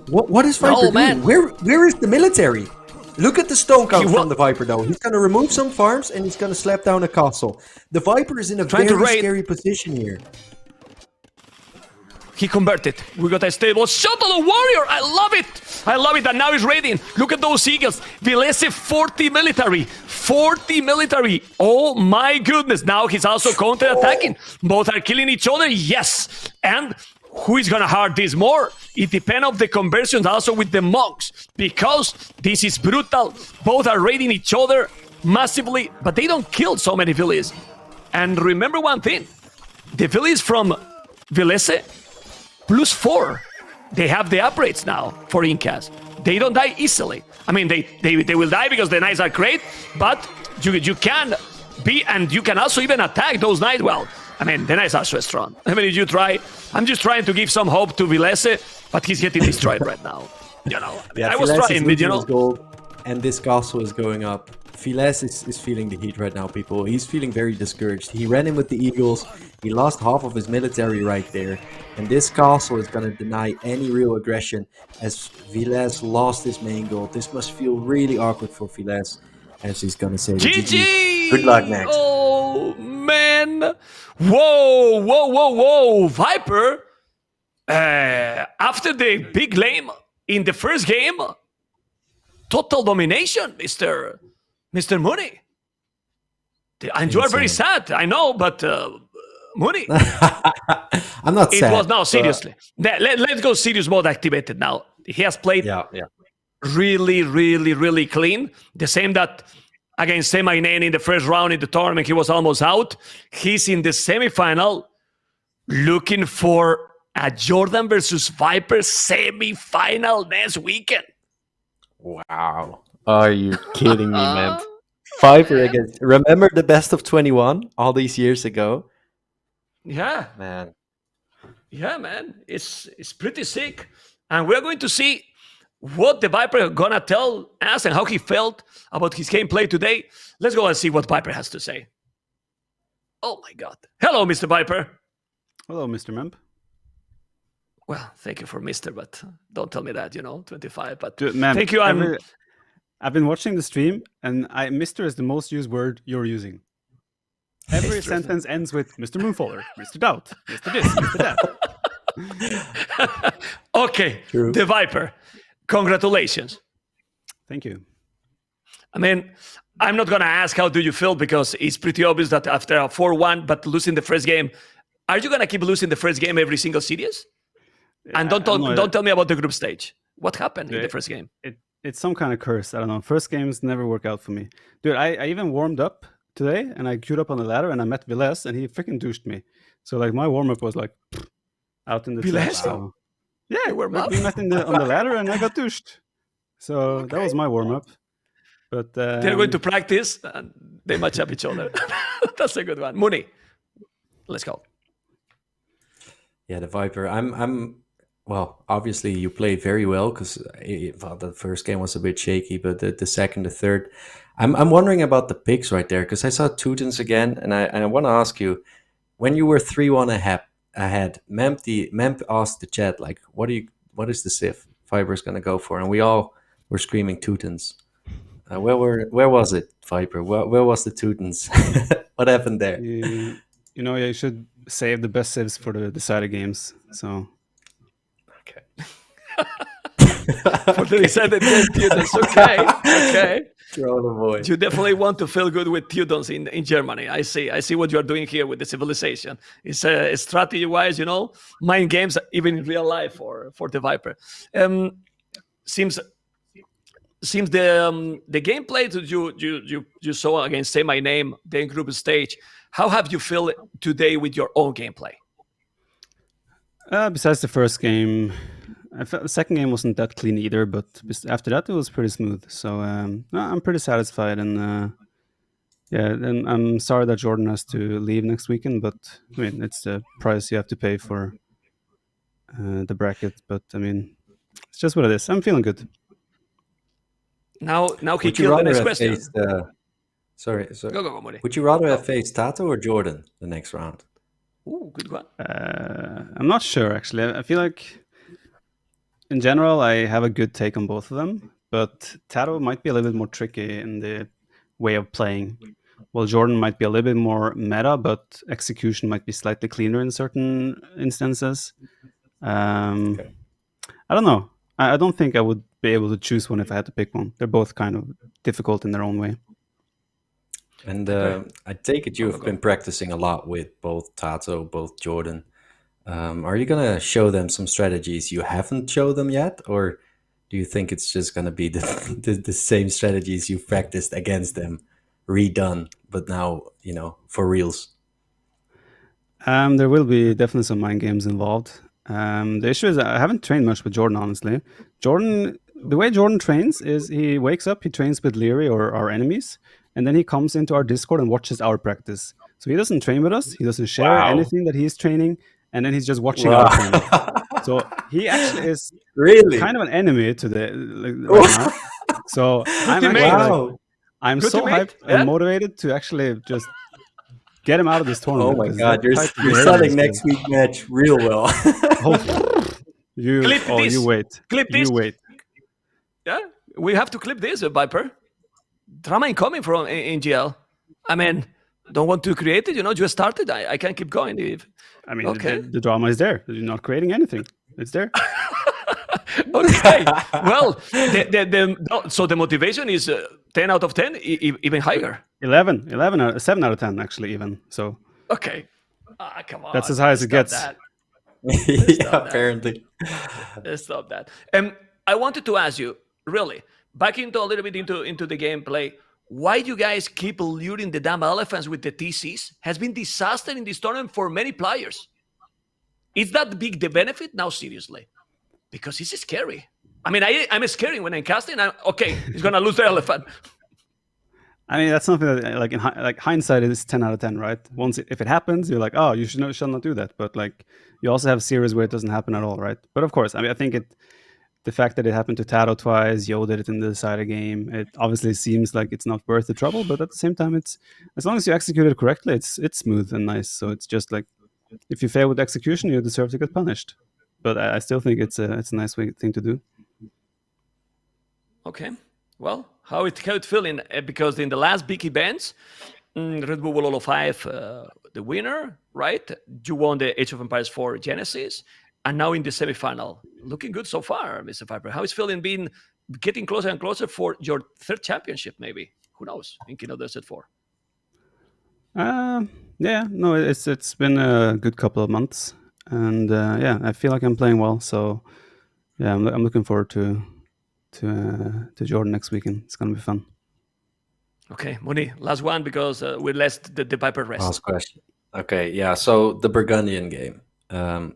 C: What is Viper doing? Man. Where is the military? Look at the stone count from the Viper, though. He's going to remove some farms, and he's going to slap down a castle. The Viper is in a very scary position here.
A: He converted. We got a stable. Shot on the Warrior. I love it. I love it. And now he's raiding. Look at those eagles. Villese 40 military. 40 military. Oh my goodness. Now he's also counter-attacking. Both are killing each other. Yes. And who is going to hard this more? It depends on the conversions also with the monks. Because this is brutal. Both are raiding each other massively. But they don't kill so many Villese. And remember one thing. The Villese from Villese +4. They have the upgrades now for Incas. They don't die easily. I mean, they will die because the knights are great, but you can be, and you can also even attack those knights. Well, I mean, the knights are so strong. I mean, if you try, I'm just trying to give some hope to Villese, but he's getting destroyed right now. You know, I, mean,
C: Yeah,
A: I was
C: Villese is
A: trying, but you
C: losing his
A: know,
C: gold, and this castle is going up. Villese is feeling the heat right now, people. He's feeling very discouraged. He ran in with the Eagles. He lost half of his military right there. And this castle is going to deny any real aggression as Villese lost his main gold. This must feel really awkward for Villese as he's going to say the GG. Good luck
A: GG!
C: next.
A: Oh man! Whoa, whoa, whoa, whoa! Viper, after the big lane in the first game, total domination, Mr. Mooney. And you are very
C: Insane.
A: sad, I know, but Mooney,
C: I'm not
A: it
C: sad.
A: was now
C: but-
A: seriously. Let's go serious mode activated now. He has played
B: Yeah.
A: really, really, really clean. The same that against Semifinals in the first round in the tournament, he was almost out. He's in the semifinal looking for a Jordan versus Viper semifinal next weekend.
C: Wow. Are you kidding me, man? Viper against. Remember the best of 21 all these years ago?
A: Yeah,
C: Man.
A: yeah, man. It's pretty sick. And we're going to see what the Viper gonna tell us and how he felt about his gameplay today. Let's go and see what Viper has to say. Oh my god. Hello, Mr. Viper.
D: Hello, Mr. Memp.
A: Well, thank you for Mr., but don't tell me that, 25. But
D: Dude, man,
A: thank you.
D: I've been watching the stream, and Mr. is the most used word you're using. Every
A: Mr.
D: sentence ends with Mr. Moonfaller, Mr. DauT, Mr. this, Mr. that.
A: Okay,
C: True.
A: the Viper. Congratulations.
D: Thank you.
A: I mean, I'm not gonna ask how do you feel because it's pretty obvious that after a 4-1, but losing the first game, are you gonna keep losing the first game every single series? And don't tell me about the group stage. What happened in the first game?
D: It's some kind of curse. I don't know. First games never work out for me. Dude, I even warmed up today, and I queued up on the ladder, and I met Villese, and he freaking douched me. So, like, my warm-up was, like, out in the
A: Villese?
D: So, yeah,
A: You warm
D: like,
A: up?
D: we met on the ladder, and I got douched. So that was my warm-up. But
A: They're going to practice and they match up each other. That's a good one. Mooney, let's go.
B: Yeah, the Viper. Well, obviously you played very well because the first game was a bit shaky, but the second, the third, I'm wondering about the picks right there because I saw Teutons again, and I want to ask you, when you were 3-1 ahead, Memp asked the chat like, what is the Civ Viper's gonna go for, and we all were screaming Teutons. Where was it, Viper? Where was the Teutons? What happened there?
D: you should save the best civs for the decided games. So.
B: Okay.
A: For the decided game, Teutons. Okay.
B: Throw the voice.
A: You definitely want to feel good with Teutons in Germany. I see what you are doing here with the civilization. It's strategy-wise, mind games, even in real life for the Viper. Seems the gameplay that you saw against Say My Name, the group stage, how have you feel today with your own gameplay?
D: Besides the first game, I felt the second game wasn't that clean either, but after that it was pretty smooth. So no, I'm pretty satisfied, and and I'm sorry that Jordan has to leave next weekend, but I mean it's the price you have to pay for the bracket. But I mean, it's just what it is. I'm feeling good.
A: Now he
B: Would you
A: killed the
B: rather
A: next
B: have
A: question.
B: faced? Sorry.
A: Go, Mooney.
B: Would you rather have faced Tato or Jordan the next round?
A: Ooh, good one.
D: I'm not sure actually. I feel like in general I have a good take on both of them, but Tato might be a little bit more tricky in the way of playing. Well, Jordan might be a little bit more meta, but execution might be slightly cleaner in certain instances.
B: Okay.
D: I don't know. I don't think I would be able to choose one if I had to pick one. They're both kind of difficult in their own way.
B: And I take it you've been practicing a lot with both Tato, both Jordan. Are you gonna show them some strategies you haven't showed them yet, or do you think it's just gonna be the same strategies you've practiced against them, redone, but now for reals?
D: There will be definitely some mind games involved. The issue is I haven't trained much with Jordan, honestly. The way Jordan trains is he wakes up, he trains with Leary or our enemies, and then he comes into our Discord and watches our practice. So he doesn't train with us, he doesn't share anything that he's training, and then he's just watching our training. So he actually is
B: Really?
D: kind of an enemy to the right now. So I'm
A: Good
D: actually
A: teammate.
B: Wow.
D: I'm
A: Good
D: so
A: teammate,
D: hyped
A: yeah.
D: and motivated to actually just get him out of this
B: Oh
D: tournament.
B: my
D: 'cause
B: God,
D: that
B: you're,
D: type of
B: you're
D: behavior
B: selling
D: is
B: next
D: just-
B: week match real well.
D: Oh, you
A: Clip
D: oh
A: this.
D: you wait.
A: Clip
D: You
A: this.
D: wait.
A: Yeah, we have to clip this, Viper. Drama incoming from in GL. I mean, don't want to create it. Just started. I can't keep going.
D: I mean,
A: Okay.
D: the drama is there. You're not creating anything. It's there.
A: Okay. Well, so the motivation is 10 out of 10, even higher.
D: 7 out of 10 actually even. So
A: Okay. Come on.
D: that's as high as it
A: Stop
D: gets.
A: that.
B: Yeah,
A: Stop that.
B: apparently.
A: Stop that. I wanted to ask you, really, back into a little bit into the gameplay. Why do you guys keep luring the damn elephants with the TCs? Has been disaster in this tournament for many players. Is that big the benefit? Now, seriously, because it's scary. I mean, I'm scary when I'm casting. Okay, he's gonna lose the elephant.
D: I mean, that's something that like hindsight is 10 out of 10, right? Once if it happens, you're like, oh, you shall not do that. But like, you also have series where it doesn't happen at all, right? But of course, I mean, I think the fact that it happened to Tado twice, Yo did it in the decider game, it obviously seems like it's not worth the trouble. But at the same time, it's as long as you execute it correctly, it's smooth and nice. So it's just like if you fail with execution, you deserve to get punished. But I still think it's a nice thing to do.
A: Okay. Well, how it feeling? Because in the last big events, Red Bull Wololo 5, the winner, right? You won the Age of Empires 4 Genesis, and now in the semifinal. Looking good so far, Mr. Viper. How is feeling being getting closer and closer for your third championship, maybe? Who knows? In Kino Desert 4.
D: Yeah, no, it's been a good couple of months, and yeah, I feel like I'm playing well. So yeah, I'm looking forward to Jordan next weekend. It's gonna be fun.
A: Okay, Moni, last one because we let the Viper rest.
B: Last question. Okay, yeah. So the Burgundian game.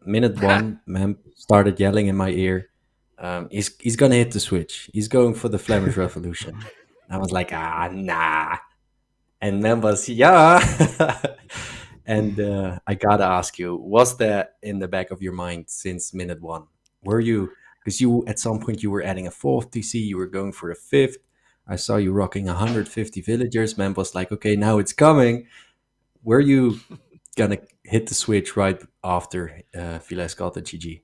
B: Minute one, Mem started yelling in my ear. He's gonna hit the switch. He's going for the Flemish Revolution. I was like, nah. And Mem was, yeah. And I gotta ask you, was that in the back of your mind since minute one? Were you, because you at some point you were adding a fourth TC, you were going for a fifth. I saw you rocking 150 villagers. Mem was like, okay, now it's coming. Were you gonna hit the switch right after Villese got the GG?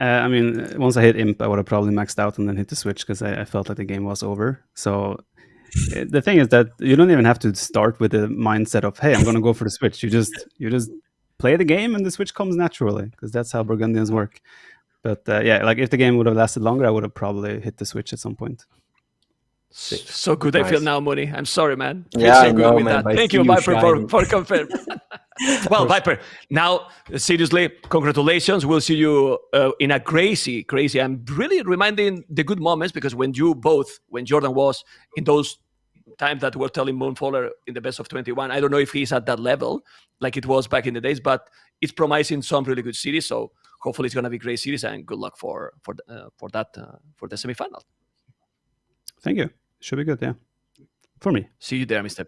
D: I mean, once I hit Imp, I would have probably maxed out and then hit the switch because I felt like the game was over. So the thing is that you don't even have to start with the mindset of, hey, I'm going to go for the switch. You just play the game and the switch comes naturally because that's how Burgundians work. But yeah, like if the game would have lasted longer, I would have probably hit the switch at some point.
A: So good I feel
B: Nice.
A: now, Moni. I'm sorry, man.
B: Yeah,
A: Feels so
B: I
A: good
B: know,
A: with
B: man.
A: that.
B: I
A: Thank
B: see
A: you,
B: you
A: Viper,
B: shining.
A: for confirming. Well, Viper, now, seriously, congratulations. We'll see you in a crazy. I'm really reminding the good moments because when Jordan was in those times that we're telling Moonfaller in the best of 21, I don't know if he's at that level like it was back in the days, but it's promising some really good series. So hopefully it's going to be great series and good luck for the semifinal.
D: Thank you. Should be good, yeah. For me.
A: See you there, Mr.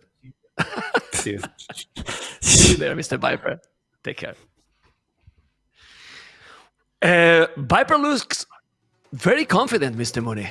D: See you.
A: See you there, Mr. Viper. Take care. Viper looks very confident, Mr. Mooney.